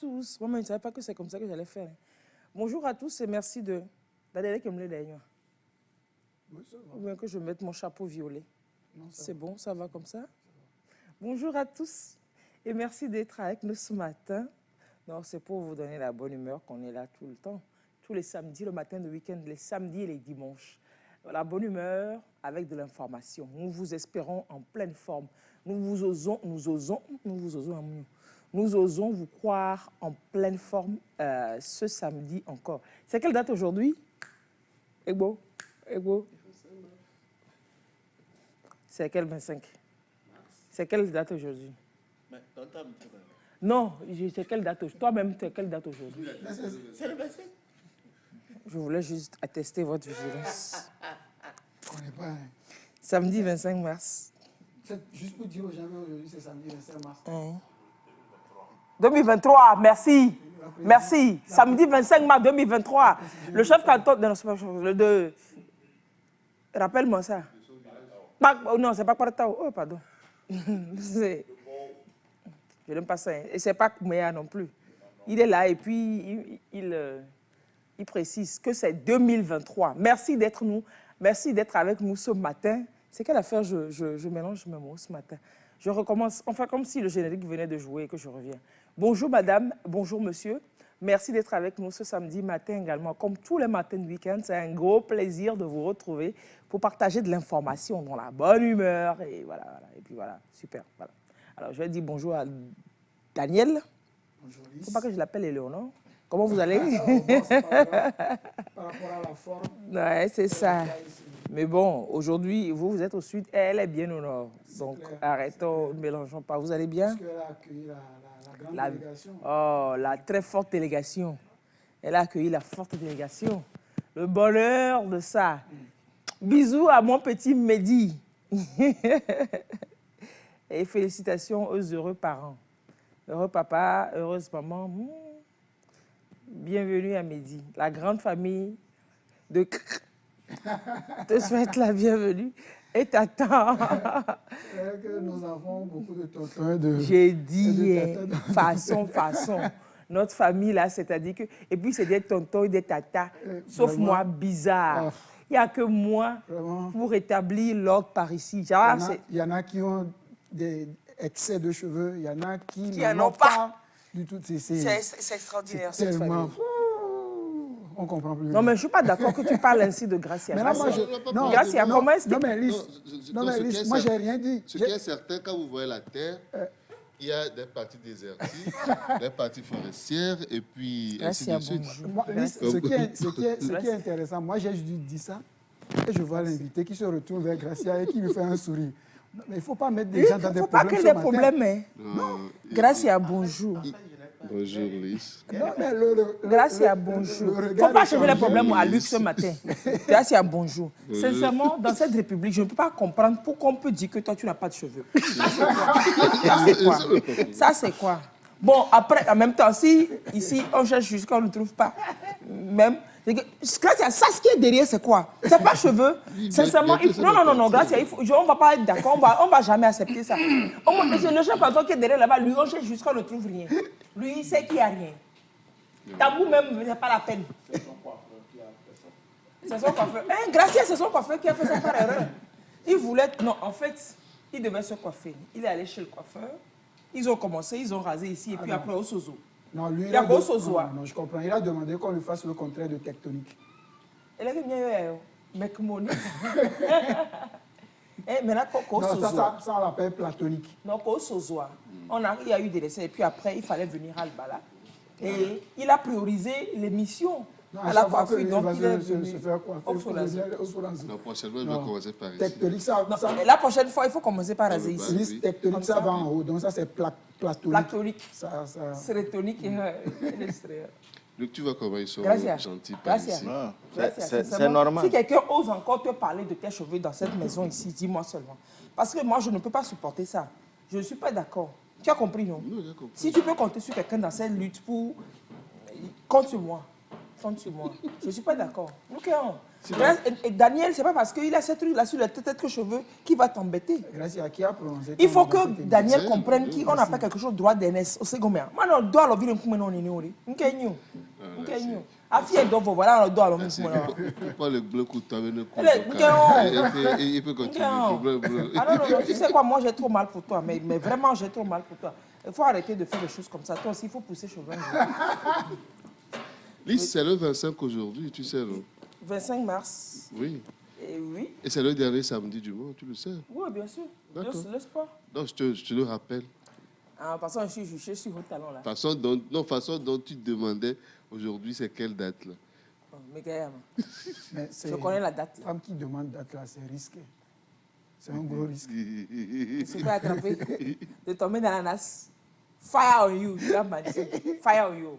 tous. Maman, je ne savais pas que c'est comme ça que j'allais faire. Bonjour à tous et merci de... D'aller comme les derniers. Oui, ça va. Ou bien que je mette mon chapeau violet. C'est bon, ça va comme ça? Bonjour à tous et merci d'être avec nous ce matin. C'est pour vous donner la bonne humeur qu'on est là tout le temps. Tous les samedis, le matin de week-end, les samedis et les dimanches. La bonne humeur avec de l'information. Nous vous espérons en pleine forme. Nous osons vous croire en pleine forme ce samedi encore. C'est quelle date aujourd'hui? Egbo? C'est quelle 25? C'est quelle date aujourd'hui? Non, c'est quelle date aujourd'hui? Toi-même, c'est quelle date aujourd'hui? C'est le 25. Je voulais juste attester votre vigilance. Je connais pas. Hein. Samedi 25 mars. Juste pour dire aux gens aujourd'hui, c'est samedi 25 mars. 2023, merci. Merci. Samedi 25 mars 2023. Le chef canton... Non, c'est pas le de... Rappelle-moi ça. Non, c'est pas Kwartao. Oh, pardon. Je n'aime pas ça. Et c'est pas Kouméa non plus. Il est là et puis il précise que c'est 2023. Merci d'être nous. Merci d'être avec nous ce matin. C'est quelle affaire je mélange mes mots ce matin. Je recommence, enfin comme si le générique venait de jouer et que je reviens. Bonjour madame, bonjour monsieur. Merci d'être avec nous ce samedi matin également. Comme tous les matins de week-end, c'est un gros plaisir de vous retrouver pour partager de l'information dans la bonne humeur. Et voilà. Et puis voilà, super. Voilà. Alors je vais dire bonjour à Daniel. Bonjour Il ne Lys. faut pas que je l'appelle Éléonore. Comment vous allez? Bon, c'est pas grave. Par rapport à la forme. Ouais, c'est ça. Mais bon, aujourd'hui, vous êtes au sud, elle est bien au nord. Donc, arrêtons, ne mélangeons pas. Vous allez bien? Parce qu'elle a accueilli la grande délégation. Oh, la très forte délégation. Elle a accueilli la forte délégation. Le bonheur de ça. Bisous à mon petit Mehdi. Et félicitations aux heureux parents. Heureux papa, heureuse maman. Bienvenue à Mehdi. La grande famille de... te souhaite la bienvenue et t'attends. Nous avons beaucoup de tontons et de... J'ai dit, façon. Notre famille, là, c'est-à-dire que... Et puis, c'est des tontons et des tatas, sauf vraiment, moi, bizarre. Il n'y a que moi vraiment, pour établir l'ordre par ici. Il y en a qui ont des excès de cheveux, il y en a qui n'en ont pas du tout. C'est extraordinaire, cette tellement... famille. On ne comprend plus. Non, mais je ne suis pas d'accord que tu parles ainsi de Gracia. Mais là, Gracia, comment est-ce que... Non, mais Lys, moi, j'ai rien dit. Ce qui est certain, quand vous voyez la terre, il y a des parties désertiques, des parties forestières, et puis ainsi de suite. Moi, Lys, ce qui est intéressant, moi, j'ai juste dit ça, et je vois l'invité qui se retourne vers Gracia et qui lui fait un sourire. Non, mais il ne faut pas mettre des gens dans des problèmes. Il ne faut pas qu'il y ait des problèmes, hein. Non. Gracia, bonjour. Bonjour, Lys. Non, mais Gracia, bonjour. Il ne faut pas achever les problèmes à Luc ce matin. Gracia, bonjour. Sincèrement, dans cette république, je ne peux pas comprendre pourquoi on peut dire que toi, tu n'as pas de cheveux. Ça, c'est quoi? Bon, après, en même temps, si ici, on cherche jusqu'à on ne trouve pas, même... Gracia, ça, ce qui est derrière, c'est quoi? C'est pas cheveux. Sincèrement, non, Gracia, on ne va pas être d'accord, on ne va jamais accepter ça. Le chef canton qui est derrière là-bas, lui, on cherche jusqu'à on ne trouve rien. Lui, il sait qu'il n'y a rien. Tabou même, c'est pas la peine. C'est son coiffeur. Gracia, c'est son coiffeur qui a fait ça par erreur. Il voulait... Non, en fait, il devait se coiffer. Il est allé chez le coiffeur. Ils ont commencé, ils ont rasé ici, et puis après, au Sozo. Non, lui, il y a beau Sozo. Non, je comprends. Il a demandé qu'on lui fasse le contraire de tectonique. Elle a dit, mec, mon... Mais là, ça, on l'appelle platonique. Donc, au Sozo, il y a eu des décès, et puis après, il fallait venir à Albala. Et il a priorisé l'émission. À la coiffure, donc il est venu au Solanzo. La prochaine fois, je vais commencer par ici. Tectonique, ça... La prochaine fois, il faut commencer par raser ici. Lys, tectonique, ça va en haut, donc ça, c'est platonique. Platonique. Sérétonique et l'extérieur. Luc, tu vois comment ils sont gentils par ici. C'est normal. Si quelqu'un ose encore te parler de tes cheveux dans cette maison ici, dis-moi seulement. Parce que moi, je ne peux pas supporter ça. Je ne suis pas d'accord. Tu as compris, non? Non, j'ai compris. Si tu peux compter sur quelqu'un dans cette lutte pour... Compte sur moi. Compte sur moi. Je ne suis pas d'accord. Et Daniel, c'est pas parce qu'il a ce truc là sur la tête que cheveux qui va t'embêter. Gracias, qui a prononcé. Il faut que Daniel comprenne qu'on n'a pas quelque chose de droit d'aînesse. On sait combien. Maintenant, doit le vivre un non ni a fille doit voilà le doit le Pourquoi le bleu coûte avec le coup? Il peut continuer. Ah non, tu sais quoi, moi j'ai trop mal pour toi, mais vraiment j'ai trop mal pour toi. Il faut arrêter de faire des choses comme ça. Toi aussi, il faut pousser cheveux. Lise, c'est le 25 aujourd'hui, tu sais, non? 25 mars. Oui. Et oui. Et c'est le dernier samedi du mois, tu le sais? Oui, bien sûr. Le sport. Non, je te le rappelle. Ah, parce que je suis au talon là. Façon dont tu te demandais aujourd'hui, c'est quelle date là? Oh, mais quand même. Je connais la date. La femme qui demande date là, c'est risqué. C'est un gros risque. C'est pas attraper, de tomber dans la nasse. Fire on you, tu as magnifique. Fire on you.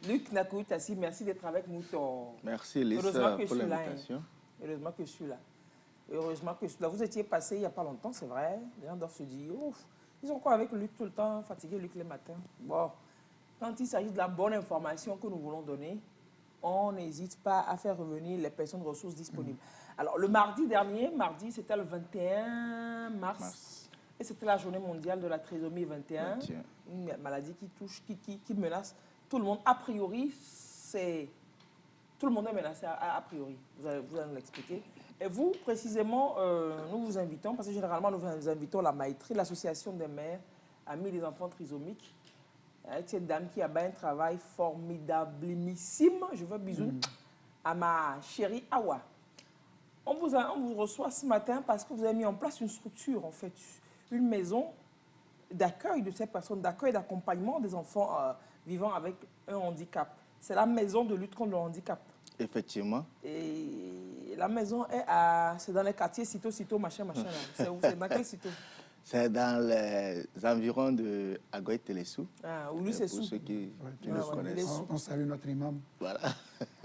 Luc Nakoui-Tassi, merci d'être avec nous. Merci Lisa pour l'invitation. Heureusement que je suis là. Heureusement que je suis là. Vous étiez passé il n'y a pas longtemps, c'est vrai. Les gens doivent se dire, ouf, ils sont quoi avec Luc tout le temps, fatigué Luc les matins. Bon, quand il s'agit de la bonne information que nous voulons donner, on n'hésite pas à faire revenir les personnes ressources disponibles. Alors, le mardi dernier, c'était le 21 mars. Et c'était la journée mondiale de la trisomie 21, une maladie qui touche, qui menace tout le monde. A priori, tout le monde est menacé a priori. Vous allez nous l'expliquer. Et vous, précisément, nous vous invitons, parce que généralement, nous vous invitons la Maïtri, l'association des mères, amis des enfants trisomiques. Cette dame qui a un travail formidablimissime. Je veux bisous à ma chérie Awa. On vous reçoit ce matin parce que vous avez mis en place une structure, en fait, une maison d'accueil de ces personnes, d'accueil et d'accompagnement des enfants vivant avec un handicap. C'est la maison de lutte contre le handicap. Effectivement. Et la maison c'est dans les quartiers Cito, machin. C'est dans quel Cito? C'est dans les environs de Agoy-Télessou. Ah, ou lui, c'est pour ceux qui le connaissent. On salue notre imam. Voilà.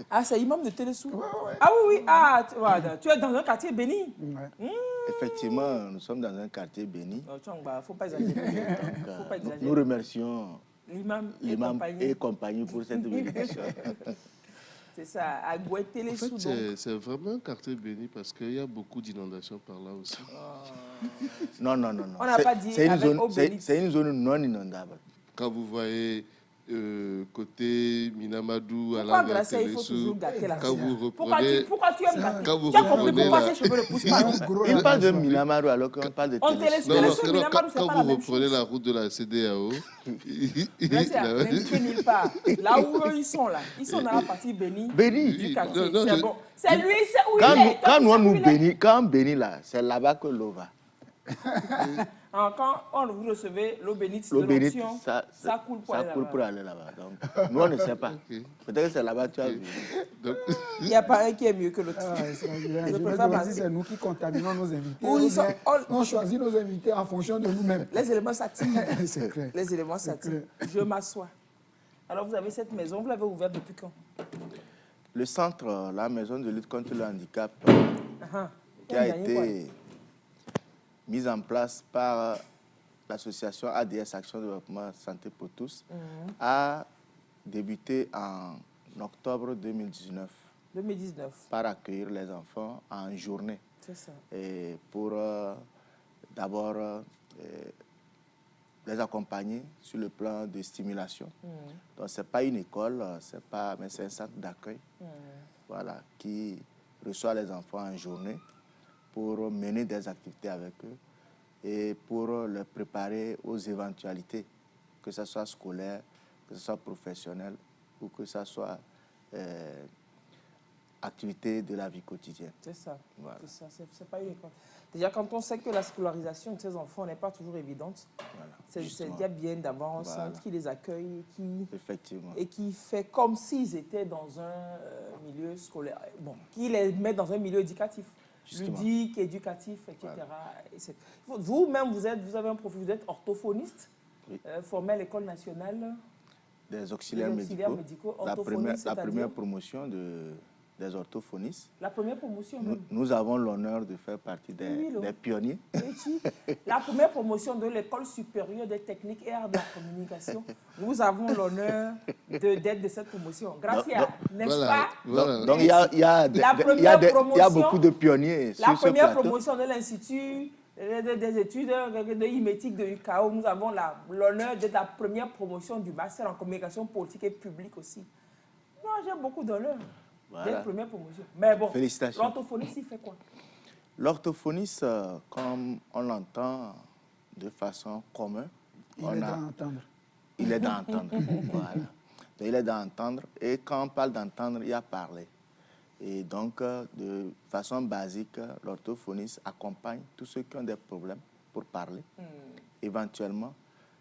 Ah, c'est imam de Télessou? Ouais. Ah oui. Ah, tu es dans un quartier béni? Ouais. Effectivement, nous sommes dans un quartier béni. Il ne faut pas exagérer. Nous remercions l'imam et compagnie pour cette bénédiction. C'est ça, à Agoy-Télessou. En fait, c'est vraiment un quartier béni parce qu'il y a beaucoup d'inondations par là aussi. Non. On n'a pas dit c'est une zone non inondable. Quand vous voyez côté Minamadou, à la Télessou, il faut toujours gâter la quand vous reprenez... Pourquoi tu aimes gâter? Quand vous Tu as compris reprenez pourquoi ces cheveux ne poussent pas? Il parle de Minamadou alors qu'on parle de Télessou. Non, quand vous reprenez la route de la CEDEAO... N'indiquez pas. Là où eux, ils sont dans la partie bénie du quartier. C'est bon. C'est lui, c'est où il est. Quand on bénit là, c'est là-bas que l'eau va. Quand on vous recevez l'eau bénite de l'onction, ça coule pour aller là-bas. Donc, nous, on ne sait pas. Peut-être que c'est là-bas que tu as vu. Il n'y a pas un qui est mieux que l'autre. C'est nous qui contaminons nos invités. On choisit nos invités en fonction de nous-mêmes. Les éléments s'attirent. C'est clair. Les éléments s'attirent. Je m'assois. Alors, vous avez cette maison, vous l'avez ouverte depuis quand? Le centre, la maison de lutte contre le handicap, qui a été mise en place par l'association ADS Action Développement Santé pour tous, a débuté en octobre 2019. Par accueillir les enfants en journée. C'est ça. Et pour d'abord les accompagner sur le plan de stimulation. Donc, ce n'est pas une école, mais c'est un centre d'accueil voilà, qui reçoit les enfants en journée pour mener des activités avec eux et pour les préparer aux éventualités, que ce soit scolaire, que ce soit professionnel ou que ce soit activité de la vie quotidienne. C'est ça. Voilà. C'est ça. C'est pas une école. Déjà, quand on sait que la scolarisation de ces enfants n'est pas toujours évidente, c'est déjà bien d'avoir un centre qui les accueille et qui fait comme s'ils étaient dans un milieu scolaire. Bon, qui les met dans un milieu éducatif. Ludique, éducatif, etc. Voilà. Vous-même, vous avez un profil, vous êtes orthophoniste, formé à l'École nationale des auxiliaires médicaux. La première promotion de des orthophonistes. La première promotion même. Nous avons l'honneur de faire partie des pionniers. La première promotion de l'École supérieure des techniques et arts de la communication, nous avons l'honneur d'être de cette promotion. Gracias, n'est-ce pas? Donc, il y a beaucoup de pionniers sur ce plateau. La première promotion de l'Institut des études de IMETIC de UCAO, nous avons l'honneur d'être la première promotion du master en communication politique et publique aussi. Non, j'ai beaucoup d'honneur. Voilà. Première promotion. Mais bon, l'orthophoniste, il fait quoi? L'orthophoniste, comme on l'entend de façon commune, il est d'entendre. Il est d'entendre. Voilà. Donc, il est d'entendre. Et quand on parle d'entendre, il y a parler. Et donc, de façon basique, l'orthophoniste accompagne tous ceux qui ont des problèmes pour parler, éventuellement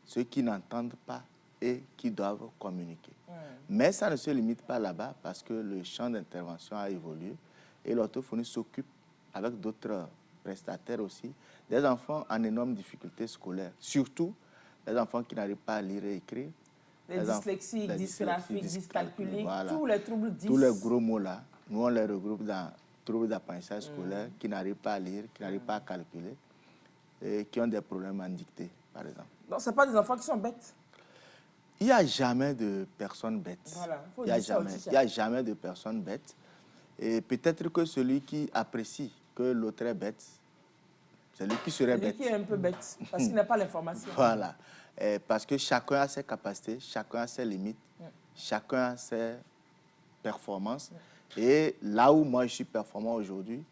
ceux qui n'entendent pas et qui doivent communiquer. Mais ça ne se limite pas là-bas parce que le champ d'intervention a évolué et l'orthophoniste s'occupe, avec d'autres prestataires aussi, des enfants en énorme difficulté scolaire, surtout les enfants qui n'arrivent pas à lire et écrire. Les dyslexiques, dysgraphiques, dyscalculiques, voilà. Tous les troubles 10. Tous les gros mots-là, nous on les regroupe dans troubles d'apprentissage scolaire, qui n'arrivent pas à lire, qui n'arrivent pas à calculer et qui ont des problèmes en dictée, par exemple. Donc, ce n'est pas des enfants qui sont bêtes? Il n'y a jamais de personnes bêtes. Voilà, il n'y a jamais de personnes bêtes. Et peut-être que celui qui apprécie que l'autre est bête, c'est lui qui serait bête. Celui qui est un peu bête, parce qu'il n'a pas l'information. Voilà. Parce que chacun a ses capacités, chacun a ses limites, chacun a ses performances. Et là où moi je suis performant aujourd'hui,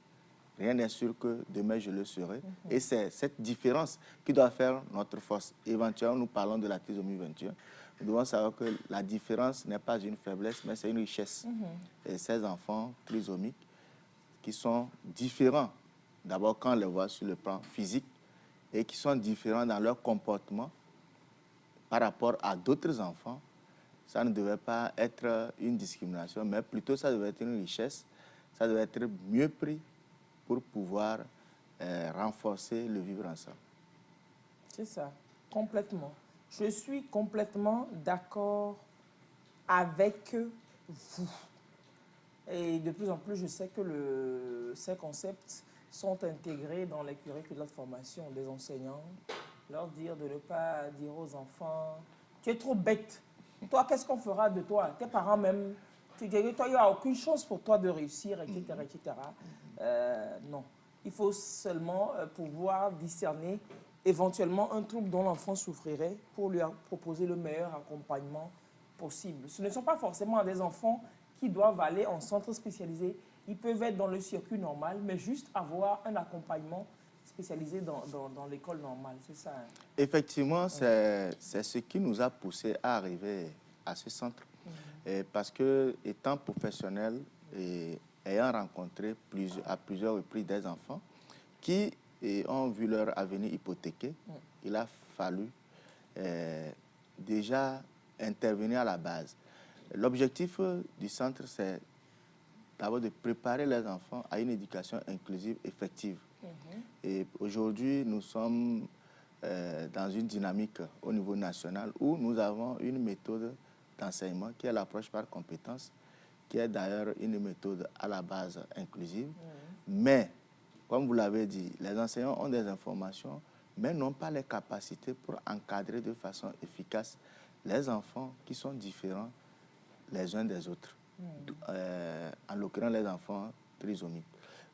rien n'est sûr que demain je le serai. Et c'est cette différence qui doit faire notre force. Éventuellement, nous parlons de la trisomie 21. Nous devons savoir que la différence n'est pas une faiblesse, mais c'est une richesse. Et ces enfants trisomiques qui sont différents, d'abord quand on les voit sur le plan physique, et qui sont différents dans leur comportement par rapport à d'autres enfants, ça ne devait pas être une discrimination, mais plutôt ça devait être une richesse, ça devait être mieux pris pour pouvoir renforcer le vivre ensemble. C'est ça, complètement. Je suis complètement d'accord avec vous. Et de plus en plus, je sais que ces concepts sont intégrés dans les curricula de formation des enseignants. Leur dire de ne pas dire aux enfants « Tu es trop bête. Toi, qu'est-ce qu'on fera de toi ?» Tes parents même, tu dirais « Toi, il n'y a aucune chance pour toi de réussir, etc. etc. » Non. Il faut seulement pouvoir discerner éventuellement un trouble dont l'enfant souffrirait pour lui proposer le meilleur accompagnement possible. Ce ne sont pas forcément des enfants qui doivent aller en centre spécialisé. Ils peuvent être dans le circuit normal, mais juste avoir un accompagnement spécialisé dans l'école normale. C'est ça. Hein? Effectivement, c'est ce qui nous a poussé à arriver à ce centre. Et parce que, étant professionnel et ayant rencontré à plusieurs reprises des enfants qui ont vu leur avenir hypothéqué, il a fallu déjà intervenir à la base. L'objectif du centre, c'est d'abord de préparer les enfants à une éducation inclusive effective. Et aujourd'hui, nous sommes dans une dynamique au niveau national où nous avons une méthode d'enseignement qui est l'approche par compétence, qui est d'ailleurs une méthode à la base inclusive. Mais, comme vous l'avez dit, les enseignants ont des informations, mais n'ont pas les capacités pour encadrer de façon efficace les enfants qui sont différents les uns des autres, en l'occurrence les enfants trisomiques.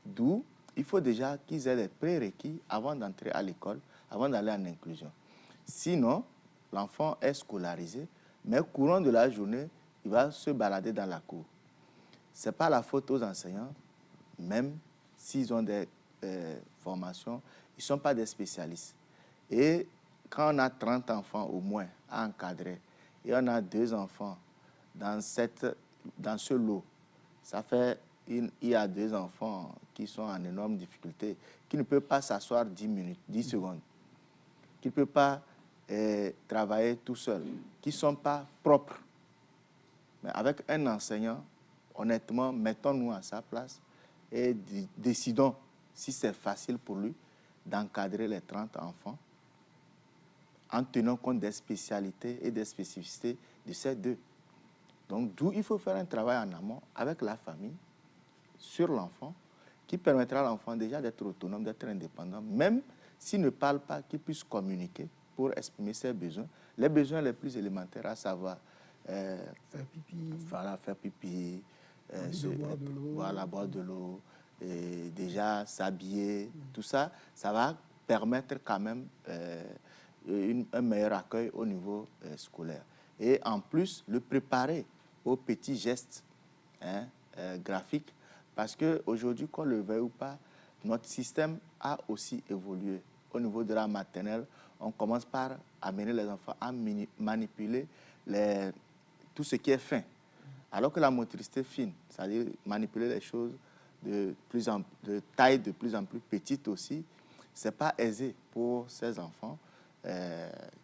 D'où il faut déjà qu'ils aient des prérequis avant d'entrer à l'école, avant d'aller en inclusion. Sinon, l'enfant est scolarisé, mais courant de la journée, il va se balader dans la cour. Ce n'est pas la faute aux enseignants, même s'ils ont des formations, ils ne sont pas des spécialistes. Et quand on a 30 enfants au moins à encadrer, et on a 2 enfants dans ce lot, ça fait, il y a 2 enfants qui sont en énorme difficulté, qui ne peuvent pas s'asseoir 10 minutes, 10 secondes, qui ne peuvent pas travailler tout seul, qui ne sont pas propres. Mais avec un enseignant, honnêtement, mettons-nous à sa place et décidons si c'est facile pour lui d'encadrer les 30 enfants en tenant compte des spécialités et des spécificités de ces 2. Donc, d'où il faut faire un travail en amont avec la famille sur l'enfant qui permettra à l'enfant déjà d'être autonome, d'être indépendant, même s'il ne parle pas, qu'il puisse communiquer pour exprimer ses besoins. Les besoins les plus élémentaires, à savoir faire pipi, voilà, faire pipi, boire de l'eau, et déjà s'habiller, tout ça, ça va permettre quand même un meilleur accueil au niveau scolaire. Et en plus, le préparer aux petits gestes graphiques, parce qu'aujourd'hui, qu'on le veuille ou pas, notre système a aussi évolué. Au niveau de la maternelle, on commence par amener les enfants à manipuler tout ce qui est fin. Alors que la motricité fine, c'est-à-dire manipuler les choses de taille de plus en plus petite aussi, ce n'est pas aisé pour ces enfants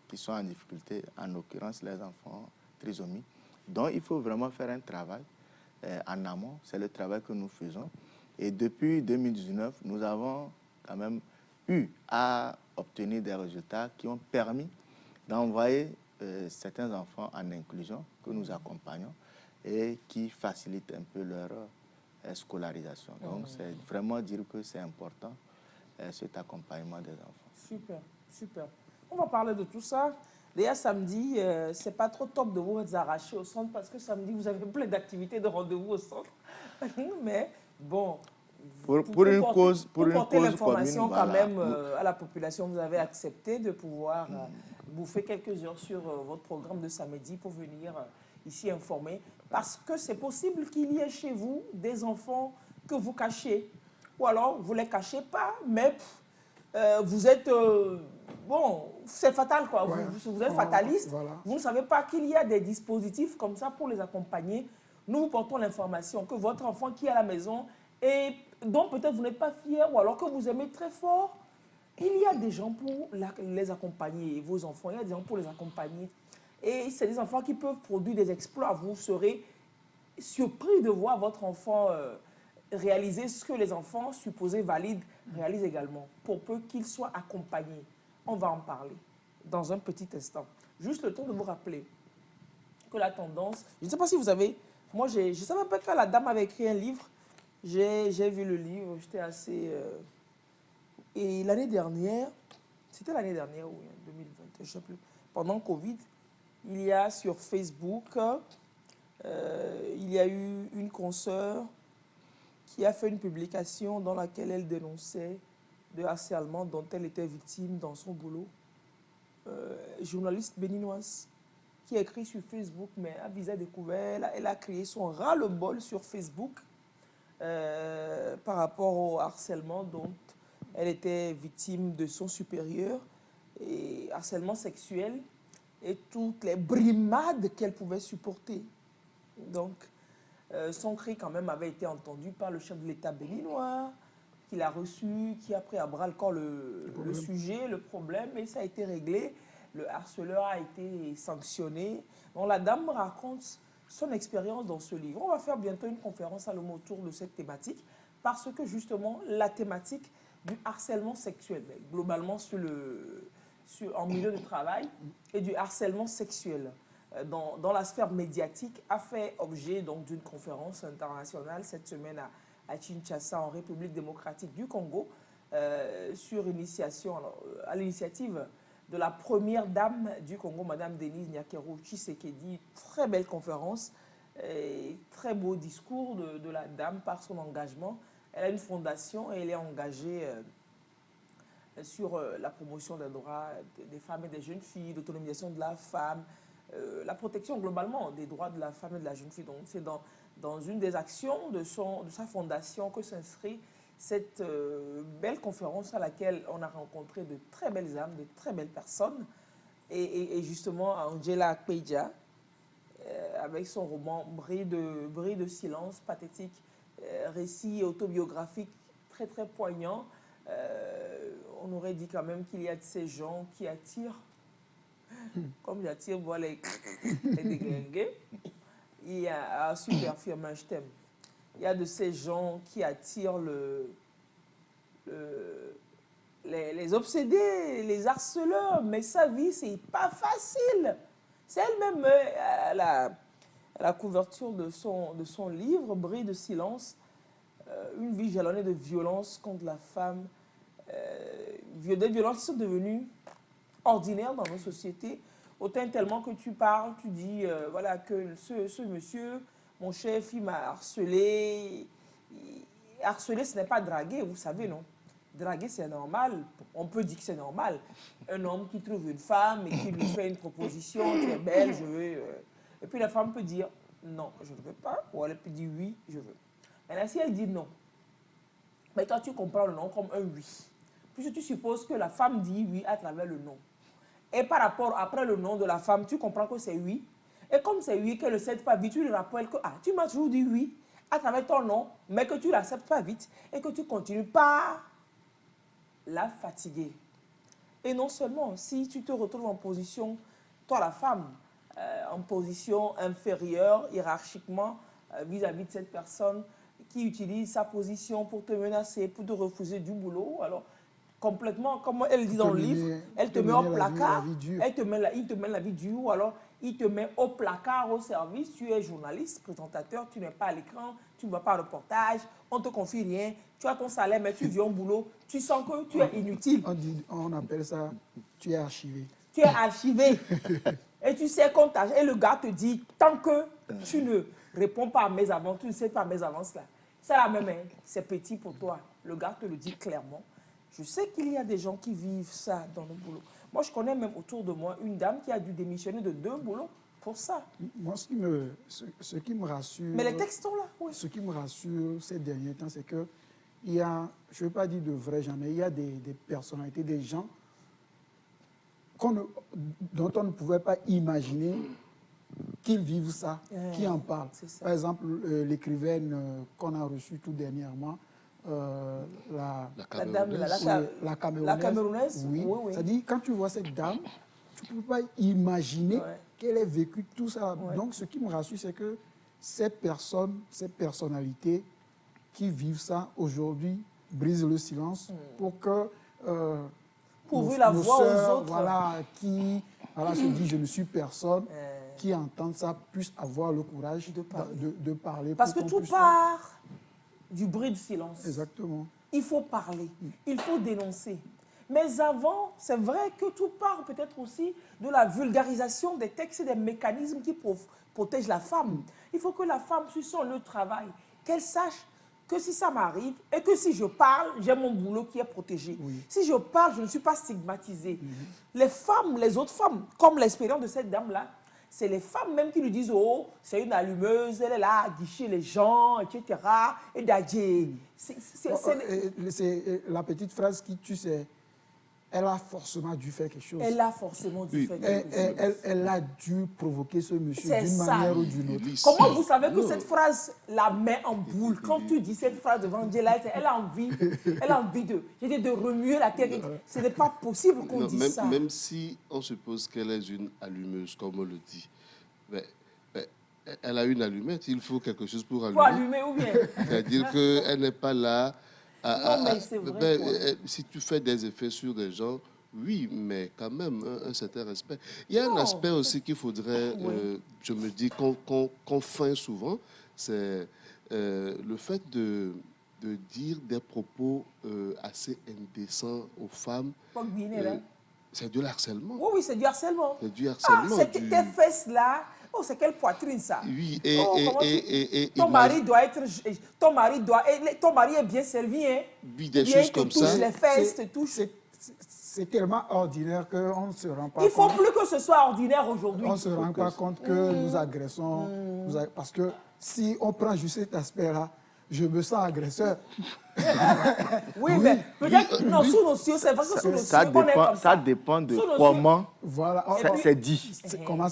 qui sont en difficulté, en l'occurrence les enfants trisomiques. Donc il faut vraiment faire un travail en amont, c'est le travail que nous faisons. Et depuis 2019, nous avons quand même eu à obtenir des résultats qui ont permis d'envoyer certains enfants en inclusion que nous accompagnons et qui facilitent un peu leur scolarisation. Donc, c'est vraiment dire que c'est important, cet accompagnement des enfants. Super, super. On va parler de tout ça. D'ailleurs, samedi, c'est pas trop top de vous arracher au centre parce que samedi, vous avez plein d'activités de rendez-vous au centre. Mais bon, pour une cause porter l'information commune, quand même à la population, vous avez accepté de pouvoir bouffer quelques heures sur votre programme de samedi pour venir ici informer. Parce que c'est possible qu'il y ait chez vous des enfants que vous cachez. Ou alors, vous ne les cachez pas, mais vous êtes... bon, c'est fatal, quoi. Ouais. Vous êtes fataliste. Voilà. Vous ne savez pas qu'il y a des dispositifs comme ça pour les accompagner. Nous vous portons l'information que votre enfant qui est à la maison et dont peut-être vous n'êtes pas fier ou alors que vous aimez très fort, il y a des gens pour les accompagner, vos enfants, il y a des gens pour les accompagner. Et c'est des enfants qui peuvent produire des exploits. Vous serez surpris de voir votre enfant réaliser ce que les enfants supposés valides réalisent également, pour peu qu'ils soient accompagnés. On va en parler dans un petit instant. Juste le temps de vous rappeler que la tendance... Je ne sais pas si vous avez... Moi, je ne savais pas que la dame avait écrit un livre. J'ai vu le livre, j'étais assez... Et l'année dernière, c'était l'année dernière ou en 2020, je ne sais plus, pendant Covid, il y a sur Facebook, il y a eu une consoeur qui a fait une publication dans laquelle elle dénonçait de harcèlement dont elle était victime dans son boulot. Journaliste béninoise qui a écrit sur Facebook, mais à visage découvert, elle a créé son ras-le-bol sur Facebook par rapport au harcèlement dont elle était victime de son supérieur, et harcèlement sexuel et toutes les brimades qu'elle pouvait supporter. Donc, son cri quand même avait été entendu par le chef de l'État béninois, qui l'a reçu, qui a pris à bras le corps le sujet, le problème, et ça a été réglé. Le harceleur a été sanctionné. Donc, la dame raconte son expérience dans ce livre. On va faire bientôt une conférence à l'homme autour de cette thématique, parce que justement, la thématique du harcèlement sexuel, globalement en milieu de travail, et du harcèlement sexuel dans la sphère médiatique, a fait objet d'une conférence internationale cette semaine à Kinshasa, en République démocratique du Congo, à l'initiative de la première dame du Congo, Madame Denise Nyakero Tshisekedi. Très belle conférence, et très beau discours de la dame par son engagement. Elle a une fondation et elle est engagée sur la promotion des droits des femmes et des jeunes filles, l'autonomisation de la femme, la protection globalement des droits de la femme et de la jeune fille. Donc c'est dans une des actions de sa fondation que s'inscrit cette belle conférence à laquelle on a rencontré de très belles âmes, de très belles personnes. Et justement, Angela Akpeja, avec son roman Bris de silence, pathétique, récit autobiographique très très poignant. On aurait dit quand même qu'il y a de ces gens qui attirent, comme j'attire, voilà, les déglingués. Il y a un super film, je t'aime. Il y a de ces gens qui attirent les obsédés, les harceleurs, mais sa vie, c'est pas facile. C'est elle-même, à la couverture de son livre, Bris de silence, une vie jalonnée de violence contre la femme, des violences qui sont devenues ordinaires dans nos sociétés, autant tellement que tu parles, tu dis, voilà, que ce monsieur, mon chef, il m'a harcelé. Harceler, ce n'est pas draguer, vous savez, non? Draguer, c'est normal. On peut dire que c'est normal. Un homme qui trouve une femme et qui lui fait une proposition, tu es belle, je veux... Et puis la femme peut dire non, je ne veux pas, ou elle peut dire oui, je veux. Maintenant, si elle dit non, mais toi, tu comprends le non comme un oui. Puisque tu supposes que la femme dit oui à travers le non. Et par rapport, après le non de la femme, tu comprends que c'est oui. Et comme c'est oui, qu'elle ne cède pas vite, tu lui rappelles que tu m'as toujours dit oui à travers ton non, mais que tu ne l'acceptes pas vite et que tu continues par la fatiguer. Et non seulement, si tu te retrouves en position, toi la femme, en position inférieure hiérarchiquement vis-à-vis de cette personne qui utilise sa position pour te menacer, pour te refuser du boulot, alors complètement, comme elle dit dans le livre, elle te met au placard, il te met la vie dure, ou alors il te met au placard au service, tu es journaliste, présentateur, tu n'es pas à l'écran, tu ne vas pas au reportage, on ne te confie rien, tu as ton salaire, mais tu viens au boulot, tu sens que tu es inutile. On appelle ça, tu es archivé. Tu es archivé. Et tu sais qu'on t'a... Et le gars te dit, tant que tu ne réponds pas à mes avances, tu ne sais pas à mes avances là, c'est la même, hein, c'est petit pour toi. Le gars te le dit clairement. Je sais qu'il y a des gens qui vivent ça dans le boulot. Moi, je connais même autour de moi une dame qui a dû démissionner de 2 boulots pour ça. Moi, ce qui me rassure... Mais les textes sont là, oui. Ce qui me rassure ces derniers temps, c'est que il y a, je ne veux pas dire de vrais gens, mais il y a des personnalités, des gens dont on ne pouvait pas imaginer qu'ils vivent ça, qui en parlent. Par exemple, l'écrivaine qu'on a reçue tout dernièrement, la Camerounaise. Oui. C'est-à-dire, quand tu vois cette dame, tu ne peux pas imaginer qu'elle ait vécu tout ça. Donc, ce qui me rassure, c'est que ces personnes, ces personnalités qui vivent ça aujourd'hui brisent le silence pour que ouvrir la voie aux autres. Voilà, qui se dit je ne suis personne, qui entendent ça, puissent avoir le courage de parler. Parce que tout part du bruit du silence. Exactement. Il faut parler, il faut dénoncer. Mais avant, c'est vrai que tout part peut-être aussi de la vulgarisation des textes et des mécanismes qui protègent la femme. Il faut que la femme, sur son lieu de travail, qu'elle sache que si ça m'arrive et que si je parle, j'ai mon boulot qui est protégé. Oui. Si je parle, je ne suis pas stigmatisée. Les femmes, les autres femmes, comme l'expérience de cette dame-là, c'est les femmes même qui lui disent « Oh, c'est une allumeuse, elle est là à guicher les gens, etc. » Et d'adjer. C'est la petite phrase qui tue, c'est « Elle a forcément dû faire quelque chose. » Elle a forcément dû faire quelque chose. Elle a dû provoquer ce monsieur d'une manière ou d'une autre. Comment vous savez que cette phrase la met en boule? Quand tu dis cette phrase devant Angela, elle a envie de remuer la tête. Ce n'est pas possible qu'on dise ça. Même si on suppose qu'elle est une allumeuse, comme on le dit, mais elle a une allumette, il faut quelque chose pour allumer. Pour allumer ou bien? C'est-à-dire qu'elle n'est pas là... Non, mais c'est vrai. Si tu fais des effets sur des gens, oui, mais quand même, un certain respect. Il y a un aspect aussi qu'il faudrait, je me dis, qu'on feint souvent, c'est le fait de dire des propos assez indécents aux femmes. C'est du harcèlement. Oui, c'est du harcèlement. C'est du harcèlement. C'est tes fesses là. Oh, c'est quelle poitrine ça? Oui, ton mari doit être... Ton mari est bien servi, hein? Oui, des choses comme ça. Touche les fesses, te touche. C'est tellement ordinaire qu'on ne se rend pas compte. Il ne faut plus que ce soit ordinaire aujourd'hui. On ne se rend pas compte que nous agressons. Parce que si on prend juste cet aspect-là, je me sens agresseur. Oui, mais peut-être, sous nos cieux, c'est vrai que sous nos cieux, on est comme ça. Ça dépend de comment c'est dit.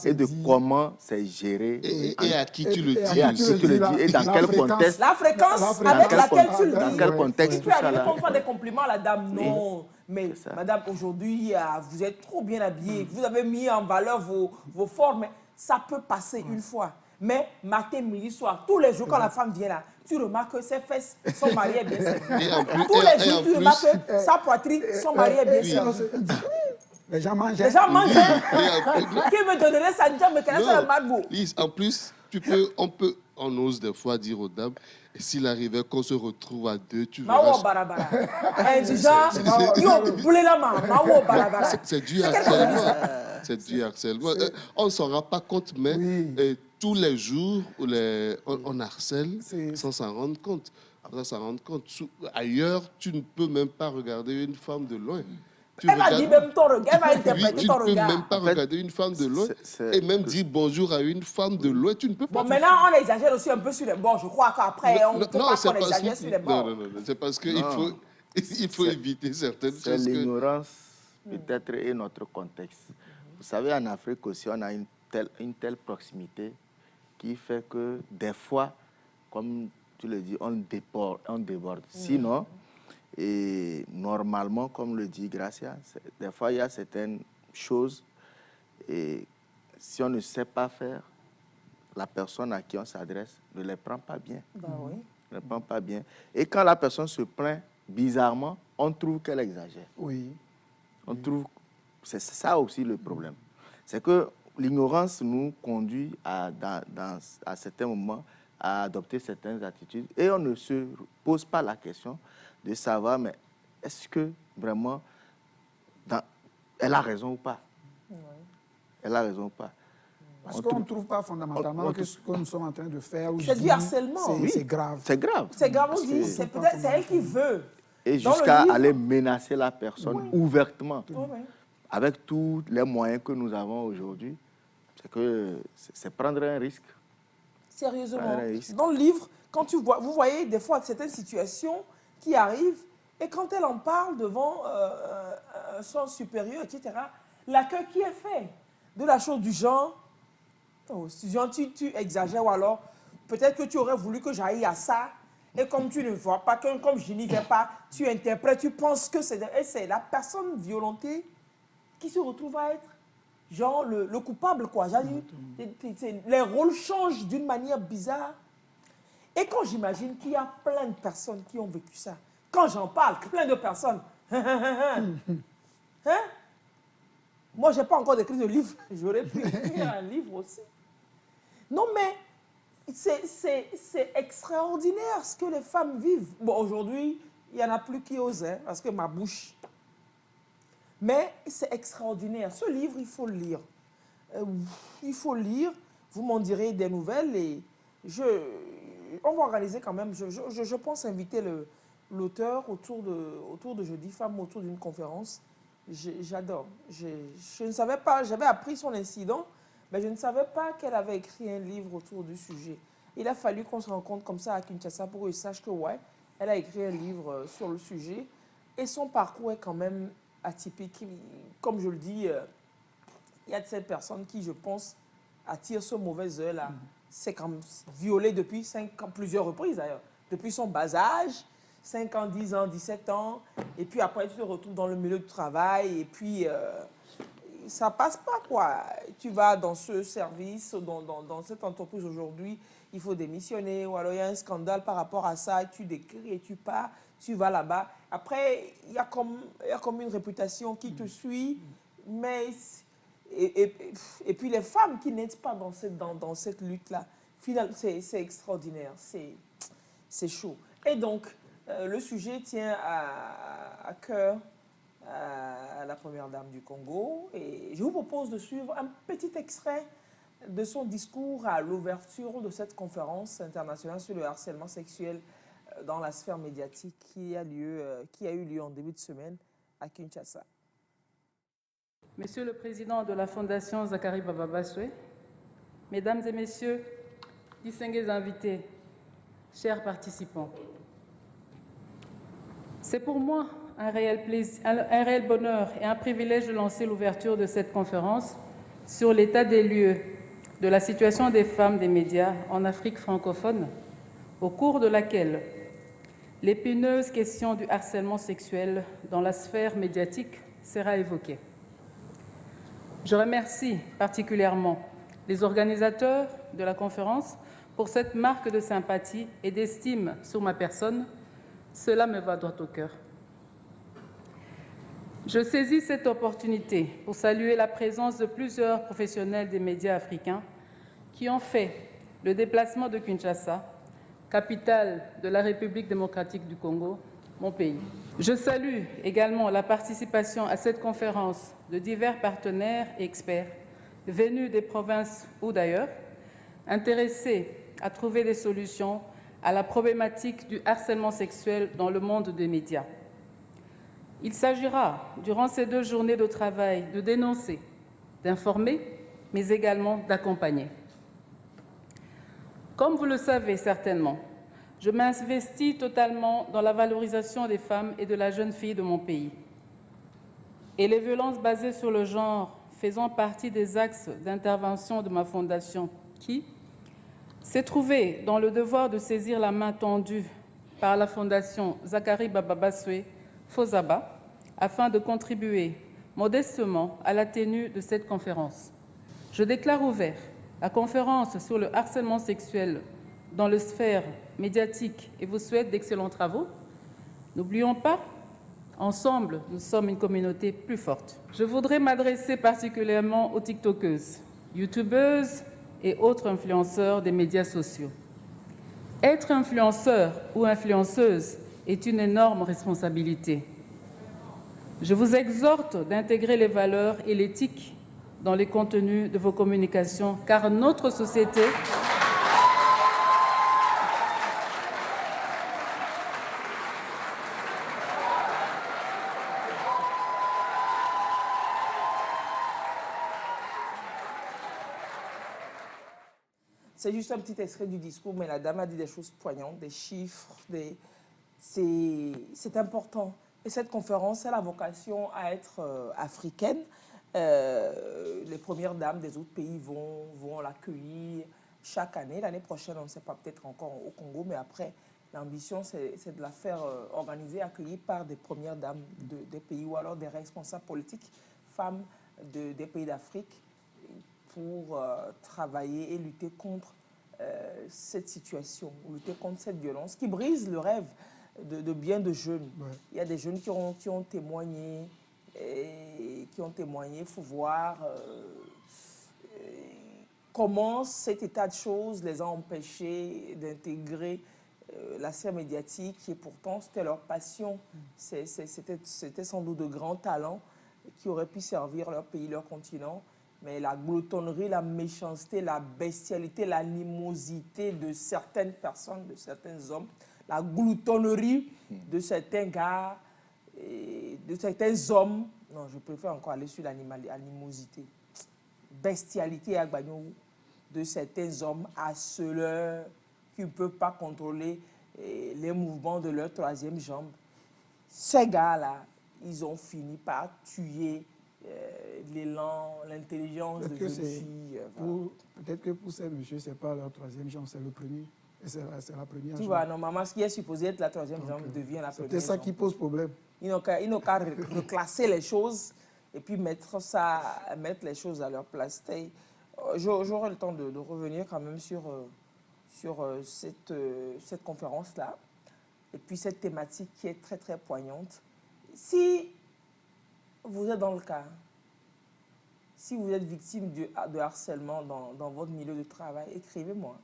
Et de comment c'est géré. Et à qui tu le dis. Et à qui tu le dis. Et dans quel contexte. La fréquence avec laquelle tu le dis. Dans quel contexte. Tu peux arriver comme faire des compliments à la dame. Non. Mais madame, aujourd'hui, vous êtes trop bien habillée. Vous avez mis en valeur vos formes. Ça peut passer une fois. Mais matin, midi, soir, tous les jours, quand la femme vient là, tu remarques que ses fesses, son mari est bien servi. Tous les jours, tu remarques que sa poitrine, son mari est bien servi. Les gens mangent. Les gens mangent. Qui me donnerait ça, mais qu'elle a fait la madbo. En plus, on ose des fois dire aux dames, et s'il arrivait qu'on se retrouve à deux, tu Mawo verras. barabara. Yo, boulez la main. Mawo barabara. C'est du harcèlement. C'est du harcèlement. On ne s'en rend pas compte, mais tous les jours, on harcèle sans s'en rendre compte. Ailleurs, tu ne peux même pas regarder une femme de loin. Elle m'a dit même ton regard, elle m'a interprété tu ton ne peux regard. même pas regarder une femme de loin et même dire bonjour à une femme de loin. Tu ne peux pas. Bon, maintenant, on exagère aussi un peu sur les bords. Je crois qu'après, on ne peut pas qu'on exagère sur les bords. Non, c'est parce qu'il faut éviter certaines choses. C'est l'ignorance, peut-être, et notre contexte. Vous savez, en Afrique aussi, on a une telle proximité qui fait que des fois, comme tu le dis, on déborde. Sinon, et normalement, comme le dit Gracia, des fois, il y a certaines choses, et si on ne sait pas faire, la personne à qui on s'adresse ne les prend pas bien. Bah oui. Ne les prend pas bien. Et quand la personne se plaint, bizarrement, on trouve qu'elle exagère. Oui. On trouve, c'est ça aussi le problème. C'est que l'ignorance nous conduit à certains moments à adopter certaines attitudes et on ne se pose pas la question de savoir, mais est-ce que vraiment elle a raison ou pas? Oui. Elle a raison ou pas? Parce qu'on ne trouve pas fondamentalement que ce que nous sommes en train de faire c'est du harcèlement. C'est grave. C'est grave. C'est grave, on dit, c'est elle qui veut. Et Dans jusqu'à le livre, aller menacer la personne ouvertement, oui. avec tous les moyens que nous avons aujourd'hui, c'est prendre un risque. Sérieusement. Dans le livre, quand vous voyez des fois certaines situations qui arrivent, et quand elle en parle devant son supérieur, etc., l'accueil qui est fait de la chose du genre, tu exagères, ou alors peut-être que tu aurais voulu que j'aille à ça, et comme tu ne vois pas, comme je n'y vais pas, tu interprètes, tu penses que c'est la personne violentée qui se retrouve à être genre le coupable, quoi. Les rôles changent d'une manière bizarre. Et quand j'imagine qu'il y a plein de personnes qui ont vécu ça, quand j'en parle, plein de personnes, moi, je n'ai pas encore écrit de livre, j'aurais pu écrire un livre aussi. Non, mais c'est extraordinaire ce que les femmes vivent. Bon, aujourd'hui, il n'y en a plus qui osent, hein, parce que ma bouche... Mais c'est extraordinaire. Ce livre, il faut le lire. Il faut le lire. Vous m'en direz des nouvelles. Et on va organiser quand même, je pense inviter l'auteur autour de Jeudi Femmes, autour d'une conférence. J'adore. Je ne savais pas, j'avais appris son incident, mais je ne savais pas qu'elle avait écrit un livre autour du sujet. Il a fallu qu'on se rencontre comme ça à Kinshasa pour qu'ils sachent que, ouais, elle a écrit un livre sur le sujet. Et son parcours est quand même atypique. Comme je le dis, il y a de ces personnes qui, je pense, attirent ce mauvais œil-là. C'est comme violé depuis 5 ans, plusieurs reprises d'ailleurs. Depuis son bas âge, 5 ans, 10 ans, 17 ans. Et puis après, tu te retrouves dans le milieu du travail. Et puis, ça passe pas, quoi. Tu vas dans ce service, dans cette entreprise aujourd'hui, il faut démissionner. Ou alors, il y a un scandale par rapport à ça. Tu décris et tu pars. Tu vas là-bas. Après, il y a comme une réputation qui te suit. Mais... Et puis les femmes qui n'aident pas dans cette lutte-là, c'est extraordinaire, c'est chaud. Et donc, le sujet tient à cœur à la première dame du Congo. Et je vous propose de suivre un petit extrait de son discours à l'ouverture de cette conférence internationale sur le harcèlement sexuel dans la sphère médiatique qui a eu lieu en début de semaine à Kinshasa. Monsieur le Président de la Fondation Zakari Baba-Bassoué, Mesdames et Messieurs, distingués invités, chers participants, c'est pour moi un réel bonheur et un privilège de lancer l'ouverture de cette conférence sur l'état des lieux de la situation des femmes des médias en Afrique francophone, au cours de laquelle l'épineuse question du harcèlement sexuel dans la sphère médiatique sera évoquée. Je remercie particulièrement les organisateurs de la conférence pour cette marque de sympathie et d'estime sur ma personne. Cela me va droit au cœur. Je saisis cette opportunité pour saluer la présence de plusieurs professionnels des médias africains qui ont fait le déplacement de Kinshasa, capitale de la République démocratique du Congo, mon pays. Je salue également la participation à cette conférence de divers partenaires et experts venus des provinces ou d'ailleurs, intéressés à trouver des solutions à la problématique du harcèlement sexuel dans le monde des médias. Il s'agira, durant ces 2 journées de travail, de dénoncer, d'informer, mais également d'accompagner. Comme vous le savez certainement, je m'investis totalement dans la valorisation des femmes et de la jeune fille de mon pays. Et les violences basées sur le genre faisant partie des axes d'intervention de ma fondation qui s'est trouvée dans le devoir de saisir la main tendue par la fondation Zachary Bababaswe Fozaba afin de contribuer modestement à la tenue de cette conférence. Je déclare ouvert la conférence sur le harcèlement sexuel dans le sphère médiatique et vous souhaite d'excellents travaux. N'oublions pas, ensemble, nous sommes une communauté plus forte. Je voudrais m'adresser particulièrement aux TikTokeuses, YouTubeuses et autres influenceurs des médias sociaux. Être influenceur ou influenceuse est une énorme responsabilité. Je vous exhorte d'intégrer les valeurs et l'éthique dans les contenus de vos communications, car notre société C'est juste un petit extrait du discours, mais la dame a dit des choses poignantes, des chiffres, c'est important. Et cette conférence a la vocation à être africaine. Les premières dames des autres pays vont l'accueillir chaque année. L'année prochaine, on ne sait pas, peut-être encore au Congo, mais après, l'ambition, c'est de la faire organiser, accueillir par des premières dames des pays ou alors des responsables politiques, femmes des pays d'Afrique, pour travailler et lutter contre cette situation, lutter contre cette violence qui brise le rêve de bien de jeunes. Ouais. Il y a des jeunes qui ont témoigné, il faut voir comment cet état de choses les a empêchés d'intégrer la sphère médiatique et pourtant c'était leur passion, c'était sans doute de grands talents qui auraient pu servir leur pays, leur continent. Mais la gloutonnerie, la méchanceté, la bestialité, l'animosité de certaines personnes, de certains hommes, la gloutonnerie de certains gars, et de certains hommes, non, je préfère encore aller sur l'animosité, bestialité de certains hommes harceleurs qui ne peuvent pas contrôler les mouvements de leur troisième jambe. Ces gars-là, ils ont fini par tuer l'élan, l'intelligence de jeunes filles. Peut-être que pour ces messieurs, ce n'est pas leur troisième jambe, c'est le premier. C'est la première jambe. Tu vois, normalement, ce qui est supposé être la troisième jambe devient la première jambe. C'est ça qui pose problème. Ils n'ont qu'à reclasser les choses et puis mettre les choses à leur place. J'aurai le temps de revenir quand même sur cette conférence-là et puis cette thématique qui est très, très poignante. Si vous êtes dans le cas, si vous êtes victime de harcèlement dans votre milieu de travail, écrivez-moi.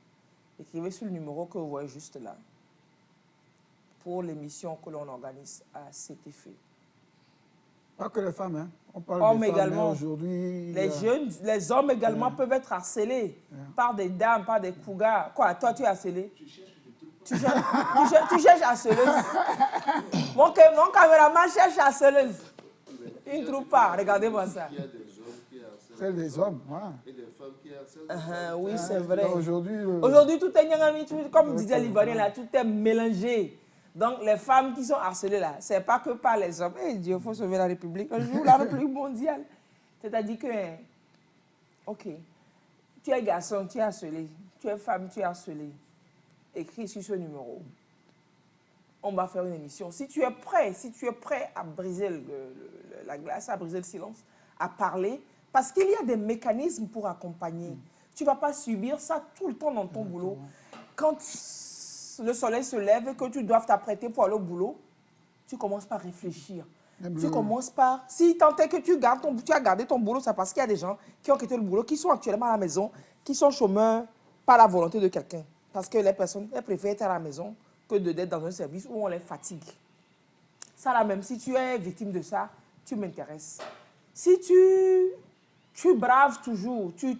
Écrivez sur le numéro que vous voyez juste là pour l'émission que l'on organise à cet effet. Pas que les femmes, hein. On parle hommes des femmes également. Aujourd'hui. Les hommes également peuvent être harcelés par des dames, par des cougas. Quoi, toi tu es harcelé? Tu cherches harceleuse. Mon caméraman cherche harceleuse. Il ne trouve pas, regardez-moi ça. Il y a des hommes qui harcèlent. C'est des hommes, voilà. Et des femmes qui harcèlent. Oui, c'est vrai. Aujourd'hui, tout est, comme disait l'Ivoirien, là, tout est mélangé. Donc, les femmes qui sont harcelées, là, ce n'est pas que par les hommes. Eh Dieu, il faut sauver la République. Un jour, la République mondiale. C'est-à-dire que, OK, tu es garçon, tu es harcelé. Tu es femme, tu es harcelé. Écris sur ce numéro. On va faire une émission. Si tu es prêt à briser la glace, à briser le silence, à parler, parce qu'il y a des mécanismes pour accompagner. Tu ne vas pas subir ça tout le temps dans ton boulot. Quand le soleil se lève et que tu dois t'apprêter pour aller au boulot, tu commences par réfléchir. Tu commences par... Si tant est que tu as gardé ton boulot, c'est parce qu'il y a des gens qui ont quitté le boulot, qui sont actuellement à la maison, qui sont chômeurs, par la volonté de quelqu'un. Parce que les personnes, elles préfèrent être à la maison que d'être dans un service où on les fatigue. Ça là même, si tu es victime de ça, tu m'intéresses. Si tu braves toujours, tu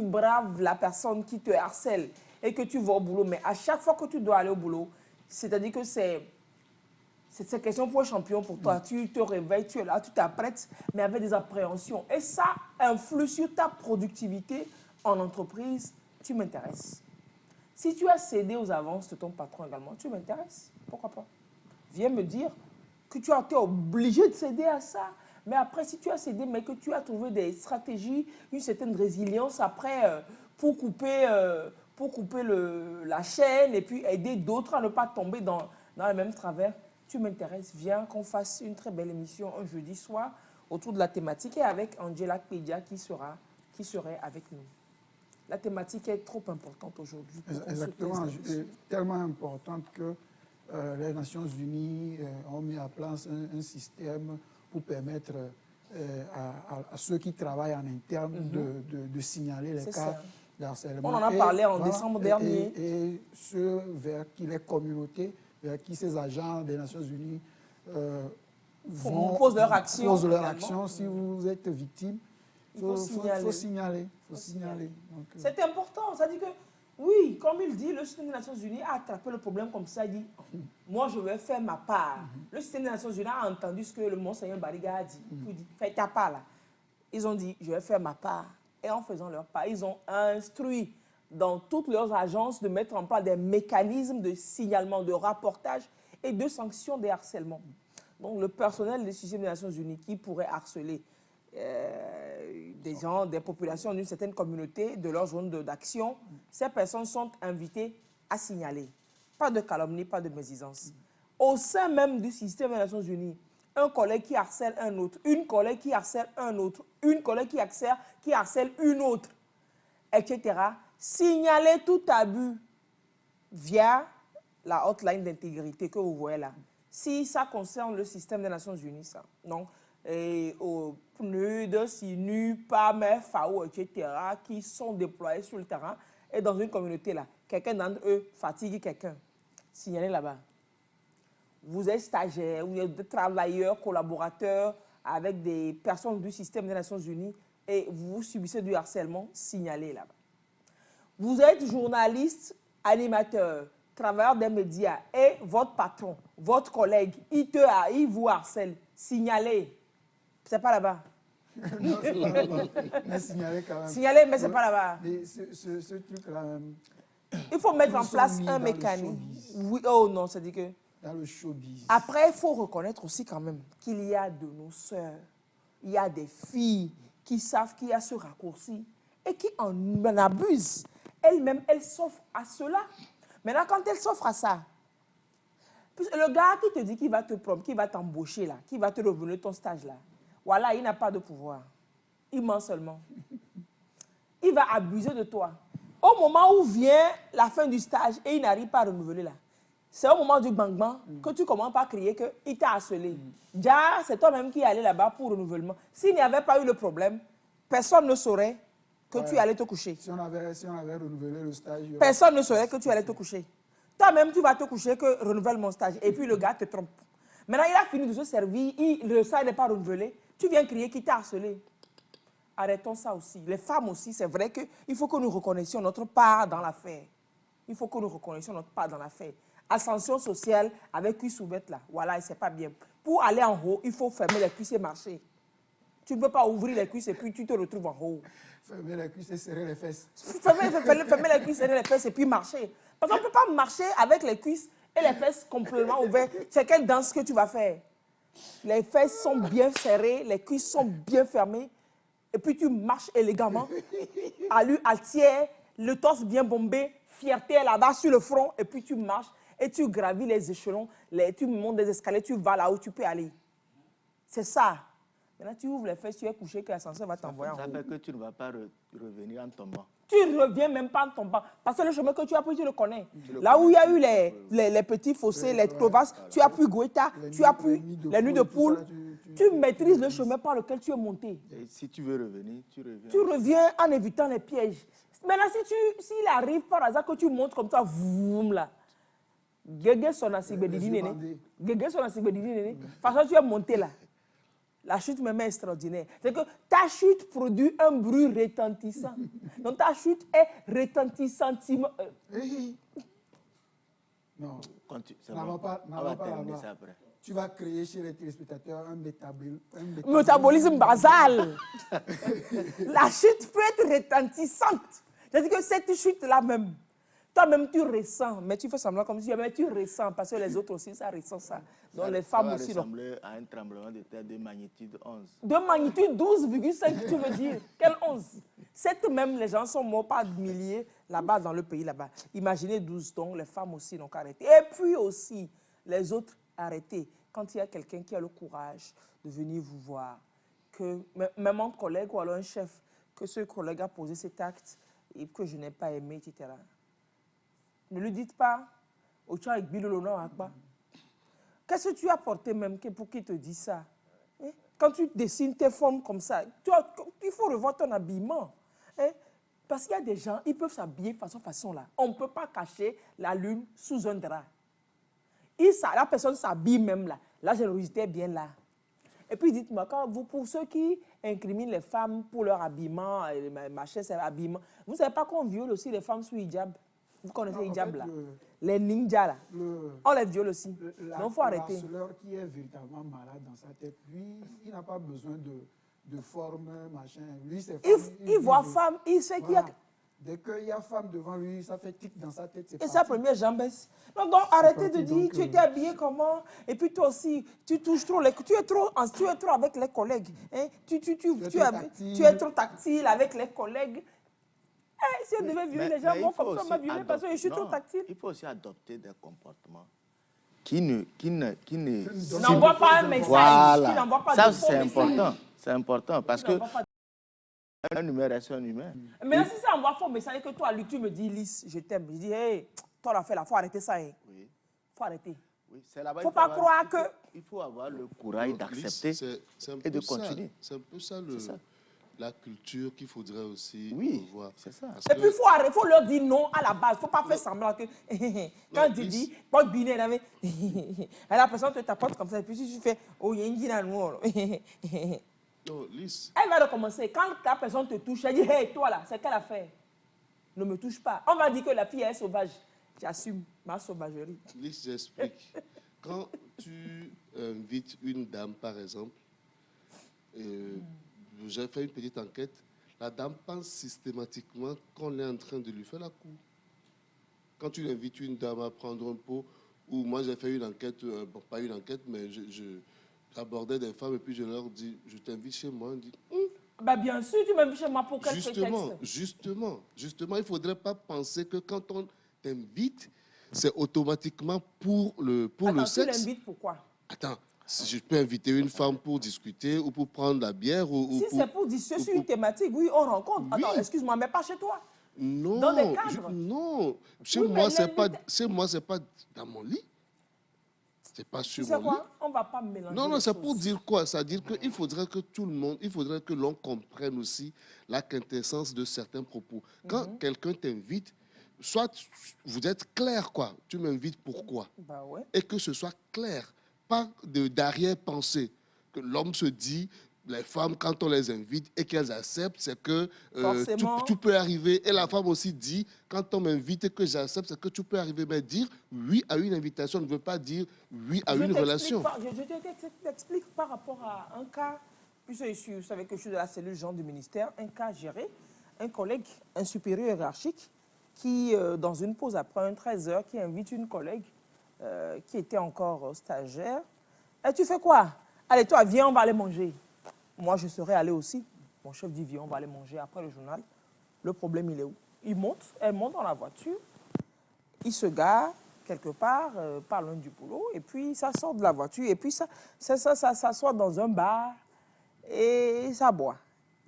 braves la personne qui te harcèle et que tu vas au boulot, mais à chaque fois que tu dois aller au boulot, c'est-à-dire que c'est question pour un champion pour toi. Tu te réveilles, tu es là, tu t'apprêtes, mais avec des appréhensions. Et ça influe sur ta productivité en entreprise. Tu m'intéresses. Si tu as cédé aux avances de ton patron également, tu m'intéresses. Pourquoi pas? Viens me dire que tu as été obligé de céder à ça. Mais après, si tu as cédé, mais que tu as trouvé des stratégies, une certaine résilience après pour couper la chaîne et puis aider d'autres à ne pas tomber dans le même travers, tu m'intéresses. Viens qu'on fasse une très belle émission un jeudi soir autour de la thématique et avec Angela Pédia qui serait avec nous. La thématique est trop importante aujourd'hui. Exactement, tellement importante que les Nations Unies ont mis en place un système pour permettre à ceux qui travaillent en interne de signaler les cas d'harcèlement. On en a parlé en décembre dernier. Et ceux vers qui les communautés, vers qui ces agents des Nations Unies posent leur action. Si vous êtes victime, il faut signaler. C'est important. Ça dit que, oui, comme il dit, le système des Nations Unies a attrapé le problème comme ça. Il dit, moi, je vais faire ma part. Le système des Nations Unies a entendu ce que le monseigneur Bariga a dit. Il dit, fais ta part là. Ils ont dit, je vais faire ma part. Et en faisant leur part, ils ont instruit dans toutes leurs agences de mettre en place des mécanismes de signalement, de rapportage et de sanctions des harcèlements. Donc, le personnel du système des Nations Unies qui pourrait harceler des gens, des populations d'une certaine communauté, de leur zone d'action, ces personnes sont invitées à signaler. Pas de calomnie, pas de médisance. Au sein même du système des Nations Unies, un collègue qui harcèle un autre, une collègue qui harcèle un autre, une collègue qui harcèle une autre, etc. Signaler tout abus via la hotline d'intégrité que vous voyez là. Si ça concerne le système des Nations Unies, ça, non. Et au PNUD, SINU, PAM, FAO, etc., qui sont déployés sur le terrain et dans une communauté là, quelqu'un d'entre eux fatigue quelqu'un, signalez là-bas. Vous êtes stagiaire, vous êtes travailleur, collaborateur avec des personnes du système des Nations Unies et vous subissez du harcèlement, signalez là-bas. Vous êtes journaliste, animateur, travailleur des médias et votre patron, votre collègue, il vous harcèle, signalez. C'est pas là-bas. Non, c'est pas là-bas. Mais signaler quand même. Signaler, mais c'est pas là-bas. Ce truc-là, il faut mettre en place un mécanisme. Oui, oh non, c'est dit que... Dans le showbiz. Après, il faut reconnaître aussi quand même qu'il y a de nos sœurs, il y a des filles qui savent qu'il y a ce raccourci et qui en abusent. Elles-mêmes, elles s'offrent à cela. Maintenant, quand elles s'offrent à ça, le gars qui te dit qu'il va te prendre, qui va t'embaucher là, qui va te revenir ton stage là, voilà, il n'a pas de pouvoir. Il ment seulement. Il va abuser de toi. Au moment où vient la fin du stage et il n'arrive pas à renouveler là, c'est au moment du bang-bang que tu commences par crier qu'il t'a harcelé. Déjà, c'est toi-même qui es allé là-bas pour renouvellement. S'il n'y avait pas eu le problème, personne ne saurait que tu allais te coucher. Si on avait renouvelé le stage... Personne ne saurait que tu allais te coucher. Toi-même, tu vas te coucher que renouvelle mon stage. Et puis le gars te trompe. Maintenant, il a fini de se servir, le stage n'est pas renouvelé. Tu viens crier qu'il t'a harcelé. Arrêtons ça aussi. Les femmes aussi, c'est vrai qu'il faut que nous reconnaissions notre part dans l'affaire. Il faut que nous reconnaissions notre part dans l'affaire. Ascension sociale avec cuisse ouverte là. Voilà, et c'est pas bien. Pour aller en haut, il faut fermer les cuisses et marcher. Tu ne peux pas ouvrir les cuisses et puis tu te retrouves en haut. Fermer les cuisses et serrer les fesses. Fermer les cuisses, serrer les fesses et puis marcher. Parce qu'on ne peut pas marcher avec les cuisses et les fesses complètement ouvertes. C'est quelle danse que tu vas faire? Les fesses sont bien serrées, les cuisses sont bien fermées. Et puis tu marches élégamment, allure altière, le torse bien bombé, fierté là-bas sur le front. Et puis tu marches et tu gravis les échelons, tu montes des escaliers, tu vas là où tu peux aller. C'est ça. Maintenant, tu ouvres les fesses, tu es couché, que l'ascenseur va t'envoyer en haut. Ça fait que tu ne vas pas revenir en tombant. Tu ne reviens même pas en tombant. Parce que le chemin que tu as pris, tu le connais. Là où il y a eu les petits fossés, les crevasses, tu as pu Goéta, tu as pu les nuits de poule. Tu maîtrises le chemin par lequel tu es monté. Et si tu veux revenir, tu reviens. Tu reviens en évitant les pièges. Maintenant, s'il arrive par hasard que tu montes comme ça, voum là, Gégé son asibédini, néné. Gégé son asibédini, néné. De toute façon, tu es monté là. La chute même est extraordinaire. C'est que ta chute produit un bruit retentissant. Donc ta chute est retentissante. Non, On va terminer ça après. tu vas créer chez les téléspectateurs un métabolisme basal. La chute peut être retentissante. C'est-à-dire que cette chute-là même, toi-même tu ressens, mais tu fais semblant comme si, mais tu ressens, parce que les autres aussi, ça ressent ça. Donc les femmes aussi, non. Ça ressemble à un tremblement de terre de magnitude 11. De magnitude 12,5, tu veux dire? Quel 11? 7 même, les gens sont morts par milliers là-bas dans le pays là-bas. Imaginez 12, donc les femmes aussi n'ont qu'à arrêter. Et puis aussi, les autres arrêtez. Quand il y a quelqu'un qui a le courage de venir vous voir, que même un collègue ou alors un chef, que ce collègue a posé cet acte et que je n'ai pas aimé, etc. Ne lui dites pas, au tien avec Bilolo, non, pas. Qu'est-ce que tu as porté même pour qu'il te dise ça? Quand tu dessines tes formes comme ça, il faut revoir ton habillement. Parce qu'il y a des gens, ils peuvent s'habiller de façon là. On ne peut pas cacher la lune sous un drap. La personne s'habille même là. La générosité est bien là. Et puis dites-moi, pour ceux qui incriminent les femmes pour leur habillement, machin, c'est l'habillement, vous ne savez pas qu'on viole aussi les femmes sous hijab? Vous connaissez hijab là? Les ninjas là. On les viole aussi. Donc il faut arrêter. Le harceleur qui est véritablement malade dans sa tête, lui, il n'a pas besoin de forme, machin. Lui, c'est il voit femme, il sait qu'il y a... Dès qu'il y a femme devant lui, ça fait tic dans sa tête. Et sa première jambe baisse. Donc arrêtez de dire, tu étais habillé comment? Et puis toi aussi, tu touches trop, tu es trop avec les collègues. Hein? Tu es trop tactile avec les collègues. Si on devait violer les gens, moi comme ça, on m'a violé parce que je suis trop tactile. Il faut aussi adopter des comportements qui n'envoient pas un message. Voilà. Qui n'envoient pas ça, de faux message. C'est important parce que un humain reste un humain. Mais si ça envoie faux message que toi, lui, tu me dis, Lys, je t'aime. Je dis, hey, toi, la fait là, il faut arrêter ça. Hein. Il faut arrêter. Oui, c'est là-bas. Il ne faut pas croire que... Il faut avoir le courage d'accepter et de continuer. C'est un peu ça, la culture qu'il faudrait aussi voir. C'est ça. Et puis, il faut leur dire non à la base. Il ne faut pas faire semblant que... Quand tu dis, pas de biner, la personne te tapote comme ça. Et puis, si tu fais, oh, il y a une guinée noire. Non, Lys. Elle va recommencer. Quand la personne te touche, elle dit, hey, toi là, c'est quelle affaire? Ne me touche pas. On va dire que la fille est sauvage. J'assume ma sauvagerie. Lys, j'explique. Quand tu invites une dame, par exemple, j'ai fait une petite enquête, la dame pense systématiquement qu'on est en train de lui faire la cour. Quand tu invites une dame à prendre un pot, ou moi j'ai fait une enquête, bon, pas une enquête, mais j'abordais des femmes et puis je leur dis, je t'invite chez moi. On dit, bah bien sûr, tu m'invites chez moi pour quel prétexte? Justement, il ne faudrait pas penser que quand on t'invite, c'est automatiquement pour le sexe. Tu l'invites pourquoi? Attends, si je peux inviter une femme pour discuter ou pour prendre la bière si c'est pour discuter sur une thématique, oui, on rencontre. Oui. Attends, excuse-moi, mais pas chez toi. Non, dans des cadres. Non, chez moi, c'est pas dans mon lit. C'est pas sur mon lit. On ne va pas mélanger. Non, c'est pour dire quoi? C'est-à-dire qu'il faudrait que tout le monde, il faudrait que l'on comprenne aussi la quintessence de certains propos. Quand quelqu'un t'invite, soit vous êtes clair, quoi. Tu m'invites pourquoi? Bah ouais. Et que ce soit clair, pas d'arrière-pensée. Que l'homme se dit, les femmes, quand on les invite et qu'elles acceptent, c'est que tout peut arriver. Et la femme aussi dit, quand on m'invite et que j'accepte, c'est que tout peut arriver. Mais dire oui à une invitation ne veut pas dire oui à une relation. Je t'explique par rapport à un cas, puisque vous savez que je suis de la cellule genre du ministère, un cas géré, un collègue, un supérieur hiérarchique, qui, dans une pause après un 13h, qui invite une collègue qui était encore stagiaire. Et tu fais quoi? Allez, toi, viens, on va aller manger. Moi, je serais allé aussi. Mon chef dit, viens, on va aller manger après le journal. Le problème, il est où? Elle monte dans la voiture, il se gare quelque part, pas loin du boulot, et puis ça sort de la voiture, et puis ça s'assoit dans un bar, et ça boit.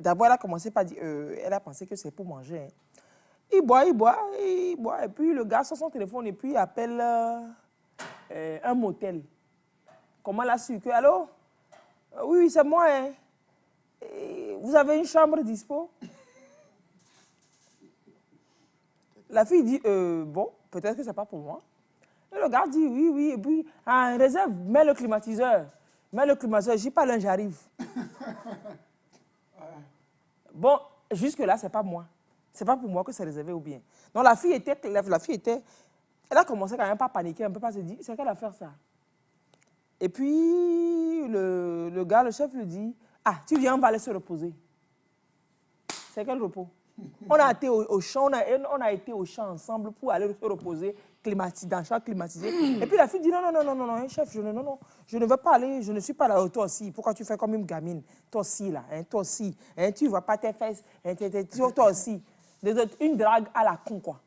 D'abord, elle a commencé par dire, elle a pensé que c'est pour manger. Hein. Il boit, et puis le gars sort son téléphone, et puis il appelle un motel. Comment elle a su que, allô? Oui, c'est moi, hein. Vous avez une chambre dispo? La fille dit, bon, peut-être que c'est pas pour moi. Et le gars dit, oui, oui, et puis, en réserve, mets le climatiseur. Mets le climatiseur, je dis pas là, j'arrive. Bon, jusque-là, c'est pas moi. C'est pas pour moi que c'est réservé ou bien. Donc la fille était, elle a commencé quand même pas à paniquer, un peu pas se dire, c'est qu'elle a faire ça. Et puis, le gars, le chef lui dit, ah, tu viens, on va aller se reposer. C'est quel repos? On a été au champ, on a été au champ ensemble pour aller se reposer dans le champ climatisé. Et puis la fille dit, non, non, non, non, non, non, chef, je ne veux pas aller, je ne suis pas là. Toi aussi, pourquoi tu fais comme une gamine? Toi aussi, là, hein, toi aussi, hein, tu ne vois pas tes fesses, hein, toi aussi. Une drague à la con, quoi.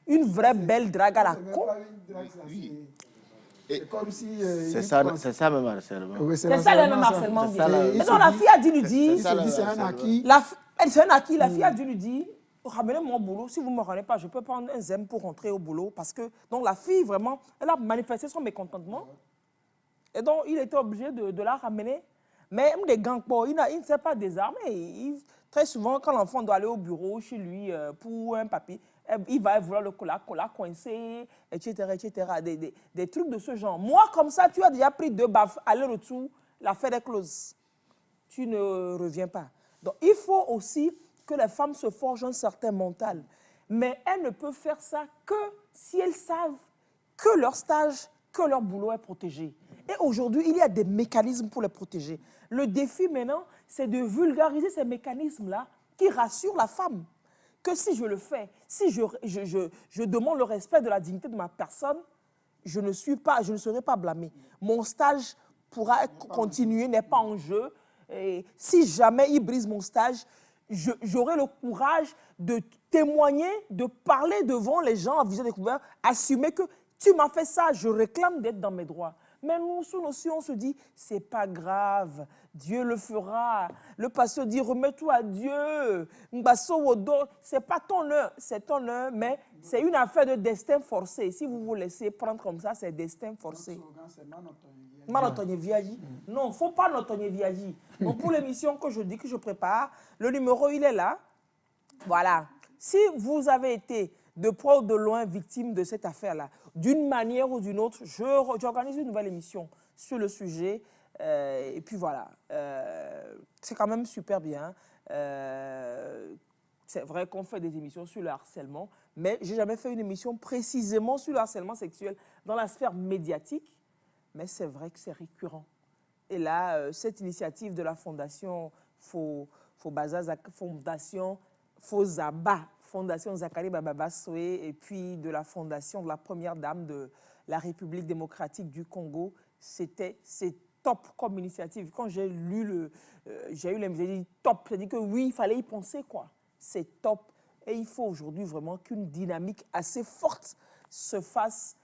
Une vraie belle drague à la con. C'est comme si... c'est ça même harcèlement. Oui, c'est ça le même harcèlement. Mais non, la fille a dû lui dire... C'est un acquis. C'est un acquis. La fille a dû lui dire, ramenez mon boulot. Si vous ne me ramenez pas, je peux prendre un zème pour rentrer au boulot. Parce que, donc la fille, vraiment, elle a manifesté son mécontentement. Et donc, il était obligé de la ramener. Mais des gangs, il ne s'est pas désarmé. Très souvent, quand l'enfant doit aller au bureau, chez lui, pour un papier, il va vouloir la coincer, etc., etc. Des trucs de ce genre. Moi, comme ça, tu as déjà pris 2 baffes, aller-retour, l'affaire est close. Tu ne reviens pas. Donc, il faut aussi que les femmes se forgent un certain mental. Mais elles ne peuvent faire ça que si elles savent que leur stage, que leur boulot est protégé. Et aujourd'hui, il y a des mécanismes pour les protéger. Le défi maintenant, c'est de vulgariser ces mécanismes-là qui rassurent la femme. Que si je le fais, si je demande le respect de la dignité de ma personne, je ne serai pas blâmée. Mon stage pourra continuer, n'est pas en jeu. Et si jamais il brise mon stage, j'aurai le courage de témoigner, de parler devant les gens à visage découvert, assumer que tu m'as fait ça, je réclame d'être dans mes droits. Mais nous, sous nos cieux, on se dit, c'est pas grave, Dieu le fera. Le pasteur dit, remets-toi à Dieu. C'est pas ton heure, c'est ton heure, mais c'est une affaire de destin forcé. Si vous vous laissez prendre comme ça, c'est destin forcé. Non, il ne faut pas notre viager. Donc, pour l'émission que je dis, que je prépare, le numéro, il est là. Voilà. Si vous avez été de près ou de loin victime de cette affaire-là, d'une manière ou d'une autre, j'organise une nouvelle émission sur le sujet. Et puis voilà. C'est quand même super bien. C'est vrai qu'on fait des émissions sur le harcèlement, mais je n'ai jamais fait une émission précisément sur le harcèlement sexuel dans la sphère médiatique. Mais c'est vrai que c'est récurrent. Et là, cette initiative de la Fondation Fondation Zakari Baba Soé, et puis de la Fondation de la Première Dame de la République démocratique du Congo, c'est top comme initiative. Quand j'ai lu j'ai eu l'invitation, j'ai dit top, j'ai dit que oui, il fallait y penser, quoi. C'est top. Et il faut aujourd'hui vraiment qu'une dynamique assez forte se fasse.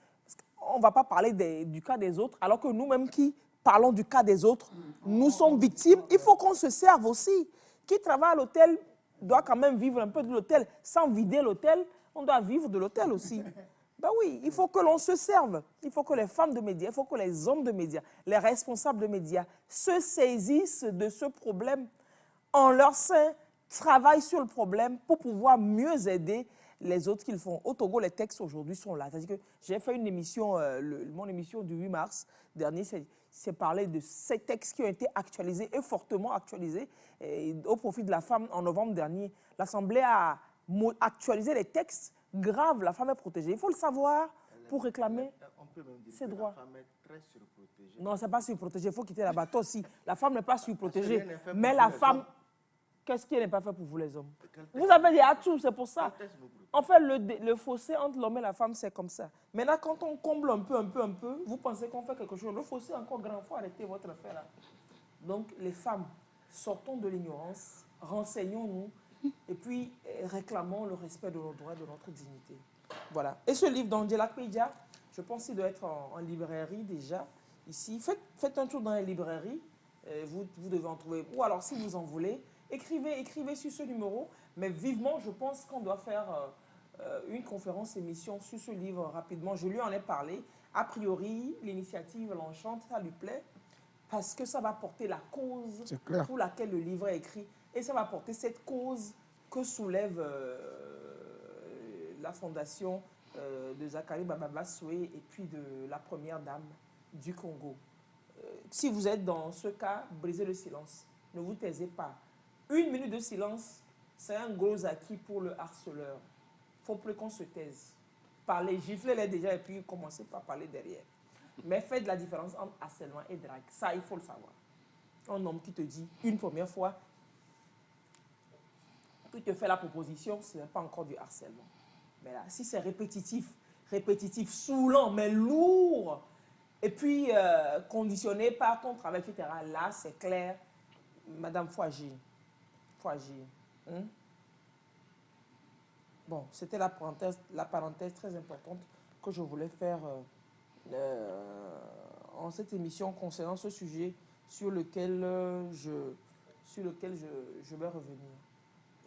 On ne va pas parler du cas des autres, alors que nous-mêmes qui parlons du cas des autres, nous sommes victimes. Il faut qu'on se serve aussi. Qui travaille à l'hôtel doit quand même vivre un peu de l'hôtel. Sans vider l'hôtel, on doit vivre de l'hôtel aussi. Ben oui, il faut que l'on se serve. Il faut que les femmes de médias, il faut que les hommes de médias, les responsables de médias se saisissent de ce problème en leur sein, travaillent sur le problème pour pouvoir mieux aider les autres qu'ils font. Au Togo, les textes aujourd'hui sont là. C'est-à-dire que j'ai fait une émission, mon émission du 8 mars dernier, c'est parler de ces textes qui ont été actualisés et fortement actualisés au profit de la femme en novembre dernier. L'Assemblée a actualisé les textes graves. La femme est protégée. Il faut le savoir pour réclamer ses droits. La femme est très surprotégée. Non, ce n'est pas surprotégé. Il faut quitter là-bas. Toi aussi, la femme n'est pas surprotégée. Mais la femme... Qu'est-ce qui n'est pas fait pour vous les hommes? Vous avez des atouts, c'est pour ça. En fait, le fossé entre l'homme et la femme, c'est comme ça. Maintenant, quand on comble un peu, vous pensez qu'on fait quelque chose. Le fossé est encore grand. Il faut arrêter votre affaire là. Donc, les femmes, sortons de l'ignorance, renseignons-nous et puis réclamons le respect de nos droits, de notre dignité. Voilà. Et ce livre d'Angela Kweidja, je pense qu'il doit être en librairie déjà, ici. Faites un tour dans les librairies. Vous devez en trouver. Ou alors, si vous en voulez, écrivez sur ce numéro, mais vivement, je pense qu'on doit faire une conférence émission sur ce livre rapidement. Je lui en ai parlé. A priori, l'initiative l'enchante, ça lui plaît, parce que ça va porter la cause pour laquelle le livre est écrit, et ça va porter cette cause que soulève la fondation de Zachary Baba Soué et puis de la première dame du Congo. Si vous êtes dans ce cas, brisez le silence. Ne vous taisez pas. 1 minute de silence, c'est un gros acquis pour le harceleur. Il ne faut plus qu'on se taise. Parlez, giflez-les déjà et puis commencez par parler derrière. Mais faites la différence entre harcèlement et drague. Ça, il faut le savoir. Un homme qui te dit une première fois, qui te fait la proposition, ce n'est pas encore du harcèlement. Mais là, si c'est répétitif, saoulant, mais lourd, et puis conditionné par ton travail, etc., là, c'est clair, madame, faut agir. Faut agir. Hein? Bon, c'était la parenthèse très importante que je voulais faire en cette émission concernant ce sujet sur lequel je vais revenir.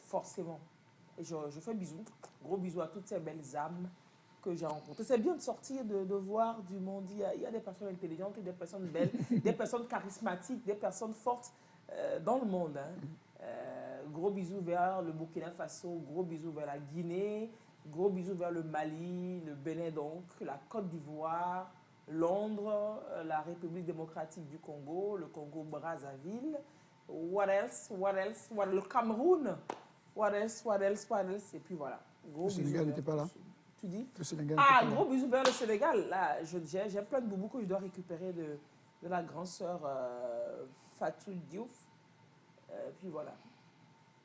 Forcément. Et je fais bisous, gros bisous à toutes ces belles âmes que j'ai rencontrées. C'est bien de sortir, de voir du monde. Il y a des personnes intelligentes, des personnes belles, des personnes charismatiques, des personnes fortes dans le monde. Hein. Gros bisous vers le Burkina Faso, gros bisous vers la Guinée, gros bisous vers le Mali, le Bénin donc, la Côte d'Ivoire, Londres, la République démocratique du Congo, le Congo-Brazzaville, what else, le Cameroun, what else, et puis voilà. Gros le Sénégal n'était pas là. Tu dis? Le Sénégal Ah, gros bisous vers le Sénégal. Là, j'ai plein de boubous que je dois récupérer de la grande sœur Fatou Diouf. Puis voilà.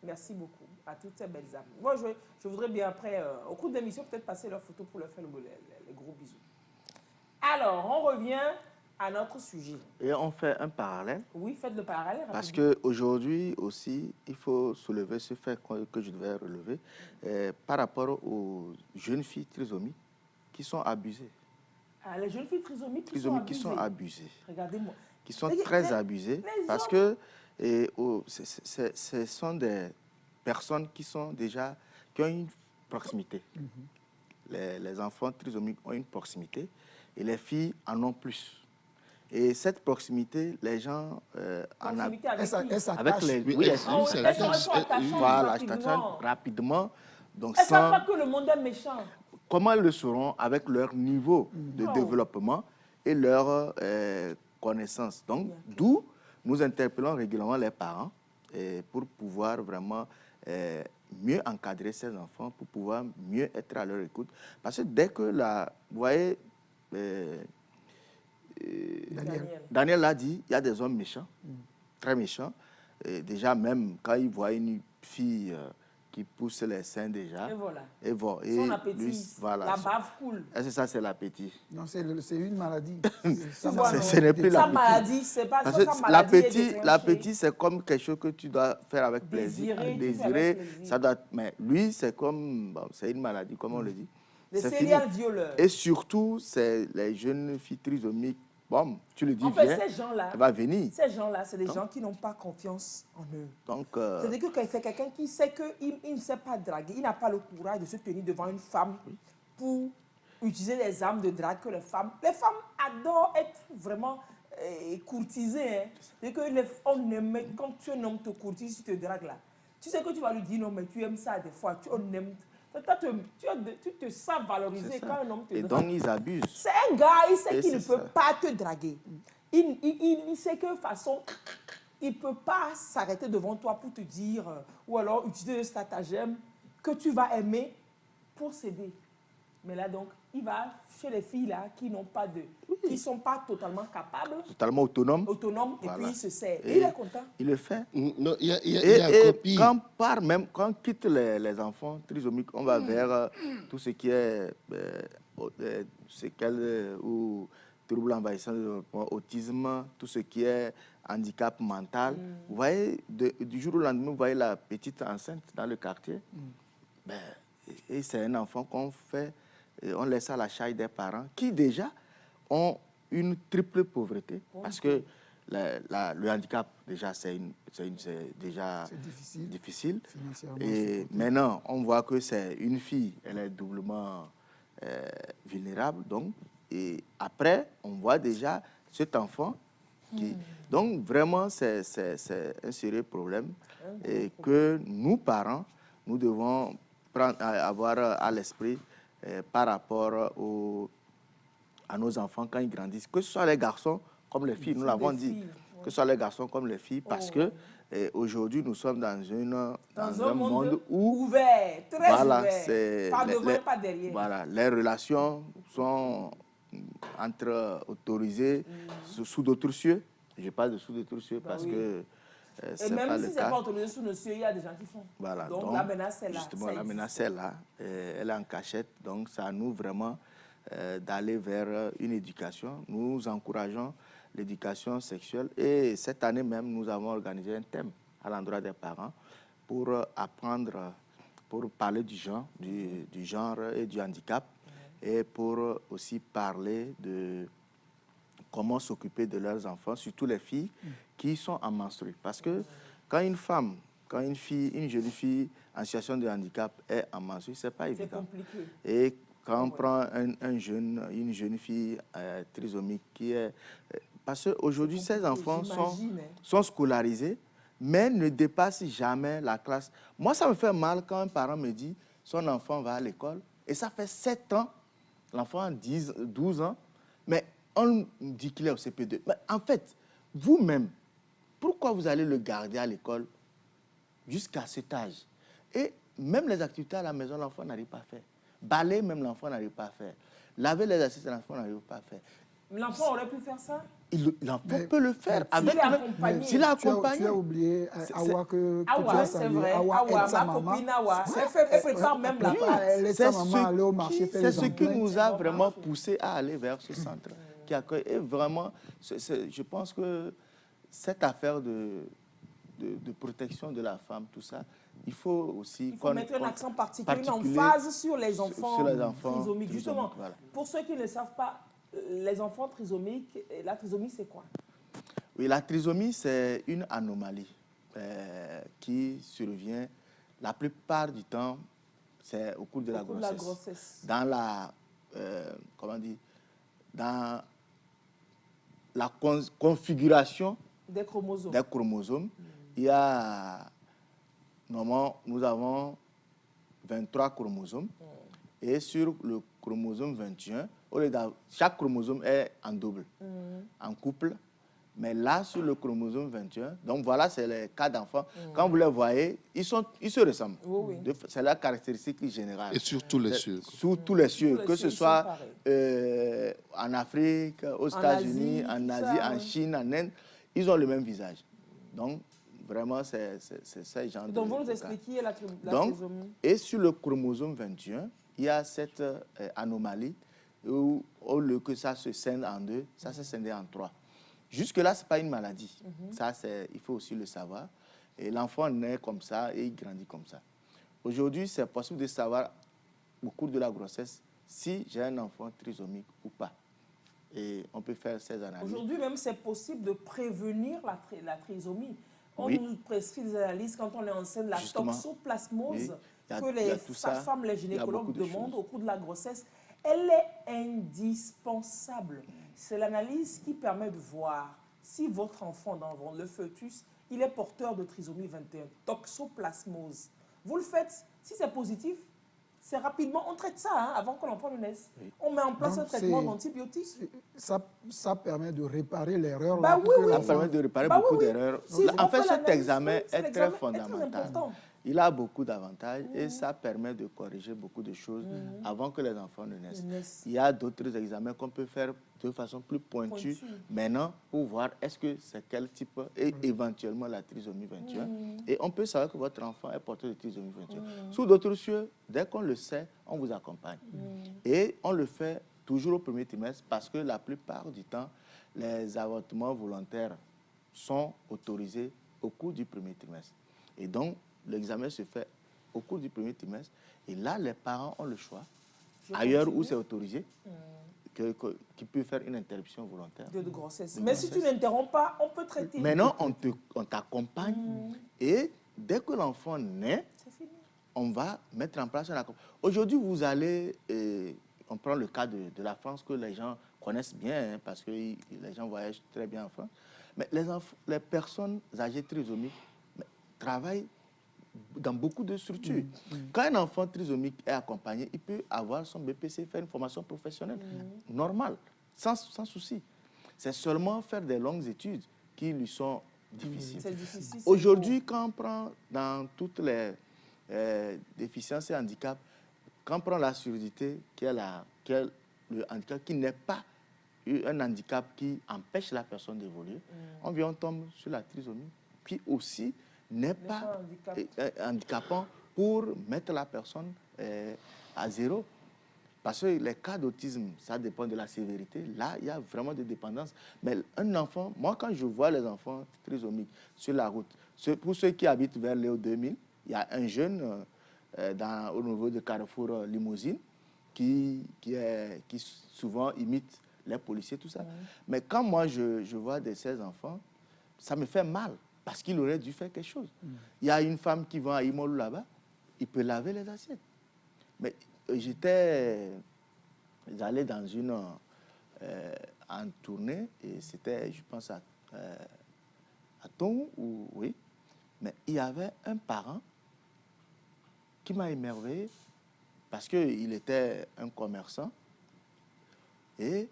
Merci beaucoup à toutes ces belles âmes. Moi, je voudrais bien après, au cours de l'émission, peut-être passer leurs photos pour leur faire les gros bisous. Alors, on revient à notre sujet. Et on fait un parallèle. Oui, faites le parallèle. Parce qu'aujourd'hui aussi, il faut soulever ce fait que je devais relever par rapport aux jeunes filles trisomiques qui sont abusées. Ah, les jeunes filles trisomiques qui sont abusées. Regardez-moi. Qui sont très abusées parce que ce sont des personnes qui ont une proximité. Les enfants trisomiques ont une proximité et les filles en ont plus. Et cette proximité, les gens en avec les... Oui, elles sont attachantes. Voilà, rapidement. Donc, elles ne savent pas que le monde est méchant. Comment elles le sauront avec leur niveau de développement et leur connaissance. Donc, d'où nous interpellons régulièrement les parents pour pouvoir vraiment mieux encadrer ces enfants, pour pouvoir mieux être à leur écoute. Parce que dès que vous voyez, Daniel l'a dit, il y a des hommes méchants, très méchants. Et déjà, même quand ils voient une fille qui pousse les seins déjà. Et voilà. Son appétit, lui, voilà, la bave coule. C'est ça, c'est l'appétit. Non, c'est une maladie. Ce n'est plus sa maladie, c'est pas parce sa maladie. L'appétit, c'est comme quelque chose que tu dois faire avec plaisir. Désirer, ça doit. Mais lui, c'est comme, c'est une maladie, comme on le dit. Les serial violeurs. Et surtout, c'est les jeunes filles trisomiques. Bon, tu le dis bien. En fait, ces gens-là, va venir. Ces gens-là, c'est des gens qui n'ont pas confiance en eux. Donc, c'est-à-dire que c'est quelqu'un qui sait qu'il ne sait pas draguer, il n'a pas le courage de se tenir devant une femme pour utiliser les armes de drague que les femmes adorent être vraiment courtisées. Hein. C'est-à-dire que quand tu un homme te courtise, tu te dragues là. Tu sais que tu vas lui dire non, mais tu aimes ça des fois, on aime. Tu te sens valorisé quand un homme te drague. Et donc, ils abusent. C'est un gars, il sait qu'il ne peut pas te draguer. Il sait que de toute façon, il ne peut pas s'arrêter devant toi pour te dire, ou alors utiliser le stratagème que tu vas aimer pour s'aider. Mais là, donc, il va chez les filles là qui n'ont pas qui ne sont pas totalement capables. Totalement autonomes. Autonomes, voilà. Et puis il se sert. Et il est content. Il le fait. Non, il y a encore pire. Quand on quitte les enfants trisomiques, on va vers tout ce qui est séquelles ou troubles envahissants de développement, autisme, tout ce qui est handicap mental. Vous voyez, du jour au lendemain, vous voyez la petite enceinte dans le quartier. Et c'est un enfant qu'on fait, on laisse à la charge des parents qui déjà ont une triple pauvreté. Parce que le handicap, déjà, c'est déjà difficile. Et maintenant, on voit que c'est une fille, elle est doublement vulnérable. Donc, et après, on voit déjà cet enfant qui... Donc, vraiment, c'est un sérieux problème et que nous, parents, nous devons avoir à l'esprit par rapport à nos enfants quand ils grandissent, que ce soit les garçons comme les filles, nous l'avons dit, que ce soit les garçons comme les filles, parce que aujourd'hui, nous sommes dans un monde où ouvert, très voilà, ouvert, pas devant, pas derrière. Voilà, les relations sont entre autorisées sous d'autres cieux. Je parle de sous d'autres cieux parce que c'est pas le cas. Et même si ce n'est pas autorisé sous nos cieux, il y a des gens qui font. Voilà, donc la menace est là. Justement, la menace est là, elle est en cachette. Donc, c'est à nous vraiment d'aller vers une éducation. Nous encourageons l'éducation sexuelle. Et cette année même, nous avons organisé un thème à l'endroit des parents pour apprendre, pour parler du genre et du handicap, et pour aussi parler de comment s'occuper de leurs enfants, surtout les filles qui sont en menstrues. Parce que quand une femme, une jeune fille en situation de handicap est en menstrues, ce n'est pas évident. C'est compliqué. Et quand on prend une jeune fille trisomique qui est... Parce qu'aujourd'hui, ces enfants sont scolarisés, mais ne dépassent jamais la classe. Moi, ça me fait mal quand un parent me dit son enfant va à l'école et ça fait 7 ans, l'enfant a 12 ans, mais on dit qu'il est au CP2. Mais en fait, vous-même, pourquoi vous allez le garder à l'école jusqu'à cet âge? Et même les activités à la maison, l'enfant n'arrive pas à faire. Balayer, même l'enfant n'arrive pas à faire. Laver les assiettes, l'enfant n'arrive pas à faire. L'enfant aurait pu faire ça? L'enfant peut le faire. S'il est accompagné. Tu as oublié Awa que tu as salué. Awa aide sa maman. Elle prépare même la part. Elle aide sa maman à aller au marché faire les C'est ce qui nous a vraiment poussé à aller vers ce centre qui accueille. Et vraiment, je pense que cette affaire de protection de la femme, tout ça, il faut aussi... Il faut mettre un accent particulier, une emphase sur les enfants trisomiques. Justement, voilà. Pour ceux qui ne savent pas, les enfants trisomiques, la trisomie, c'est quoi? Oui, la trisomie, c'est une anomalie qui survient la plupart du temps, c'est au cours de la grossesse. Dans la... comment dire? Dans la configuration des chromosomes. Il y a... Normalement, nous avons 23 chromosomes. Et sur le chromosome 21, chaque chromosome est en double, en couple. Mais là, sur le chromosome 21, donc voilà, c'est les cas d'enfants. Quand vous les voyez, ils se ressemblent. Oui. C'est la caractéristique générale. Et sur tous les cieux. Sur tous les cieux, que ce soit en Afrique, aux États-Unis, en Asie, en Chine, en Inde, ils ont le même visage. Donc, vraiment, c'est ce genre de... Donc, vous nous expliquez la trisomie. Et sur le chromosome 21, il y a cette anomalie où, au lieu que ça se scinde en 2, ça se scinde en 3. Jusque-là, ce n'est pas une maladie. Ça, il faut aussi le savoir. Et l'enfant naît comme ça et il grandit comme ça. Aujourd'hui, c'est possible de savoir au cours de la grossesse si j'ai un enfant trisomique ou pas. Et on peut faire ces analyses. Aujourd'hui, même, c'est possible de prévenir la trisomie. On nous prescrit des analyses quand on est enceinte, la toxoplasmose, que les femmes, les gynécologues demandent au cours de la grossesse. Elle est indispensable. C'est l'analyse qui permet de voir si votre enfant, dans le fœtus, il est porteur de trisomie 21, toxoplasmose. Vous le faites, si c'est positif, c'est rapidement, on traite ça avant que l'enfant ne naisse. Oui. On met en place un traitement d'antibiotiques. Ça permet de réparer l'erreur. Ça permet de réparer beaucoup d'erreurs. En fait, cet examen est très fondamental. Il a beaucoup d'avantages et ça permet de corriger beaucoup de choses avant que les enfants ne naissent. Il y a d'autres examens qu'on peut faire de façon plus pointue maintenant pour voir est-ce que c'est quel type et éventuellement la trisomie 21. Et on peut savoir que votre enfant est porteur de trisomie 21. Sous d'autres cieux, dès qu'on le sait, on vous accompagne. Et on le fait toujours au premier trimestre parce que la plupart du temps, les avortements volontaires sont autorisés au cours du premier trimestre. Et donc, l'examen se fait au cours du premier trimestre. Et là, les parents ont le choix, ailleurs où c'est autorisé, qui peut faire une interruption volontaire. De grossesse. Mais si tu n'interromps pas, on peut traiter. Maintenant, on t'accompagne. Et dès que l'enfant naît, on va mettre en place un accompagnement. Aujourd'hui, vous allez... on prend le cas de la France que les gens connaissent bien, parce que les gens voyagent très bien en France. Mais les personnes âgées trisomiques travaillent dans beaucoup de structures. Quand un enfant trisomique est accompagné, il peut avoir son BPC, faire une formation professionnelle normale, sans souci. C'est seulement faire des longues études qui lui sont difficiles. C'est difficile. Aujourd'hui, quand on prend dans toutes les déficiences et handicaps, quand on prend la surdité, qui est le handicap qui n'est pas un handicap qui empêche la personne d'évoluer, on tombe sur la trisomie, qui aussi n'est pas handicapant pour mettre la personne à zéro. Parce que les cas d'autisme, ça dépend de la sévérité. Là, il y a vraiment des dépendances. Mais un enfant, moi, quand je vois les enfants trisomiques sur la route, pour ceux qui habitent vers Léo 2000, il y a un jeune au niveau de Carrefour Limousine qui souvent imite les policiers, tout ça. Mais quand moi, je vois ces enfants, ça me fait mal parce qu'il aurait dû faire quelque chose. Il y a une femme qui va à Imolou là-bas, il peut laver les assiettes. Mais j'étais allé dans une en tournée et c'était, je pense, à Ton, oui. Mais il y avait un parent qui m'a émerveillé parce qu'il était un commerçant et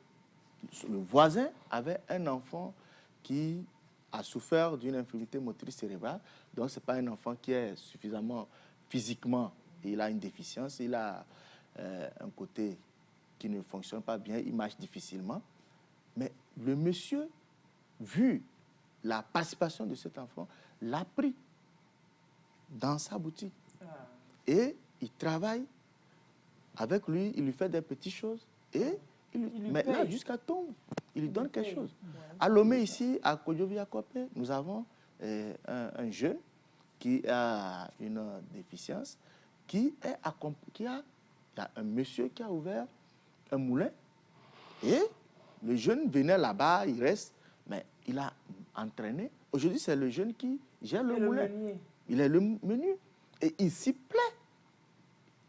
le voisin avait un enfant qui a souffert d'une infirmité motrice cérébrale. Donc, ce n'est pas un enfant qui est suffisamment physiquement, il a une déficience, il a un côté qui ne fonctionne pas bien, il marche difficilement. Mais le monsieur, vu la participation de cet enfant, l'a pris dans sa boutique. Et il travaille avec lui, il lui fait des petites choses et maintenant, jusqu'à tombe, il lui donne quelque chose. À Lomé, ici, à Kodjoviakopé, nous avons un jeune qui a une déficience, il y a un monsieur qui a ouvert un moulin et le jeune venait là-bas, il reste, mais il a entraîné. Aujourd'hui, c'est le jeune qui gère le moulin. Il est le menu et il s'y plaît.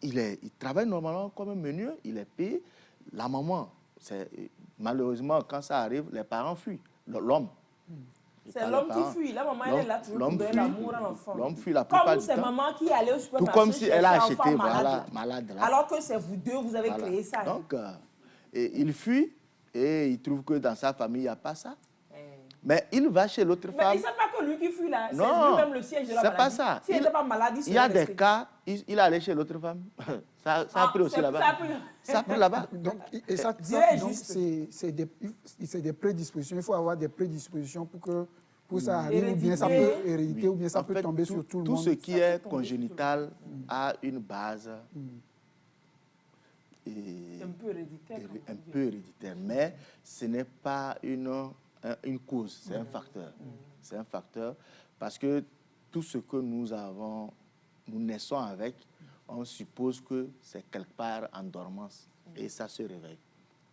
Il travaille normalement comme un meunier, il est payé. La maman, malheureusement, quand ça arrive, les parents fuient. L'homme. C'est l'homme qui fuit. La maman, elle est là toujours pour donner l'amour à l'enfant. L'homme fuit la plupart Comme du c'est temps. maman qui allait au supermarché. Tout comme si elle a acheté, malade, malade là. Alors que c'est vous deux, vous avez créé ça. Donc, il fuit et il trouve que dans sa famille, il n'y a pas ça. Mais il va chez l'autre femme. Mais il ne sait pas que lui qui fuit là, c'est non, lui-même le siège de la maladie. C'est pas ça. S'il n'était pas malade, il y a des cas, il est allé chez l'autre femme. Ça a pris aussi là-bas. Ça a pris là-bas. Donc, c'est des prédispositions. Il faut avoir des prédispositions pour ça arrive, ou bien ça peut hériter, ou bien ça peut tomber sur tout le monde. Tout ce qui est congénital a une base un peu héréditaire. Mais ce n'est pas une cause, c'est un facteur. C'est un facteur parce que tout ce que nous avons, nous naissons avec, on suppose que c'est quelque part en dormance et ça se réveille.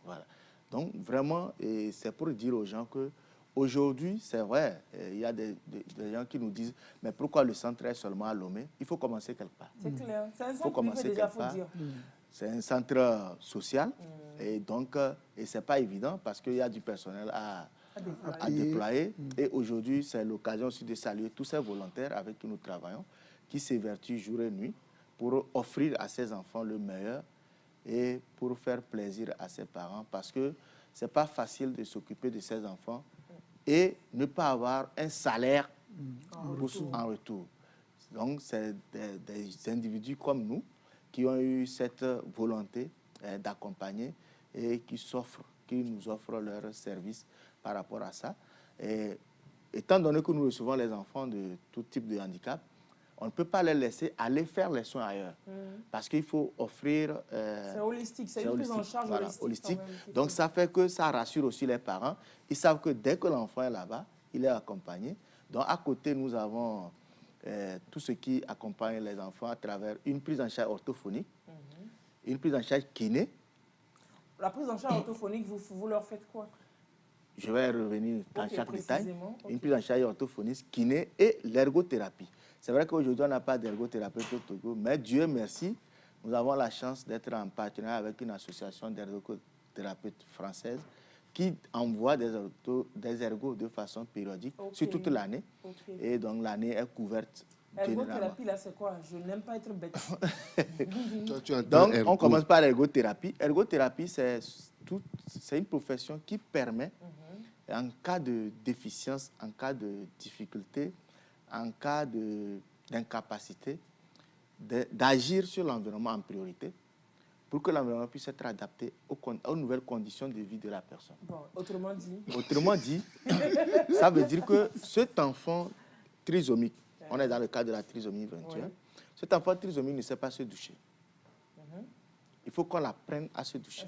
Voilà. Donc vraiment, c'est pour dire aux gens que aujourd'hui, c'est vrai, il y a des gens qui nous disent mais pourquoi le centre est seulement à Lomé? Il faut commencer quelque part. C'est clair. C'est un centre privé déjà, faut dire. C'est un centre social et donc c'est pas évident parce qu'il y a du personnel à déployer. Et aujourd'hui, c'est l'occasion aussi de saluer tous ces volontaires avec qui nous travaillons, qui s'évertuent jour et nuit pour offrir à ces enfants le meilleur et pour faire plaisir à ses parents parce que c'est pas facile de s'occuper de ces enfants et ne pas avoir un salaire en retour. Donc, c'est des individus comme nous qui ont eu cette volonté d'accompagner et qui nous offrent leur service par rapport à ça. Et étant donné que nous recevons les enfants de tout type de handicap, on ne peut pas les laisser aller faire les soins ailleurs. Parce qu'il faut offrir... c'est holistique, c'est une prise en charge holistique. Donc ça fait que ça rassure aussi les parents. Ils savent que dès que l'enfant est là-bas, il est accompagné. Donc à côté, nous avons tout ce qui accompagne les enfants à travers une prise en charge orthophonique, une prise en charge kiné. La prise en charge orthophonique, vous leur faites quoi? Je vais revenir dans chaque détail. Une prise en charge orthophonique, kiné et l'ergothérapie. C'est vrai qu'aujourd'hui, on n'a pas d'ergothérapeute au Togo, mais Dieu merci, nous avons la chance d'être en partenariat avec une association d'ergothérapeutes française qui envoie des ergos de façon périodique sur toute l'année. Et donc, l'année est couverte Ergothérapie, là, c'est quoi? Je n'aime pas être bête. Donc, on commence par l'ergothérapie. Ergothérapie, c'est une profession qui permet, en cas de déficience, en cas de difficulté, en cas d'incapacité, d'agir sur l'environnement en priorité pour que l'environnement puisse être adapté aux nouvelles conditions de vie de la personne. Bon, autrement dit, ça veut dire que cet enfant trisomique, on est dans le cas de la trisomie 21, cet enfant trisomique ne sait pas se doucher. Il faut qu'on l'apprenne à se doucher.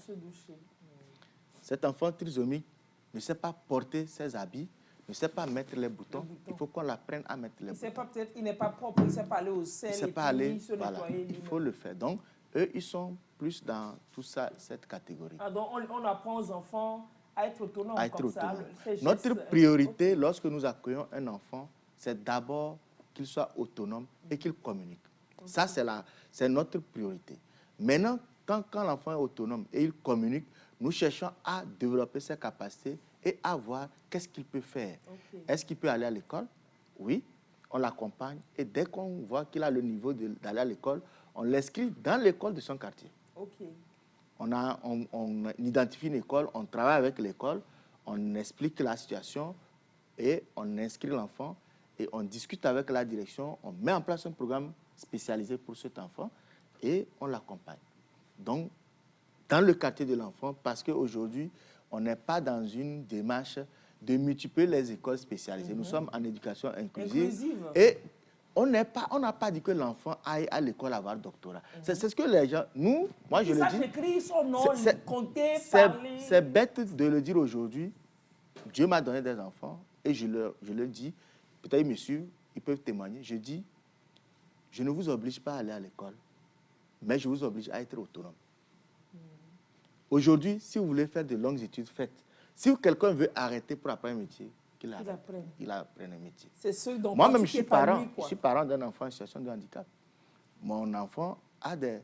Cet enfant trisomique ne sait pas porter ses habits, ne sait pas mettre les boutons. Il faut qu'on l'apprenne à mettre les boutons. Il n'est pas propre, il ne sait pas aller au sel, il ne sait pas aller, voilà, il faut le faire. Donc, eux, ils sont plus dans tout ça, cette catégorie. Ah, donc, on apprend aux enfants à être autonomes comme ça. Notre priorité, lorsque nous accueillons un enfant, c'est d'abord qu'il soit autonome et qu'il communique. Ça, c'est notre priorité. Maintenant, quand l'enfant est autonome et il communique, nous cherchons à développer ses capacités et à voir qu'est-ce qu'il peut faire. Est-ce qu'il peut aller à l'école? Oui, on l'accompagne. Et dès qu'on voit qu'il a le niveau d'aller à l'école, on l'inscrit dans l'école de son quartier. On identifie une école, on travaille avec l'école, on explique la situation et on inscrit l'enfant et on discute avec la direction, on met en place un programme spécialisé pour cet enfant et on l'accompagne. Donc, dans le quartier de l'enfant, parce qu'aujourd'hui, on n'est pas dans une démarche de multiplier les écoles spécialisées. Nous sommes en éducation inclusive. Et on n'a pas dit que l'enfant aille à l'école avoir doctorat. C'est ce que les gens... Moi, je le dis... Écrit son nom, compter, parler... C'est bête de le dire aujourd'hui. Dieu m'a donné des enfants et je leur dis, peut-être ils me suivent, ils peuvent témoigner. Je dis, je ne vous oblige pas à aller à l'école, mais je vous oblige à être autonome. Aujourd'hui, si vous voulez faire de longues études, faites. Si quelqu'un veut arrêter pour apprendre un métier, qu'il apprenne un métier. C'est ce dont moi-même, je suis parent d'un enfant en situation de handicap. Mon enfant a des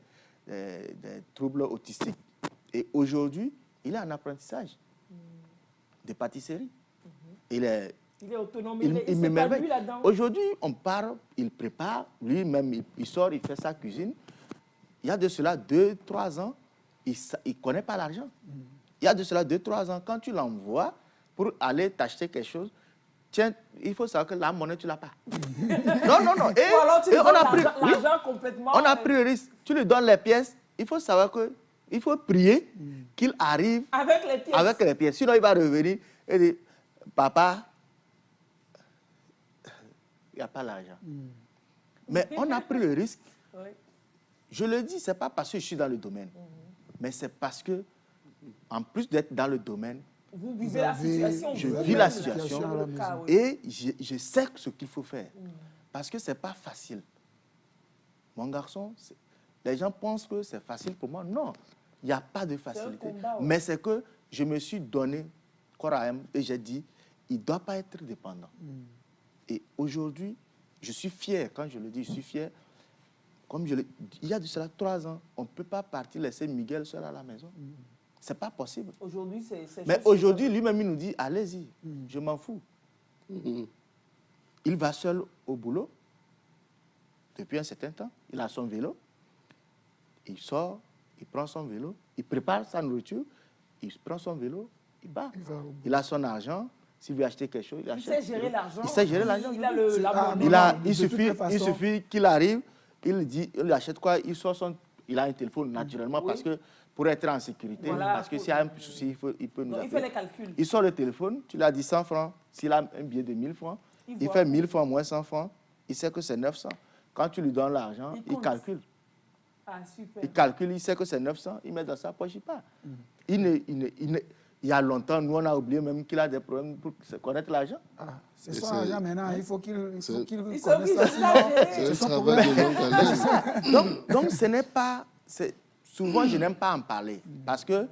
troubles autistiques. Et aujourd'hui, il est en apprentissage de pâtisserie. Il est autonome, il m'émerveille. Aujourd'hui, on part, il prépare, lui-même, il sort, il fait sa cuisine. Il y a de cela 2-3 ans, il ne connaît pas l'argent. Il y a de cela 2-3 ans, quand tu l'envoies pour aller t'acheter quelque chose, tiens, il faut savoir que la monnaie, tu ne l'as pas. Non. Et alors tu l'argent complètement... On a pris le risque. Tu lui donnes les pièces, il faut savoir qu'il faut prier qu'il arrive avec les pièces. Sinon, il va revenir et dire, papa, il n'y a pas l'argent. Mais on a pris le risque. Je le dis, ce n'est pas parce que je suis dans le domaine, mais c'est parce que, en plus d'être dans le domaine, vous vivez la situation. Je vis la situation et je sais ce qu'il faut faire. Parce que ce n'est pas facile. Mon garçon, les gens pensent que c'est facile pour moi. Non, il n'y a pas de facilité. Mais c'est que je me suis donné corps à âme et j'ai dit, il ne doit pas être dépendant. Et aujourd'hui, je suis fier. Quand je le dis, je suis fier. Comme il y a de cela 3 ans, on ne peut pas partir laisser Miguel seul à la maison. Ce n'est pas possible. Aujourd'hui, c'est... Mais aujourd'hui, lui-même, il nous dit, allez-y, je m'en fous. Il va seul au boulot. Depuis un certain temps, il a son vélo. Il sort, il prend son vélo, il prépare sa nourriture, il prend son vélo, il part. Il a son argent. S'il veut acheter quelque chose, il achète. Il sait gérer l'argent. Il sait gérer l'argent. Il suffit qu'il arrive, il achète quoi, il a un téléphone naturellement parce que pour être en sécurité, parce que s'il y a un souci, il peut nous appeler. Il fait les calculs. Il sort le téléphone, tu lui as dit 100 francs. S'il a un billet de 1000 francs, il fait 1000 francs moins 100 francs, il sait que c'est 900. Quand tu lui donnes l'argent, il calcule. Ah, super. Il calcule, il sait que c'est 900, il met dans sa poche, il part. Il y a longtemps, nous, on a oublié même qu'il a des problèmes pour connaître l'argent. C'est son argent maintenant, il faut qu'il connaisse ça. C'est son problème. Donc, ce n'est pas... Souvent, je n'aime pas en parler. Parce que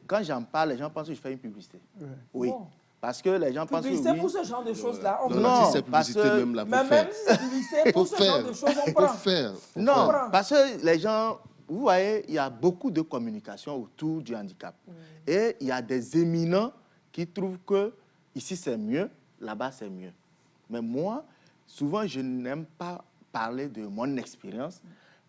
quand j'en parle, les gens pensent que je fais une publicité. Oui. Parce que les gens pensent que... Publicité pour ce genre de choses-là, on prend. Non, c'est publicité même là, même si c'est publicité pour ce genre de choses, on prend. Non, parce que les gens... Vous voyez, il y a beaucoup de communication autour du handicap. Et il y a des éminents qui trouvent que ici c'est mieux, là-bas c'est mieux. Mais moi, souvent, je n'aime pas parler de mon expérience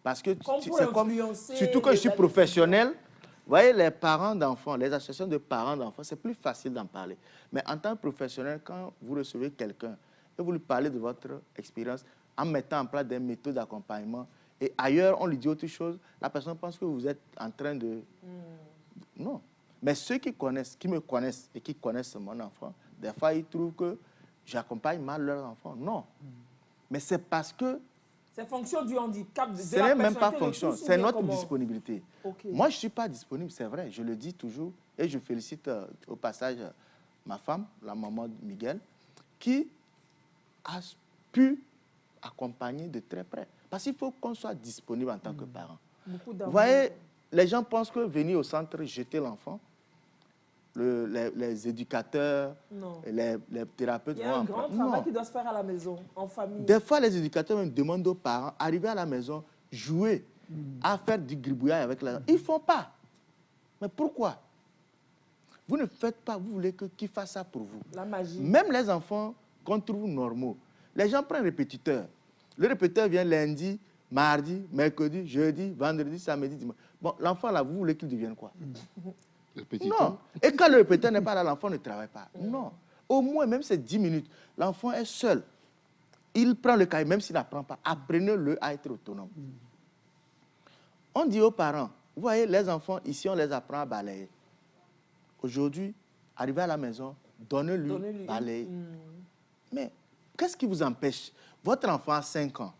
parce que c'est comme, surtout que je suis professionnel. Vous voyez, les parents d'enfants, les associations de parents d'enfants, c'est plus facile d'en parler. Mais en tant que professionnel, quand vous recevez quelqu'un et vous lui parlez de votre expérience en mettant en place des méthodes d'accompagnement et ailleurs, on lui dit autre chose, la personne pense que vous êtes en train de... Non. Mais ceux qui me connaissent et qui connaissent mon enfant, des fois, ils trouvent que j'accompagne mal leur enfant. Non. Mais c'est parce que... C'est fonction du handicap. Ce n'est même pas fonction, c'est notre disponibilité. Okay. Moi, je ne suis pas disponible, c'est vrai, je le dis toujours. Et je félicite au passage ma femme, la maman de Miguel, qui a pu accompagner de très près. Parce qu'il faut qu'on soit disponible en tant que parent. Vous voyez, les gens pensent que venir au centre, jeter l'enfant, les éducateurs, les thérapeutes... Il y a un grand travail qui doit se faire à la maison, en famille. Des fois, les éducateurs même demandent aux parents, arriver à la maison, jouer, à faire du gribouillage avec les enfants. Ils ne font pas. Mais pourquoi? Vous ne faites pas, vous voulez qu'ils fassent ça pour vous. La magie. Même les enfants qu'on trouve normaux, les gens prennent un répétiteur. Le répétiteur vient lundi, mardi, mercredi, jeudi, vendredi, samedi, dimanche. Bon, l'enfant là, vous voulez qu'il devienne quoi? Non. Et quand le répétiteur n'est pas là, l'enfant ne travaille pas. Non. Au moins, même c'est 10 minutes, l'enfant est seul. Il prend le cahier, même s'il n'apprend pas. Apprenez-le à être autonome. On dit aux parents, vous voyez, les enfants, ici, on les apprend à balayer. Aujourd'hui, arrivez à la maison, donnez-lui balayer. Mais qu'est-ce qui vous empêche? Votre enfant a 5 ans.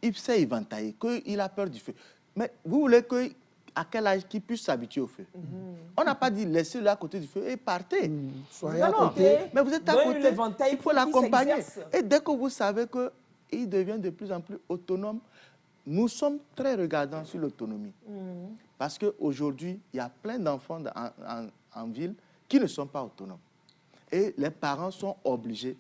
Il sait éventailler, qu'il a peur du feu. Mais vous voulez qu'à quel âge qu'il puisse s'habituer au feu? On n'a pas dit laissez-le à côté du feu et partez. Soyez à côté. Mais vous êtes à côté, il faut l'accompagner. Et dès que vous savez qu'il devient de plus en plus autonome, nous sommes très regardants sur l'autonomie. Parce qu'aujourd'hui, il y a plein d'enfants en ville qui ne sont pas autonomes. Et les parents sont obligés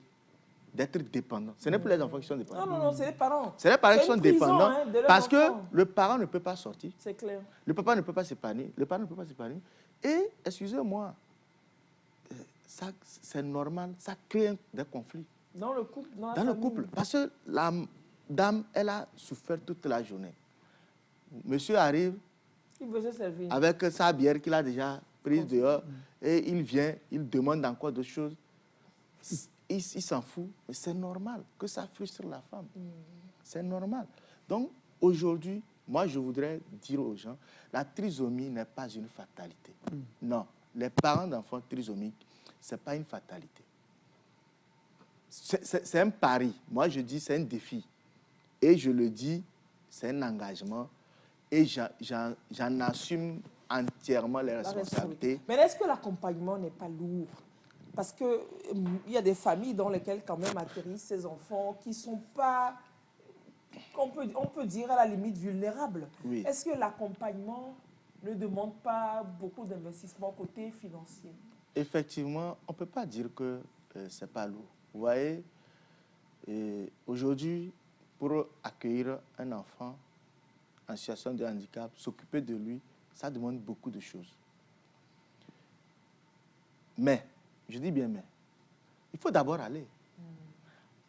d'être dépendants. Ce n'est plus les enfants qui sont dépendants. Non, c'est les parents. C'est les parents qui sont dépendants parce que le parent ne peut pas sortir. C'est clair. Le papa ne peut pas s'épanouir. Le parent ne peut pas s'épanouir. Et, excusez-moi, c'est normal, ça crée des conflits. Dans le couple, dans le couple. Parce que la dame, elle a souffert toute la journée. Monsieur arrive avec sa bière qu'il a déjà prise dehors et il vient, il demande encore d'autres choses. Il s'en fout, mais c'est normal que ça frustre la femme. C'est normal. Donc, aujourd'hui, moi, je voudrais dire aux gens, la trisomie n'est pas une fatalité. Non, les parents d'enfants trisomiques, ce n'est pas une fatalité. C'est un pari. Moi, je dis c'est un défi. Et je le dis, c'est un engagement. Et j'en assume entièrement les responsabilités. Mais est-ce que l'accompagnement n'est pas lourd? Parce qu'il y a des familles dans lesquelles quand même atterrissent ces enfants qui ne sont pas, on peut dire à la limite, vulnérables. Oui. Est-ce que l'accompagnement ne demande pas beaucoup d'investissement côté financier? Effectivement, on ne peut pas dire que ce n'est pas lourd. Vous voyez, aujourd'hui, pour accueillir un enfant en situation de handicap, s'occuper de lui, ça demande beaucoup de choses. Mais, je dis bien mais, il faut d'abord aller.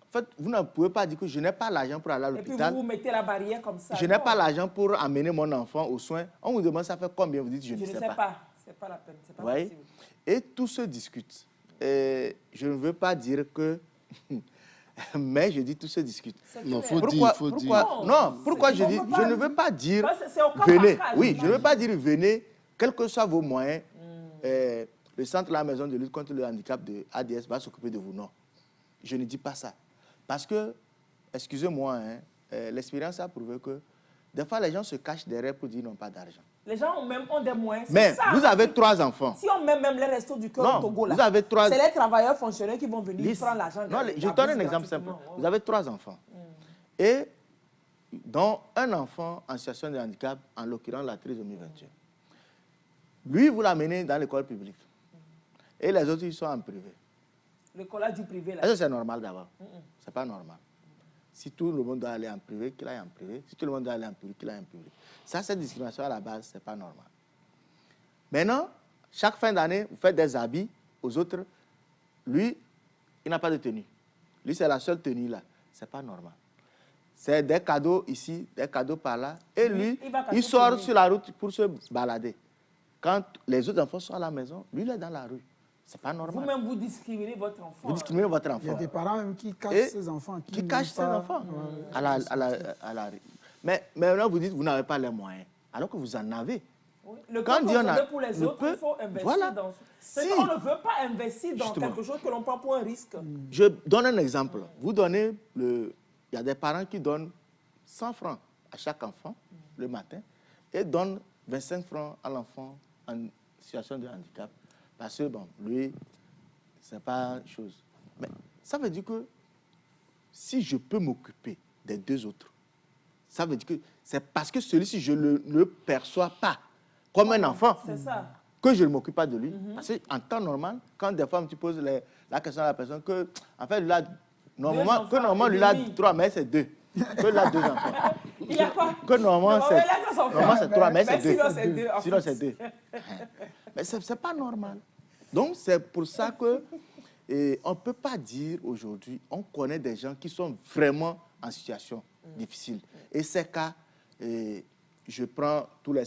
En fait, vous ne pouvez pas dire que je n'ai pas l'argent pour aller à l'hôpital. Et puis vous mettez la barrière comme ça. Je n'ai pas l'argent pour amener mon enfant aux soins. On vous demande ça fait combien, vous dites je ne sais pas. C'est pas la peine, c'est pas possible. Et tout se discute. Et je ne veux pas dire que... mais je dis tout se discute. Non, faut dire. Non, pourquoi je dis... Je ne veux pas dire venez. Oui, je ne veux pas dire venez, quels que soient vos moyens. Le centre de la maison de lutte contre le handicap de ADS va s'occuper de vous. Non, je ne dis pas ça. Parce que, excusez-moi, l'expérience a prouvé que des fois, les gens se cachent derrière pour dire qu'ils n'ont pas d'argent. Les gens ont des moyens. Mais ça, vous avez 3 enfants. Si on met même les restos du cœur au Togo, là, c'est les travailleurs fonctionnaires qui vont venir prendre l'argent. Non, je donne un exemple simple. Vous avez 3 enfants. Et dont un enfant en situation de handicap, en l'occurrence la trisomie 21. Lui, vous l'amenez dans l'école publique. Et les autres, ils sont en privé. L'école du privé, là. Est-ce que c'est normal d'abord? Ce n'est pas normal. Si tout le monde doit aller en privé, qu'il aille en privé. Si tout le monde doit aller en public, qu'il aille en public. Ça, cette discrimination à la base, ce n'est pas normal. Maintenant, chaque fin d'année, vous faites des habits aux autres. Lui, il n'a pas de tenue. Lui, c'est la seule tenue là. C'est pas normal. C'est des cadeaux ici, des cadeaux par là. Et lui, il sort sur la route pour se balader. Quand les autres enfants sont à la maison, lui, il est dans la rue. C'est pas normal. Vous-même, vous discriminez votre enfant. Vous discriminez votre enfant. Il y a des parents même qui cachent ses enfants. Qui cachent ses enfants à la rue. Mais là, vous dites, vous n'avez pas les moyens. Alors que vous en avez. Oui. Le Quand temps on a pour les autres, il faut investir dans... Si. On ne veut pas investir dans Justement. quelque chose que l'on prend pour un risque. Je donne un exemple. Vous donnez il y a des parents qui donnent 100 francs à chaque enfant le matin et donnent 25 francs à l'enfant en situation de handicap. Parce que, bon, lui, c'est pas chose. Mais ça veut dire que si je peux m'occuper des deux autres, ça veut dire que c'est parce que celui-ci, je ne le perçois pas comme un enfant que je ne m'occupe pas de lui. Parce qu'en temps normal, quand des fois tu poses la question à la personne que, en fait, là, normalement, lui, il a 3, mais c'est 2. Que là, 2 enfants. Il y a quoi? Que normalement, c'est 3, mais c'est 2. Sinon, c'est 2. Mais ce n'est pas normal. Donc, c'est pour ça que on ne peut pas dire aujourd'hui, on connaît des gens qui sont vraiment en situation difficile. Et ces cas, je prends tous les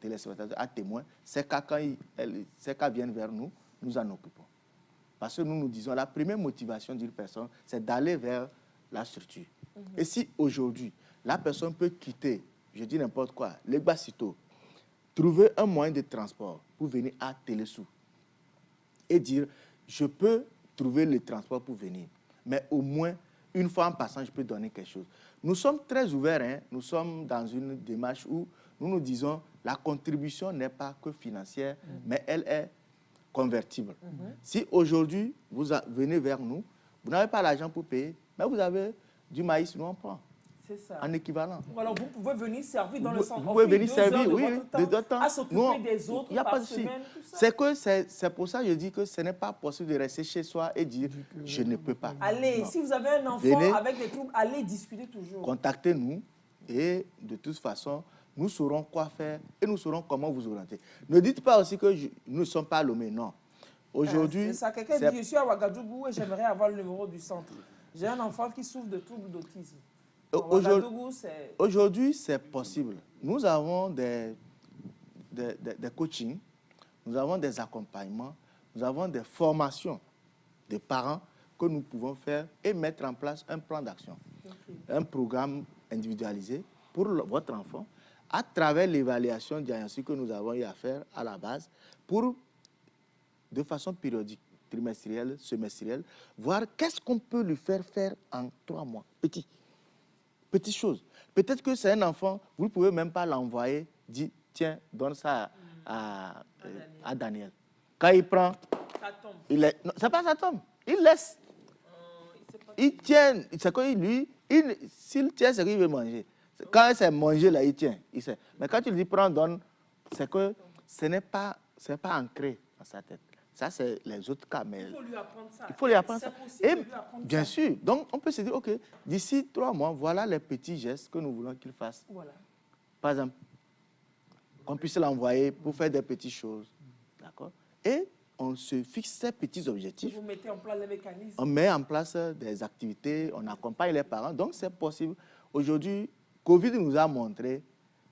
téléspectateurs à témoin, ces cas, quand ces cas viennent vers nous, nous en occupons. Parce que nous disons, la première motivation d'une personne, c'est d'aller vers la structure. Et si aujourd'hui, la personne peut quitter, je dis n'importe quoi, les Bassito, trouver un moyen de transport pour venir à Télésou et dire, je peux trouver le transport pour venir, mais au moins, une fois en passant, je peux donner quelque chose. Nous sommes très ouverts, hein? Nous sommes dans une démarche où nous disons, la contribution n'est pas que financière, mais elle est convertible. Si aujourd'hui, vous venez vers nous, vous n'avez pas l'argent pour payer, mais vous avez du maïs, nous on prend. C'est ça. En équivalent. Alors, vous pouvez venir servir dans le centre. Vous pouvez venir servir, oui, de votre temps, à s'occuper des autres il n'y a pas de souci. C'est pour ça que je dis que ce n'est pas possible de rester chez soi et dire « je ne peux pas ». Allez, si vous avez un enfant avec des troubles, allez discuter toujours. Contactez-nous et de toute façon, nous saurons quoi faire et nous saurons comment vous orienter. Ne dites pas aussi que nous ne sommes pas à Lomé, non. Aujourd'hui... c'est ça, quelqu'un dit « je suis à Ouagadougou et j'aimerais avoir le numéro du centre ». J'ai un enfant qui souffre de troubles d'autisme. Aujourd'hui, c'est possible. Nous avons des coachings, nous avons des accompagnements, nous avons des formations de parents que nous pouvons faire et mettre en place un plan d'action, un programme individualisé pour votre enfant à travers l'évaluation diagnostique que nous avons eu à faire à la base pour, de façon périodique, trimestrielle, semestrielle, voir qu'est-ce qu'on peut lui faire en 3 mois, petite chose. Peut-être que c'est un enfant, vous ne pouvez même pas l'envoyer, dire, tiens, donne ça à Daniel. Quand il prend, ça tombe. Non, c'est pas ça tombe, il laisse. Il tient, c'est que lui, s'il tient, c'est qu'il veut manger. Quand c'est manger, là, il tient. Il sait. Mais quand tu lui dis, prends, donne, c'est que ce n'est pas ancré dans sa tête. Ça, c'est les autres cas. Mais il faut lui apprendre ça. Il faut lui apprendre ça. Et bien ça. sûr, donc on peut se dire, OK, d'ici 3 mois, voilà les petits gestes que nous voulons qu'il fasse. Voilà. Par exemple, qu'on puisse l'envoyer pour faire des petites choses. D'accord? Et on se fixe ces petits objectifs. Vous mettez en place les mécanismes. On met en place des activités, on accompagne les parents. Donc, c'est possible. Aujourd'hui, Covid nous a montré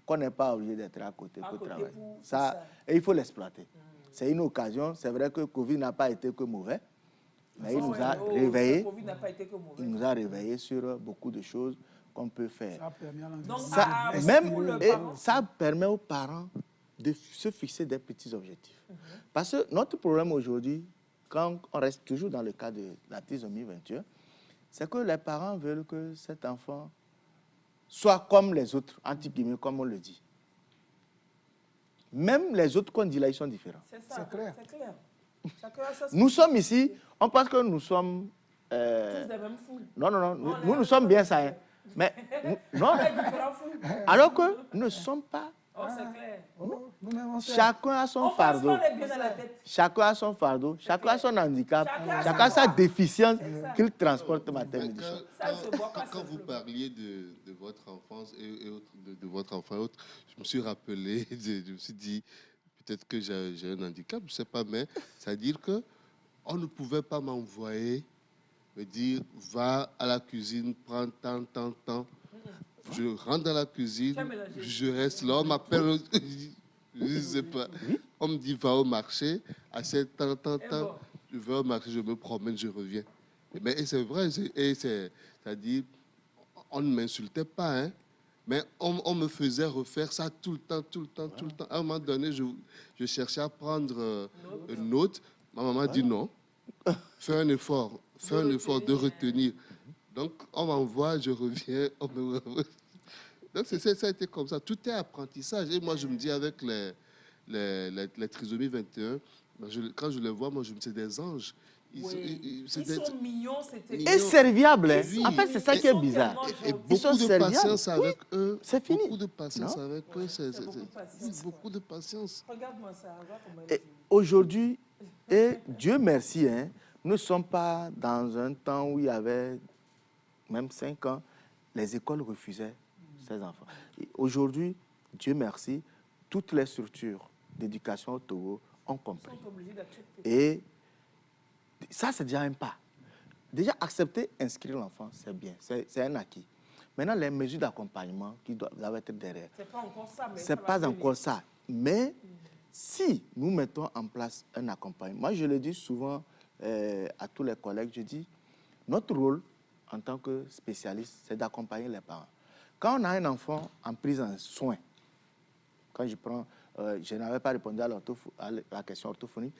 qu'on n'est pas obligé d'être à côté pour travailler. Et il faut l'exploiter. C'est une occasion. C'est vrai que Covid n'a pas été que mauvais, mais il nous a réveillés. Il nous a réveillés sur beaucoup de choses qu'on peut faire. Ça permet aux parents de se fixer des petits objectifs. Parce que notre problème aujourd'hui, quand on reste toujours dans le cas de la trisomie 21, c'est que les parents veulent que cet enfant soit comme les autres, entre guillemets, comme on le dit. Même les autres qu'on dit là, ils sont différents. C'est clair. Nous sommes ici, on pense que nous sommes... tous des mêmes fous. Non, nous sommes bien ça. Hein. Mais non. Alors que nous ne sommes pas... Oh, c'est clair. Chacun a son fardeau. Chacun a son fardeau. Chacun a son handicap. Chacun a sa déficience qu'il transporte matin midi. Quand vous parliez de votre enfance et autres, de votre enfant et autres, je me suis rappelé, je me suis dit, peut-être que j'ai un handicap, je ne sais pas, mais c'est-à-dire qu'on ne pouvait pas m'envoyer me dire, va à la cuisine, prends tant. Je rentre dans la cuisine, je reste là, on m'appelle, je ne sais pas. On me dit, va au marché, achète tant. Je vais au marché, je me promène, je reviens. Et c'est vrai, c'est-à-dire, on ne m'insultait pas, hein, mais on me faisait refaire ça tout le temps. À un moment donné, je cherchais à prendre une note. Ma maman dit non, fais un effort de retenir. Donc, on m'envoie, je reviens, on me... Donc, ça a été comme ça. Tout est apprentissage. Et moi, je me dis, avec les trisomies 21, quand je les vois, moi, je me dis, c'est des anges. Ils sont mignons, c'était... Et serviables. Hein. Oui. En fait, c'est ça qui est bizarre. Et beaucoup de patience avec eux. C'est fini. Beaucoup de patience avec eux. Beaucoup de patience. Regarde-moi ça. Aujourd'hui, et Dieu merci, hein, nous ne sommes pas dans un temps où il y avait même 5 ans, les écoles refusaient ces enfants. Aujourd'hui, Dieu merci, toutes les structures d'éducation au Togo ont compris. Et ça, c'est déjà un pas. Déjà, accepter, inscrire l'enfant, c'est bien, c'est un acquis. Maintenant, les mesures d'accompagnement qui doivent être derrière. Ce n'est pas encore ça. Ce n'est pas encore ça. Mais si nous mettons en place un accompagnement, moi, je le dis souvent à tous les collègues, je dis, notre rôle en tant que spécialiste, c'est d'accompagner les parents. Quand on a un enfant en prise en soin, quand je prends, je n'avais pas répondu à la question orthophonique,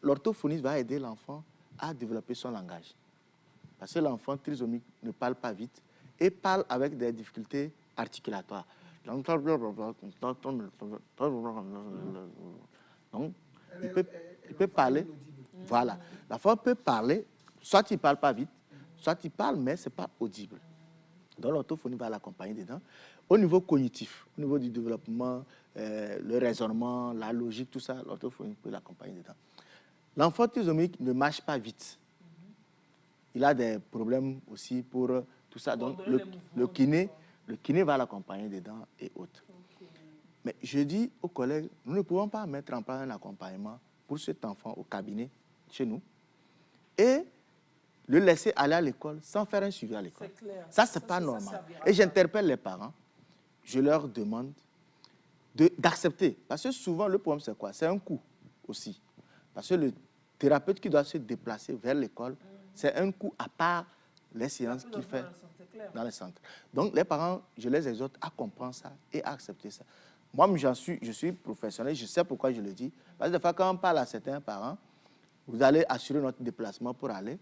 l'orthophoniste va aider l'enfant à développer son langage. Parce que l'enfant trisomique ne parle pas vite et parle avec des difficultés articulatoires. Donc, il peut parler. Voilà. L'enfant peut parler, soit il ne parle pas vite, soit il parle, mais ce n'est pas audible. Donc, l'orthophonie va l'accompagner dedans. Au niveau cognitif, au niveau du développement, le raisonnement, la logique, tout ça, l'orthophonie peut l'accompagner dedans. L'enfant trisomique ne marche pas vite. Il a des problèmes aussi pour tout ça. Donc, le kiné va l'accompagner dedans et autres. Okay. Mais je dis aux collègues, nous ne pouvons pas mettre en place un accompagnement pour cet enfant au cabinet, chez nous, et le laisser aller à l'école sans faire un suivi à l'école. Ça, ce n'est pas normal. Et j'interpelle les parents, je leur demande d'accepter. Parce que souvent, le problème, c'est quoi? C'est un coût aussi. Parce que le thérapeute qui doit se déplacer vers l'école, c'est un coût à part les séances qu'il fait dans le centre. Donc, les parents, je les exhorte à comprendre ça et à accepter ça. Moi, je suis professionnel, je sais pourquoi je le dis. Parce que des fois, quand on parle à certains parents, vous allez assurer notre déplacement pour aller,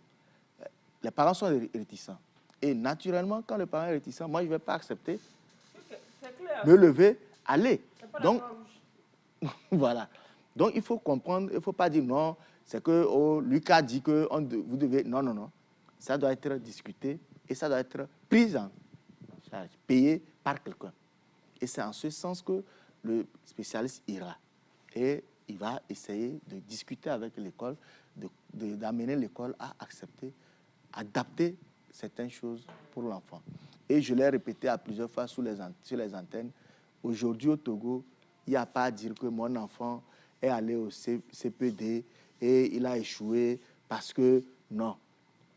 les parents sont réticents. Et naturellement, quand le parent est réticent, moi, je ne vais pas accepter me lever, aller. Donc, voilà. Donc, il faut comprendre, il ne faut pas dire non, c'est que Lucas dit que vous devez... Non. Ça doit être discuté et ça doit être pris en charge, payé par quelqu'un. Et c'est en ce sens que le spécialiste ira. Et il va essayer de discuter avec l'école, d'amener l'école à accepter, adapter certaines choses pour l'enfant. Et je l'ai répété à plusieurs fois sur les antennes. Aujourd'hui, au Togo, il n'y a pas à dire que mon enfant est allé au CPD et il a échoué parce que non.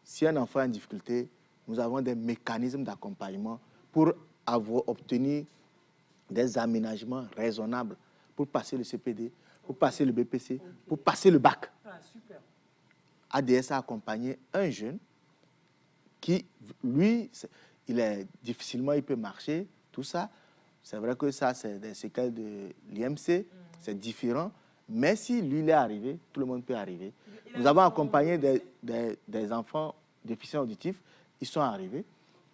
Si un enfant est en difficulté, nous avons des mécanismes d'accompagnement pour obtenir des aménagements raisonnables pour passer le CPD, pour passer le BPC, pour passer le bac. Super. ADS a accompagné un jeune qui, lui, il peut marcher, tout ça. C'est vrai que ça, c'est des séquelles de l'IMC, c'est différent. Mais si lui, il est arrivé, tout le monde peut arriver. Nous avons accompagné des enfants déficients auditifs, ils sont arrivés.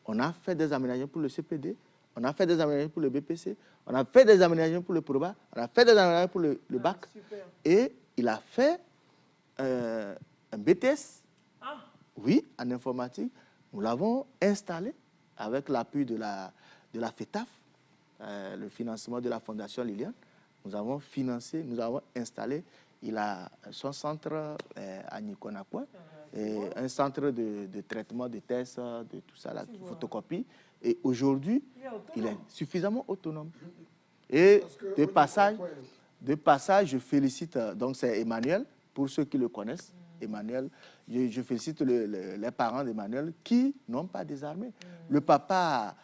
On a fait des aménagements pour le CPD, on a fait des aménagements pour le BPC, on a fait des aménagements pour le PROBA, on a fait des aménagements pour le bac. Et il a fait un BTS, oui, en informatique. Nous l'avons installé avec l'appui de la FETAF, le financement de la Fondation Liliane. Nous avons financé, nous avons installé. Il a son centre à Nikonakwa, un centre de traitement de tests, de tout ça, la photocopie. Et aujourd'hui, il est suffisamment autonome. Et de passage, je félicite, donc c'est Emmanuel, pour ceux qui le connaissent, Emmanuel, je félicite les parents d'Emmanuel qui n'ont pas désarmé. Le papa,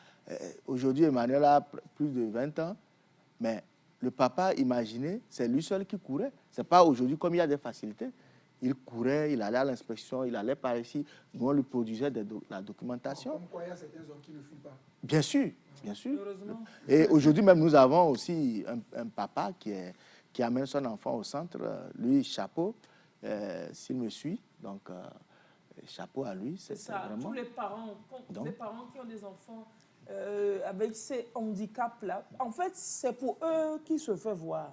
aujourd'hui, Emmanuel a plus de 20 ans, mais le papa, imaginez, c'est lui seul qui courait. Ce n'est pas aujourd'hui comme il y a des facilités. Il courait, il allait à l'inspection, il allait par ici. Nous, on lui produisait la documentation. Comme quoi, il y a certains hommes qui ne fuient pas. Bien sûr, bien sûr. Heureusement. Et aujourd'hui même, nous avons aussi un papa qui amène son enfant au centre. Lui, chapeau, s'il me suit. Donc, chapeau à lui. C'est ça, vraiment... tous les parents qui ont des enfants avec ces handicaps-là, en fait, c'est pour eux qui se fait voir.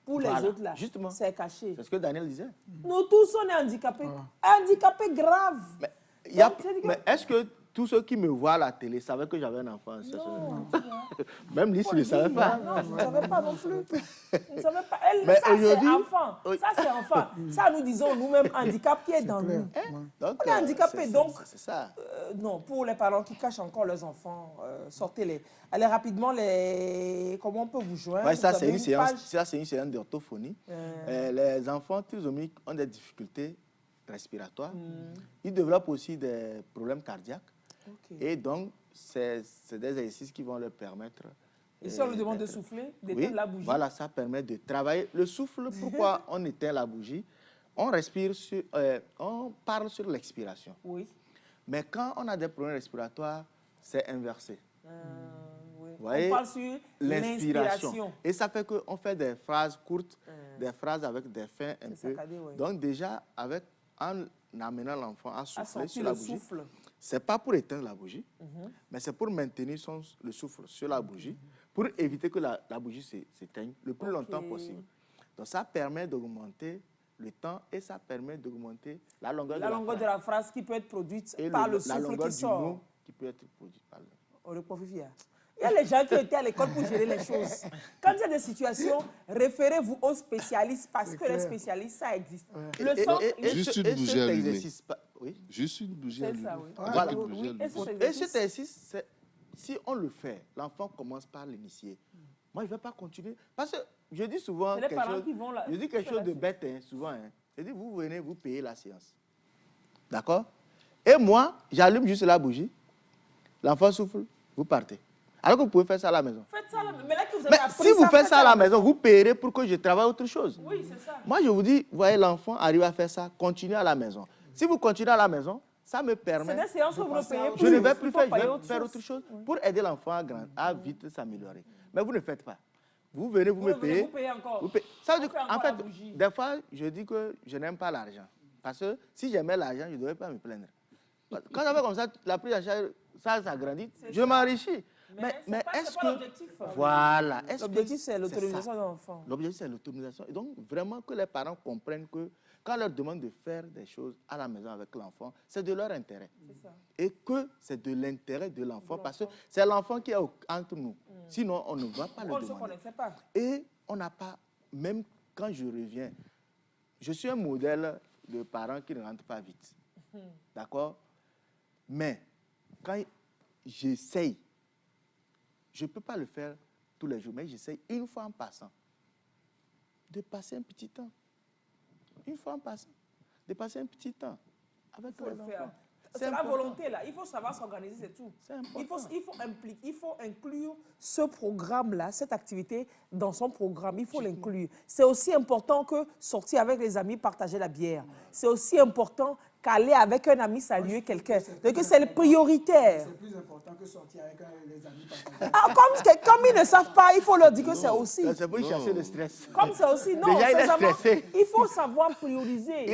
Pour les autres, là, c'est caché. C'est ce que Daniel disait. Nous tous, on est handicapés. Handicapés graves. Mais est-ce que tous ceux qui me voient à la télé savaient que j'avais un enfant? Non. Même Lise ne savait pas. Non, je ne savais pas non plus. Je ne savais pas. Mais ça, c'est enfant. Oui. Ça, c'est enfant. Ça, nous disons nous-mêmes, handicap qui est dans nous. Donc, on est handicapés, donc... C'est ça. Non, pour les parents qui cachent encore leurs enfants, sortez-les. Allez rapidement, comment on peut vous joindre? Ouais, ça, c'est une séance d'orthophonie. Les enfants trisomiques ont des difficultés respiratoires. Ils développent aussi des problèmes cardiaques. Et donc, c'est des exercices qui vont leur permettre... Et si on leur demande de souffler, d'éteindre la bougie? Voilà, ça permet de travailler. Le souffle, pourquoi on éteint la bougie? On respire, on parle sur l'expiration. Oui. Mais quand on a des problèmes respiratoires, c'est inversé. Oui. Vous voyez, on parle sur l'inspiration. Et ça fait qu'on fait des phrases courtes, des phrases avec des fins un peu. Saccadé, oui. Donc déjà, en amenant l'enfant à souffler sur la bougie, souffle. Ce n'est pas pour éteindre la bougie, mais c'est pour maintenir le souffle sur la bougie, pour éviter que la bougie s'éteigne le plus longtemps possible. Donc ça permet d'augmenter le temps et ça permet d'augmenter la longueur de la phrase qui peut être produite par le souffle qui sort. Du mot qui peut être produit par le... Il y a les gens qui étaient à l'école pour gérer les choses. Quand il y a des situations, référez-vous aux spécialistes parce que les spécialistes, ça existe. Le centre... Juste une bougie allumée. Oui. Juste une bougie allumée. Ça, oui. Voilà. Et cet exercice, si on le fait, l'enfant commence par l'initier. Moi, je ne vais pas continuer. Parce que je dis souvent quelque chose de bête, souvent. Je dis, vous venez, vous payez la séance. D'accord? Et moi, j'allume juste la bougie. L'enfant souffle, vous partez. Alors que vous pouvez faire ça à la maison. Faites ça à la maison. Mais là que vous avez appris si vous faites ça à la maison, vous payerez pour que je travaille autre chose. Oui, c'est ça. Moi, je vous dis, vous voyez, l'enfant arrive à faire ça, continuez à la maison. Si vous continuez à la maison, ça me permet... C'est des séances que vous ne payez plus. Je ne vais plus faire, je vais faire autre chose pour aider l'enfant à vite s'améliorer. Mais vous ne faites pas. Vous venez, vous me payez. Vous payez encore. Ça veut dire, en fait, des fois, je dis que je n'aime pas l'argent. Parce que si j'aimais l'argent, je ne devrais pas me plaindre. Quand ça fait comme ça, la prise en charge, ça s'agrandit, je m'enrichis. Mais est-ce que... l'objectif. Voilà. L'objectif, c'est l'autonomisation de l'enfant. L'objectif, c'est l'autonomisation. Et donc, vraiment que les parents comprennent que quand on leur demande de faire des choses à la maison avec l'enfant, c'est de leur intérêt. Et que c'est de l'intérêt de l'enfant parce que c'est l'enfant qui est entre nous. Sinon, on ne va pas le demander. On ne sait pas. Et on n'a pas, même quand je reviens, je suis un modèle de parents qui ne rentrent pas vite. D'accord? Mais quand j'essaye, je ne peux pas le faire tous les jours, mais j'essaye une fois en passant de passer un petit temps. Une fois en passant, de passer un petit temps avec les enfants. C'est la volonté, là. Il faut savoir s'organiser, c'est tout. Il faut inclure ce programme-là, cette activité dans son programme. Il faut l'inclure. C'est aussi important que sortir avec les amis, partager la bière. C'est aussi important qu'aller avec un ami saluer quelqu'un. Donc, c'est le prioritaire. C'est plus important que sortir avec les amis, partager. Comme ils ne savent pas, il faut leur dire que c'est aussi. C'est pour chercher le stress. Comme c'est aussi. Non, déjà, il est stressé. Il faut savoir prioriser.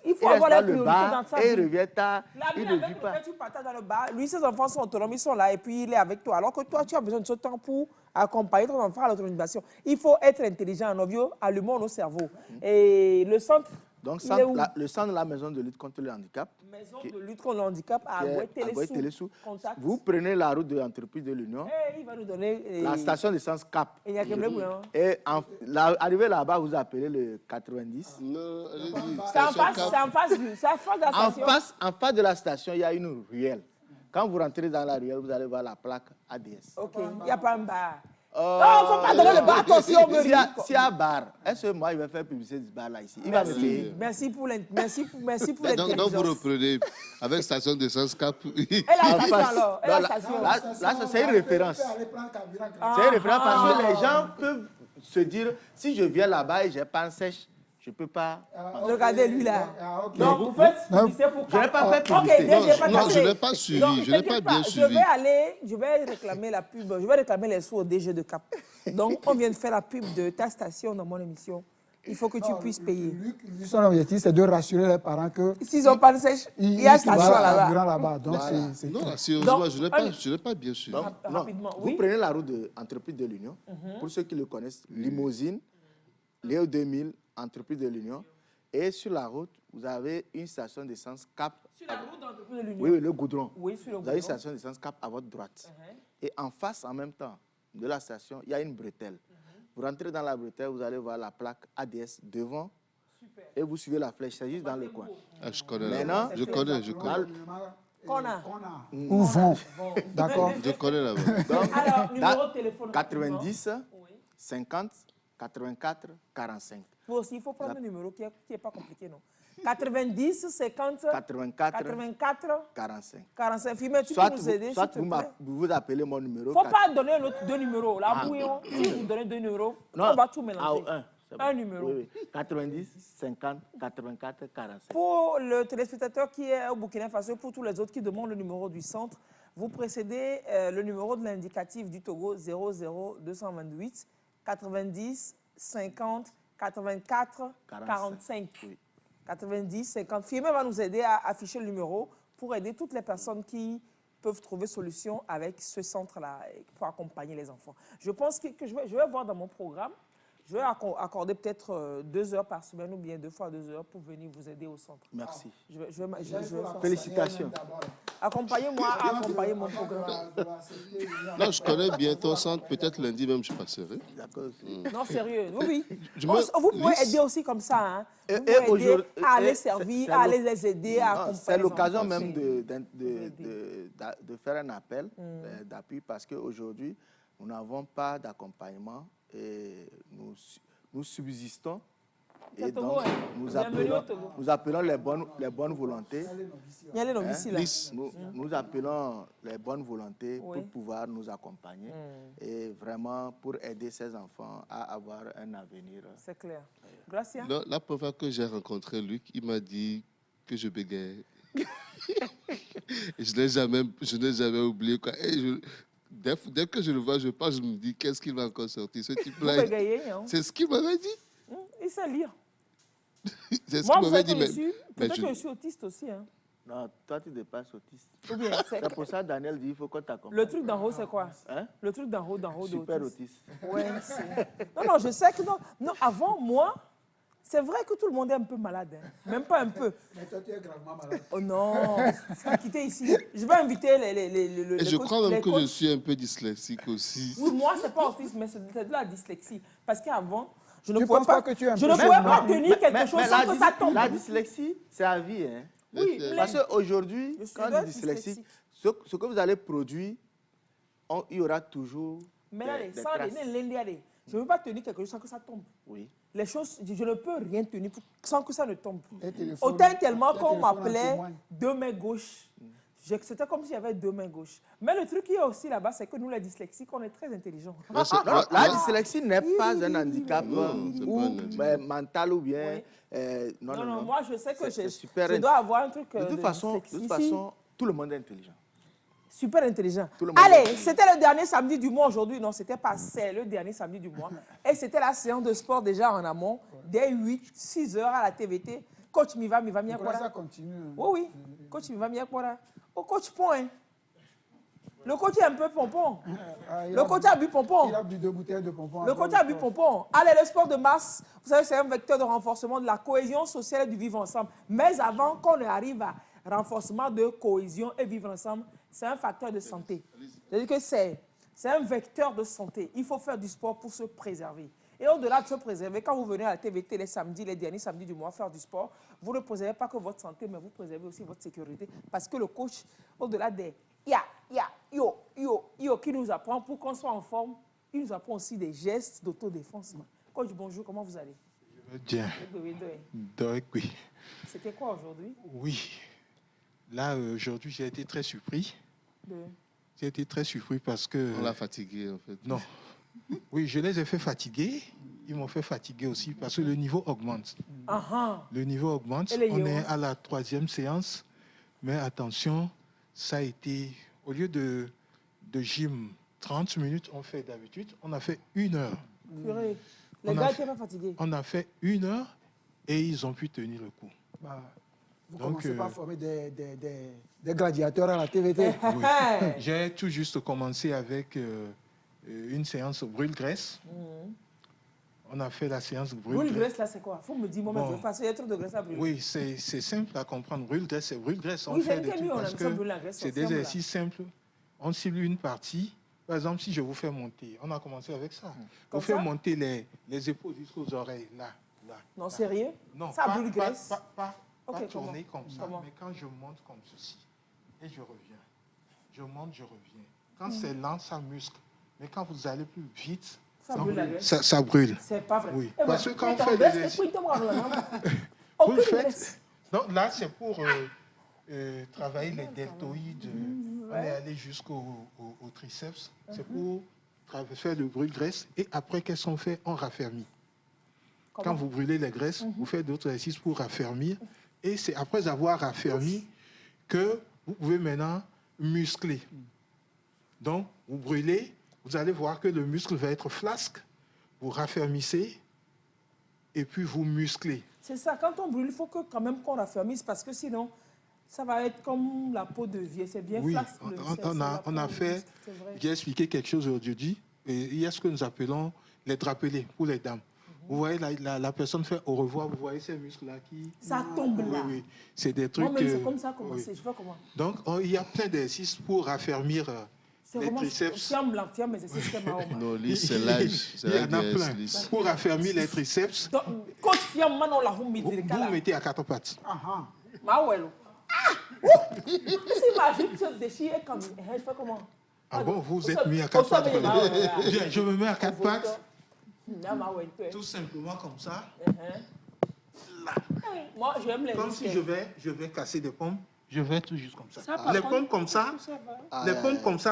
Il faut avoir la les priorités dans sa vie. Et il revient tard. L'ami avec lequel tu partages dans le bar, lui, ses enfants sont autonomes, ils sont là et puis il est avec toi. Alors que toi, tu as besoin de ce temps pour accompagner ton enfant à l'autonomisation. Il faut être intelligent, Novio, allumons nos cerveaux. Et le centre... Donc, le centre de la maison de lutte contre le handicap. Maison de lutte contre le handicap à Agoué-Télésou. Vous prenez la route de l'entreprise de l'Union. Il va nous donner... la station d'essence Cap. Il y a et arrivé là-bas, vous appelez le 90. Non, c'est en face de la station. En face de la station, il y a une ruelle. Quand vous rentrez dans la ruelle, vous allez voir la plaque ADS. OK. Il n'y a pas un bar. Non, faut pas donner le bar. Attention, S'il y a bar, est-ce que moi, il va faire publicité du bar là ici? Il va me payer. Merci pour l'intelligence. Donc vous reprenez avec station d'essence Cap. Et la station alors? Et la station? Là, c'est une référence. C'est une référence parce que les gens peuvent se dire, si je viens là-bas et j'ai pas sèche, je ne peux pas. Regardez lui là. Ok. Donc, vous faites publicité pour Je n'ai pas fait Ok, publicité. Non, je n'ai pas suivi. Donc, Je n'ai pas t'inquiète bien suivi. je vais réclamer la pub, je vais réclamer les sous au DG de Cap. Donc, on vient de faire la pub de ta station dans mon émission. Il faut que tu puisses payer. Lui, son objectif, c'est de rassurer les parents que... S'ils n'ont pas de sèche, il y a station là-bas. Donc, c'est Non, clair. sérieusement, je n'ai pas bien suivi. Non, Rapidement, vous oui. prenez la route de Entreprise de l'Union. Pour ceux qui le connaissent, Limousine, Léo 2000, Entreprise de l'Union. Et sur la route, vous avez une station d'essence Cap. Sur la route d'entreprise de l'Union. Oui, le goudron. Oui, sur le Vous avez une goudron. station d'essence Cap à votre droite. Et en face, en même temps de la station, il y a une bretelle. Vous rentrez dans la bretelle, vous allez voir la plaque ADS devant. Super. Et vous suivez la flèche, c'est juste dans le coin. Ah, je connais. Maintenant, Je connais. Qu'on a. Ou vont. D'accord. Je connais là-bas. Alors, numéro de téléphone. 90 Oui. 50 84 45. Vous aussi, il faut prendre un numéro qui n'est pas compliqué, non? 90, 50, 84 84, 45. 45. Fimé, tu Soit, peux nous aider, soit s'il te plaît? vous appelez mon numéro. Il ne faut pas donner deux numéros. Là, bouillon, si vous donnez deux numéros, on va tout mélanger. C'est bon. Un numéro. Oui, oui. 90 50 84 45. Pour le téléspectateur qui est au Burkina Faso, pour tous les autres qui demandent le numéro du centre, vous précédez le numéro de l'indicatif du Togo 00228 90 50 84 45. Oui. 90 50. Firme va nous aider à afficher le numéro pour aider toutes les personnes qui peuvent trouver solution avec ce centre-là pour accompagner les enfants. Je pense que je vais voir dans mon programme. Je vais accorder peut-être 2 heures par semaine ou bien 2 fois 2 heures pour venir vous aider au centre. Merci. Je vais faire ça. Félicitations. Accompagnez-moi à accompagner mon programme. Non, je connais bien ton centre. Peut-être lundi même, je passerai. D'accord. Non, sérieux, oui. Je Vous pouvez Lys, aider aussi comme ça. Hein. Vous Et pouvez aider aujourd'hui- à aller et servir, c'est à aller les aider, à accompagner. C'est les l'occasion enfants. même de faire un appel d'appui parce qu'aujourd'hui, nous n'avons pas d'accompagnement et nous subsistons. C'est Et Togo, donc, hein. Bienvenue au Togo. nous appelons les bonnes volontés. Il y a les novices là. Lys, Nous appelons les bonnes volontés Oui. pour pouvoir nous accompagner et vraiment pour aider ces enfants à avoir un avenir. C'est clair. Gracias. la première fois que j'ai rencontré Luc, il m'a dit que je bégayais. Et je n'ai jamais oublié. Quoi. Et dès que je le vois, je pense, je me dis, qu'est-ce qu'il va encore sortir? Ce Vous type-là, bégayez, hein. c'est ce qu'il m'avait dit. Il sait lire. C'est ce Moi, qu'il vous m'avait savez dit. que je suis, mais peut-être que je suis autiste aussi. Hein. Non, toi, tu dépasses autiste. Ou bien, C'est pour ça que Daniel dit il faut qu'on t'accompagne. le truc d'en haut, c'est quoi? Hein? Le truc d'en haut de Super autiste. autiste. Ouais, non, je sais que non. Non, avant, moi, c'est vrai que tout le monde est un peu malade. Hein. Même pas un peu. Mais toi, tu es gravement malade. Oh non, il faut quitter ici. Je vais inviter les Et je coachs- crois même les que je coachs. suis un peu dyslexique aussi. Oui, moi, c'est pas autisme, mais c'est de la dyslexie. Parce qu'avant, je ne Tu pouvais penses pas, pas que tu es un je peu ne pouvais pas gênant? tenir quelque chose sans que ça tombe. La dyslexie, c'est à vie. Hein? Oui, Parce qu'aujourd'hui, Je suis quand on dit dyslexie, ce que vous allez produire, il y aura toujours mais là, des sans traces. je ne veux pas tenir quelque chose sans que ça tombe. Oui. Les choses, je ne peux rien tenir sans que ça ne tombe. Tes téléphones- Autant tellement tes qu'on téléphones en m'appelait témoignent. deux mains gauches. C'était comme si j'avais deux mains gauches. Mais le truc qui est aussi là-bas, c'est que nous, les dyslexiques, on est très intelligents. Moi, c'est- Non, moi- la moi- dyslexie n'est pas un handicap Non, c'est ou pas un handicap. mental ou bien... Oui. Non, moi, je sais que C'est je super dois avoir un truc De toute façon, dyslexie. tout le monde est intelligent. Super intelligent. Tout le monde Allez, est- c'était le dernier samedi du mois aujourd'hui. Non, c'était pas c'est le dernier samedi du mois. Et c'était la séance de sport déjà en amont, dès 6 heures à la TVT. Coach Miva Pourquoi ça Miakwara. continue? Oui. Coach Miva Miakwara. Au coach point. Le coach est un peu pompon. Ah, il Le coach a bu pompon. Il a bu 2 bouteilles de pompon. Le après coach a bu sport. pompon. Allez, le sport de masse, vous savez, c'est un vecteur de renforcement de la cohésion sociale et du vivre ensemble. Mais avant qu'on arrive à renforcement de cohésion et vivre ensemble, c'est un facteur de santé. C'est-à-dire que c'est un vecteur de santé. Il faut faire du sport pour se préserver. Et au-delà de se préserver, quand vous venez à la TVT les samedis, les derniers samedis du mois, faire du sport, vous ne préservez pas que votre santé, mais vous préservez aussi votre sécurité. Parce que le coach, au-delà des yo qui nous apprend pour qu'on soit en forme, il nous apprend aussi des gestes d'autodéfense. Coach, bonjour, comment vous allez? Bien. Oui. C'était quoi aujourd'hui? Oui. Là, aujourd'hui, j'ai été très surpris. J'ai été très surpris parce que... On l'a fatigué, en fait. Non. Oui, je les ai fait fatiguer. Ils m'ont fait fatiguer aussi parce que le niveau augmente. Le niveau augmente. On est à la 3e séance. Mais attention, ça a été... Au lieu de gym 30 minutes, on fait d'habitude, on a fait 1 heure. Purée. Les gars n'étaient pas fatigués. On a fait 1 heure et ils ont pu tenir le coup. Vous commencez par former des gladiateurs à la TVT. Oui. J'ai tout juste commencé avec une séance brûle-graisse. On a fait la séance brûle-graisse. Brûle-graisse, là, c'est quoi? Il faut me dire, moi, je vais faire il y a trop de graisse à brûler. Oui, c'est simple à comprendre. Brûle-graisse, c'est brûle-graisse. Oui, j'ai dit parce que c'est des exercices simples. On cible une partie. Par exemple, si je vous fais monter, on a commencé avec ça. Vous faites monter les épaules jusqu'aux oreilles, là. Non, sérieux? Non, ça brûle-graisse? Pas tourner comme ça, mais quand je monte comme ceci, et je reviens. Je monte, je reviens. Quand c'est lent, ça muscle. Mais quand vous allez plus vite, ça brûle. C'est pas vrai. Oui. Parce que quand on fait des exercices... Vous le faites. Donc là, c'est pour travailler les deltoïdes. On est allé jusqu'au triceps. C'est pour faire le brûle-graisse. Et après, qu'est-ce qu'on fait? On raffermit. Quand vous brûlez les graisses, vous faites d'autres exercices pour raffermir. Et c'est après avoir raffermi que vous pouvez maintenant muscler. Donc, vous brûlez, vous allez voir que le muscle va être flasque. Vous raffermissez et puis vous musclez. C'est ça, quand on brûle, il faut que quand même qu'on raffermisse parce que sinon, ça va être comme la peau de vie. C'est bien flasque. On a fait, j'ai expliqué quelque chose aujourd'hui. Il y a ce que nous appelons les drapelés pour les dames. Vous voyez, la personne fait au revoir, vous voyez ces muscles-là qui... Ça tombe là. Oui. C'est des trucs... Moi-même, c'est comme ça commencer. Je vois comment. Donc, il y a plein d'exercices pour raffermir les triceps. Non, lui, c'est l'âge. Il y en a plein. Pour raffermir les triceps, vous mettez à 4 pattes. Ah bon, vous êtes mis à 4 pattes. Bien, je me mets à 4 pattes. Tout simplement comme ça. Là. Moi, j'aime les comme si je vais casser des pommes, je vais tout juste comme ça. Les pommes comme ça,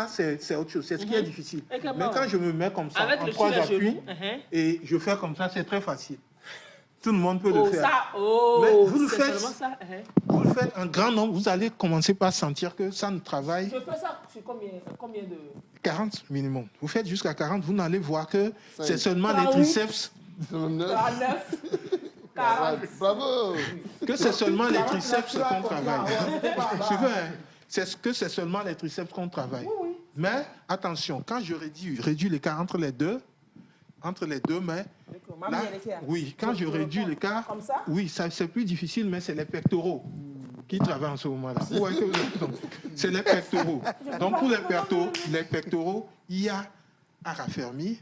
c'est autre chose. C'est ce qui est difficile. Mais quand je me mets comme ça, en 3 appuis, et je fais comme ça, c'est très facile. Tout le monde peut le faire. Mais vous le faites en grand nombre, vous allez commencer par sentir que ça ne travaille. Je fais ça sur combien de... 40 minimum. Vous faites jusqu'à 40, vous n'allez voir que c'est seulement les triceps. 49. 40. Bravo. Que c'est seulement les triceps qu'on travaille. C'est seulement les triceps qu'on travaille. Mais attention, quand je réduis l'écart entre les deux mains, là, oui, quand je réduis l'écart, oui, c'est plus difficile, mais c'est les pectoraux qui travaillent en ce moment-là. C'est les pectoraux. Donc pour les pectoraux, il y a à raffermir,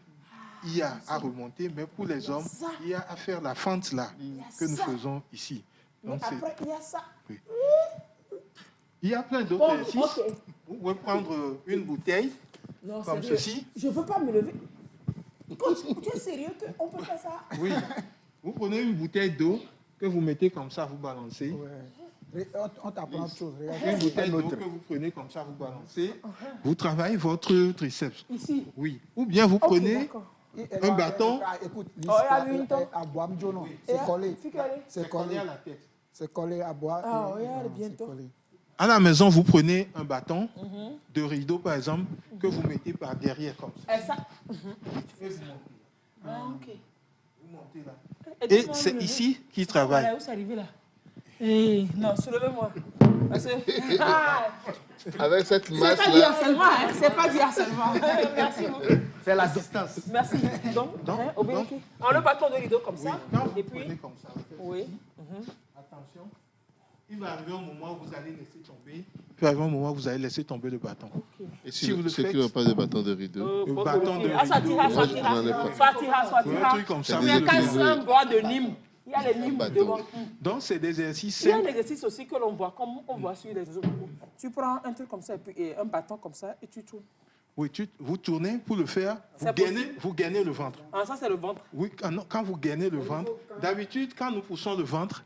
il y a à remonter, mais pour les hommes, il y a à faire la fente là que nous faisons ici. Donc, mais après, il y a ça. Oui. Il y a plein d'autres exercices. Vous pouvez prendre une bouteille comme ceci. Je ne peux pas me lever. Coach, tu es sérieux qu'on peut faire ça? Oui. Vous prenez une bouteille d'eau que vous mettez comme ça, vous balancez. Ouais. On t'apprend autre chose. Une bouteille d'eau que vous prenez comme ça, vous balancez. Vous travaillez votre triceps. Ici? Oui. Ou bien vous prenez un bâton. Écoute, c'est collé. C'est collé à la tête. C'est collé à bois. Ah, regarde, bientôt. À la maison, vous prenez un bâton de rideau, par exemple, que vous mettez par derrière comme ça. Et ça? Et vous montez. Ah, ok. Vous montez là. Et c'est ici qu'il travaille. Où c'est arrivé là? Non, soulevez-moi. Parce que... Avec cette C'est masse pas du là. harcèlement, hein? C'est pas du harcèlement. Merci beaucoup. C'est la distance. Merci. Donc, on le bâton de rideau comme ça. Quand vous Et puis, prenez comme ça, oui. attention, il va arriver un moment où vous allez laisser tomber. Il va arriver un moment où vous allez laisser tomber le bâton. Et Si vous le ceux faites- qui n'ont pas de bâton de rideau. Le bâton de Ah, ça rideau. tira, Moi, ça je tira. n'en ai pas. Soit tira, soit Un tira. truc comme ça. C'est vous des le Quand faites. c'est un bois de Nîmes, il y a les Nîmes Bateau. devant. Donc, c'est des exercices Il y a un simples. exercice aussi que l'on voit, comme on voit sur les réseaux. Tu prends un truc comme ça, et puis un bâton comme ça, et tu tournes. Oui, vous tournez pour le faire, vous gainez le ventre. Ah, ça, c'est le ventre. Oui, quand vous gainez le ventre, d'habitude, quand nous poussons le ventre,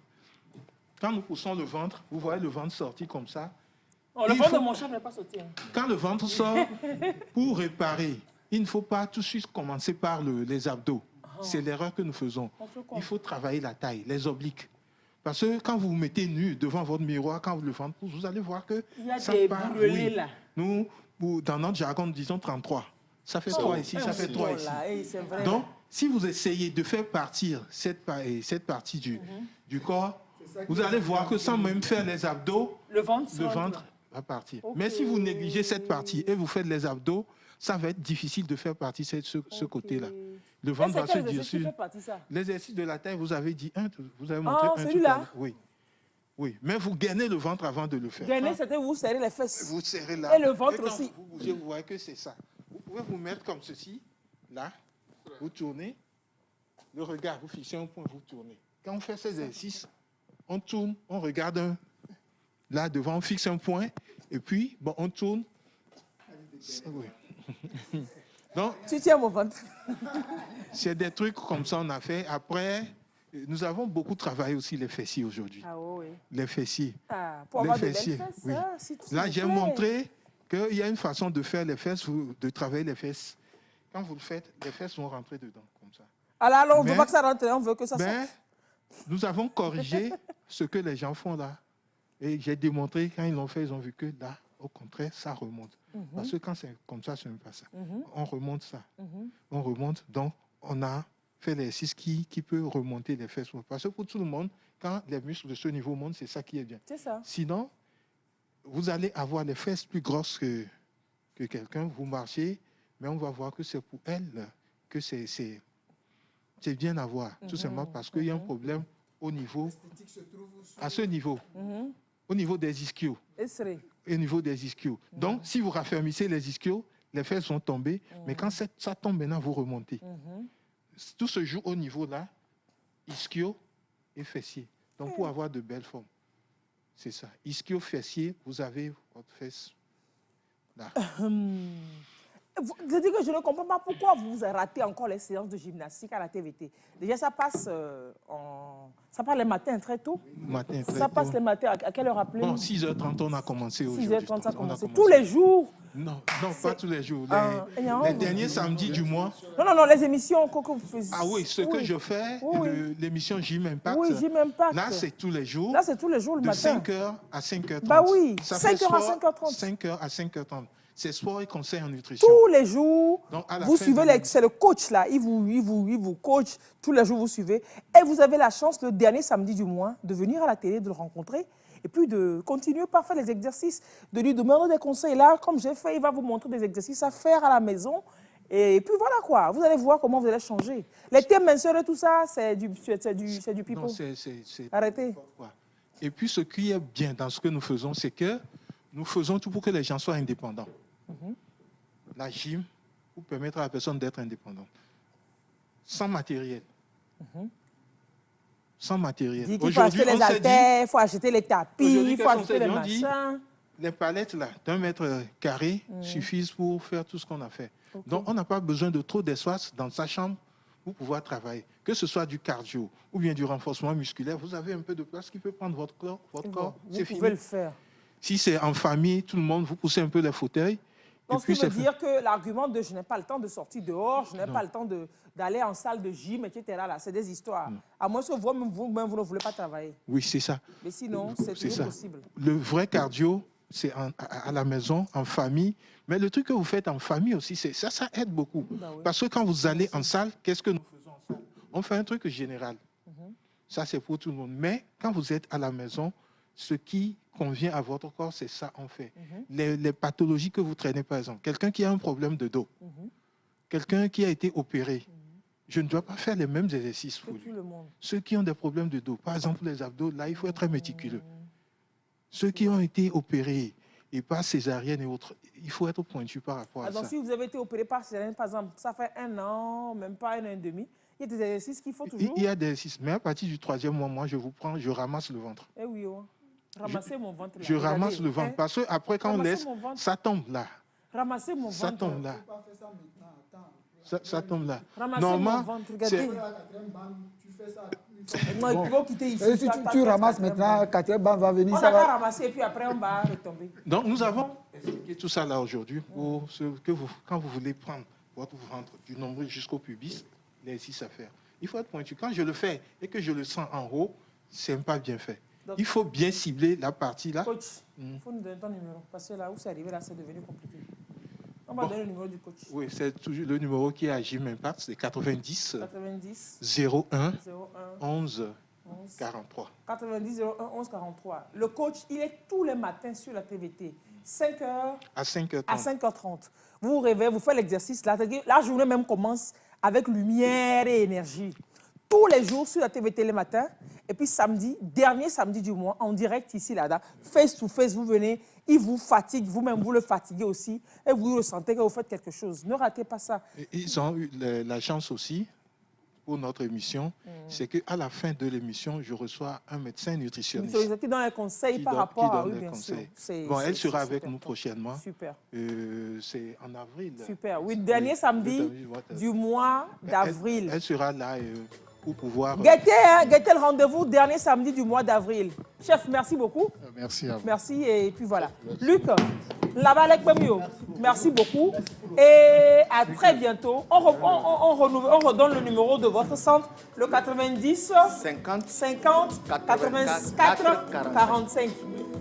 vous voyez le ventre sortir comme ça. Oh, le ventre de mon chef n'est pas sorti. Hein. Quand le ventre sort, pour réparer, il ne faut pas tout de suite commencer par les abdos. C'est l'erreur que nous faisons. Il faut travailler la taille, les obliques. Parce que quand vous vous mettez nu devant votre miroir, quand le ventre pousse, vous allez voir que il y a des bourrelets là. Nous, dans notre jargon, nous disons 33. Ça fait 3 ici, ça fait 3 ici. Vrai, donc, si vous essayez de faire partir cette partie du corps, vous allez voir que sans même faire les abdos, le ventre va partir. Okay. Mais si vous négligez cette partie et vous faites les abdos, ça va être difficile de faire partir ce côté-là. Le ventre va se durcir. L'exercice de la taille, vous avez dit un, vous avez montré un. Celui-là. Oui. Oui, mais vous gainez le ventre avant de le faire. Gainer, c'était vous serrez les fesses. Vous serrez là. Et le ventre aussi. Vous bougez, vous voyez que c'est ça. Vous pouvez vous mettre comme ceci, là, vous tournez, le regard, vous fixez un point, vous tournez. Quand on fait ces exercices, on tourne, on regarde là devant, on fixe un point, et puis, bon, on tourne. Oui. Donc, tu tiens mon ventre. C'est des trucs comme ça on a fait. Après, nous avons beaucoup travaillé aussi les fessiers aujourd'hui. Ah oui. Les fessiers. Ah, pour avoir les fessiers, de belles fesses, oui. Ça, là, j'ai montré qu'il y a une façon de faire les fesses, de travailler les fesses. Quand vous le faites, les fesses vont rentrer dedans, comme ça. Alors, on ne veut pas que ça rentre, on veut que ça sorte. Nous avons corrigé ce que les gens font là. Et j'ai démontré, quand ils l'ont fait, ils ont vu que là, au contraire, ça remonte. Parce que quand c'est comme ça, ce n'est pas ça. On remonte ça. On remonte, donc on a fait l'exercice qui peut remonter les fesses. Parce que pour tout le monde, quand les muscles de ce niveau montent, c'est ça qui est bien. C'est ça. Sinon, vous allez avoir les fesses plus grosses que quelqu'un, vous marchez, mais on va voir que c'est pour elle que c'est bien à voir. Tout simplement parce qu'il y a un problème au niveau, à ce niveau, au niveau des ischios. Au niveau des ischios. Donc, si vous raffermissez les ischios, les fesses vont tomber, mais quand ça tombe maintenant, vous remontez. Tout se joue au niveau là, ischio et fessier. Donc, pour avoir de belles formes, c'est ça. Ischio, fessier, vous avez votre fesse là. Je dis que je ne comprends pas pourquoi vous ratez encore les séances de gymnastique à la TVT. Déjà, ça passe ça passe les matins très tôt. Ça passe les matins. À quelle heure appelez-vous? Bon, 6h30, on a commencé aujourd'hui. 6h30, ça a commencé. Tous les jours? Non, pas tous les jours. Les derniers samedis du mois. Non, les émissions que vous faites. Ah oui, ce que je fais, l'émission Gym Impact. Oui, Gym Impact. Là, c'est tous les jours. Là, c'est tous les jours le matin. De 5h à 5h30. Bah oui, ça 5h à 5h30. 5h à 5h30. C'est sport et conseil en nutrition. Tous les jours, donc, vous suivez, c'est le coach là, il vous coach, tous les jours vous suivez. Et vous avez la chance, le dernier samedi du mois, de venir à la télé, de le rencontrer, et puis de continuer par faire les exercices, de lui demander des conseils. Là, comme j'ai fait, il va vous montrer des exercices à faire à la maison. Et puis voilà quoi, vous allez voir comment vous allez changer. Les thèmes minceurs et tout ça, c'est du pipeau. Non, c'est arrêtez. Et puis ce qui est bien dans ce que nous faisons, c'est que nous faisons tout pour que les gens soient indépendants. La gym vous permettre à la personne d'être indépendante. Sans matériel. Sans matériel. Il faut acheter les haltères, il faut acheter les tapis, il faut acheter les machins. Les palettes là, d'1 mètre carré suffisent pour faire tout ce qu'on a fait. Donc on n'a pas besoin de trop d'espace dans sa chambre pour pouvoir travailler. Que ce soit du cardio ou bien du renforcement musculaire, vous avez un peu de place qui peut prendre votre corps. Vous pouvez le faire. Si c'est en famille, tout le monde, vous poussez un peu les fauteuils. Donc, ce qui veut dire que l'argument de « je n'ai pas le temps de sortir dehors, je n'ai pas le temps d'aller en salle de gym, etc. » c'est des histoires. À moins que vous-même, vous ne voulez pas travailler. Oui, c'est ça. Mais sinon, c'est toujours possible. Le vrai cardio, c'est à la maison, en famille. Mais le truc que vous faites en famille aussi, ça aide beaucoup. Parce que quand vous allez en salle, qu'est-ce que nous faisons en salle? On fait un truc général. Ça, c'est pour tout le monde. Mais quand vous êtes à la maison, ce qui convient à votre corps, c'est ça on fait. Les pathologies que vous traînez, par exemple, quelqu'un qui a un problème de dos, quelqu'un qui a été opéré, je ne dois pas faire les mêmes exercices pour lui. Ceux qui ont des problèmes de dos, par exemple les abdos, là, il faut être très méticuleux. Ceux qui ont été opérés et par césarienne et autres, il faut être pointu par rapport à ça. Donc, si vous avez été opéré par césarienne, par exemple, ça fait 1 an, même pas 1 an et demi, il y a des exercices qu'il faut toujours. Il y a des exercices, mais à partir du 3e mois, moi, je vous prends, je ramasse le ventre. Eh oui, ramassez mon ventre. Là. Je ramasse le ventre, parce qu'après, quand on laisse, ça tombe là. Ramassez mon Ça ventre. tombe là. Ça tombe là. Ramassez mon ventre, regardez. Non, il faut quitter ici. Si tu ramasses maintenant, quatrième banc va venir. On Ça n'a qu'à va. ramasser et puis après on va retomber. Donc, nous avons expliqué tout ça là aujourd'hui pour ce que quand vous voulez prendre votre ventre du nombril jusqu'au pubis, les 6 affaires. Il faut être pointu. Quand je le fais et que je le sens en haut, c'est pas bien fait. Donc, il faut bien cibler la partie là. Coach, il faut nous donner ton numéro. Parce que là où c'est arrivé, là, c'est devenu compliqué. On va donner le numéro du coach. Oui, c'est toujours le numéro qui est à Gym Impact, c'est 90 01 11 43. 90 01 11 43. Le coach, il est tous les matins sur la TVT. 5h à 5h30. À 5h30. Vous vous réveillez, vous faites l'exercice là. La journée même commence avec lumière et énergie. Tous les jours sur la TVT le matin. Et puis samedi, dernier samedi du mois, en direct ici, là, face to face, vous venez, il vous fatigue, vous-même vous le fatiguez aussi, et vous ressentez que vous faites quelque chose. Ne ratez pas ça. Ils ont eu la chance aussi, pour notre émission, c'est qu'à la fin de l'émission, je reçois un médecin nutritionniste. Qui donne les conseils par rapport à eux, bien sûr. Bon, elle sera avec nous prochainement. Super. C'est en avril. Super. Oui, dernier samedi du mois d'avril. Elle sera là pour pouvoir... Guettez le rendez-vous dernier samedi du mois d'avril. Chef, merci beaucoup. Merci à vous. Merci et puis voilà. Luc, là-bas, merci beaucoup. Et à très bientôt. On redonne le numéro de votre centre, le 90 50 84 45.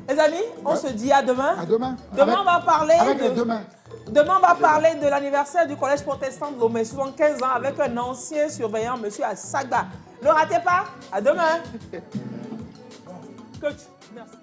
Les amis, on se dit à demain. À demain. Demain, on va parler Demain, on va parler de l'anniversaire du collège protestant de Lomé, 75 ans, avec un ancien surveillant, M. Assaga. Ne ratez pas. À demain. Coach, merci.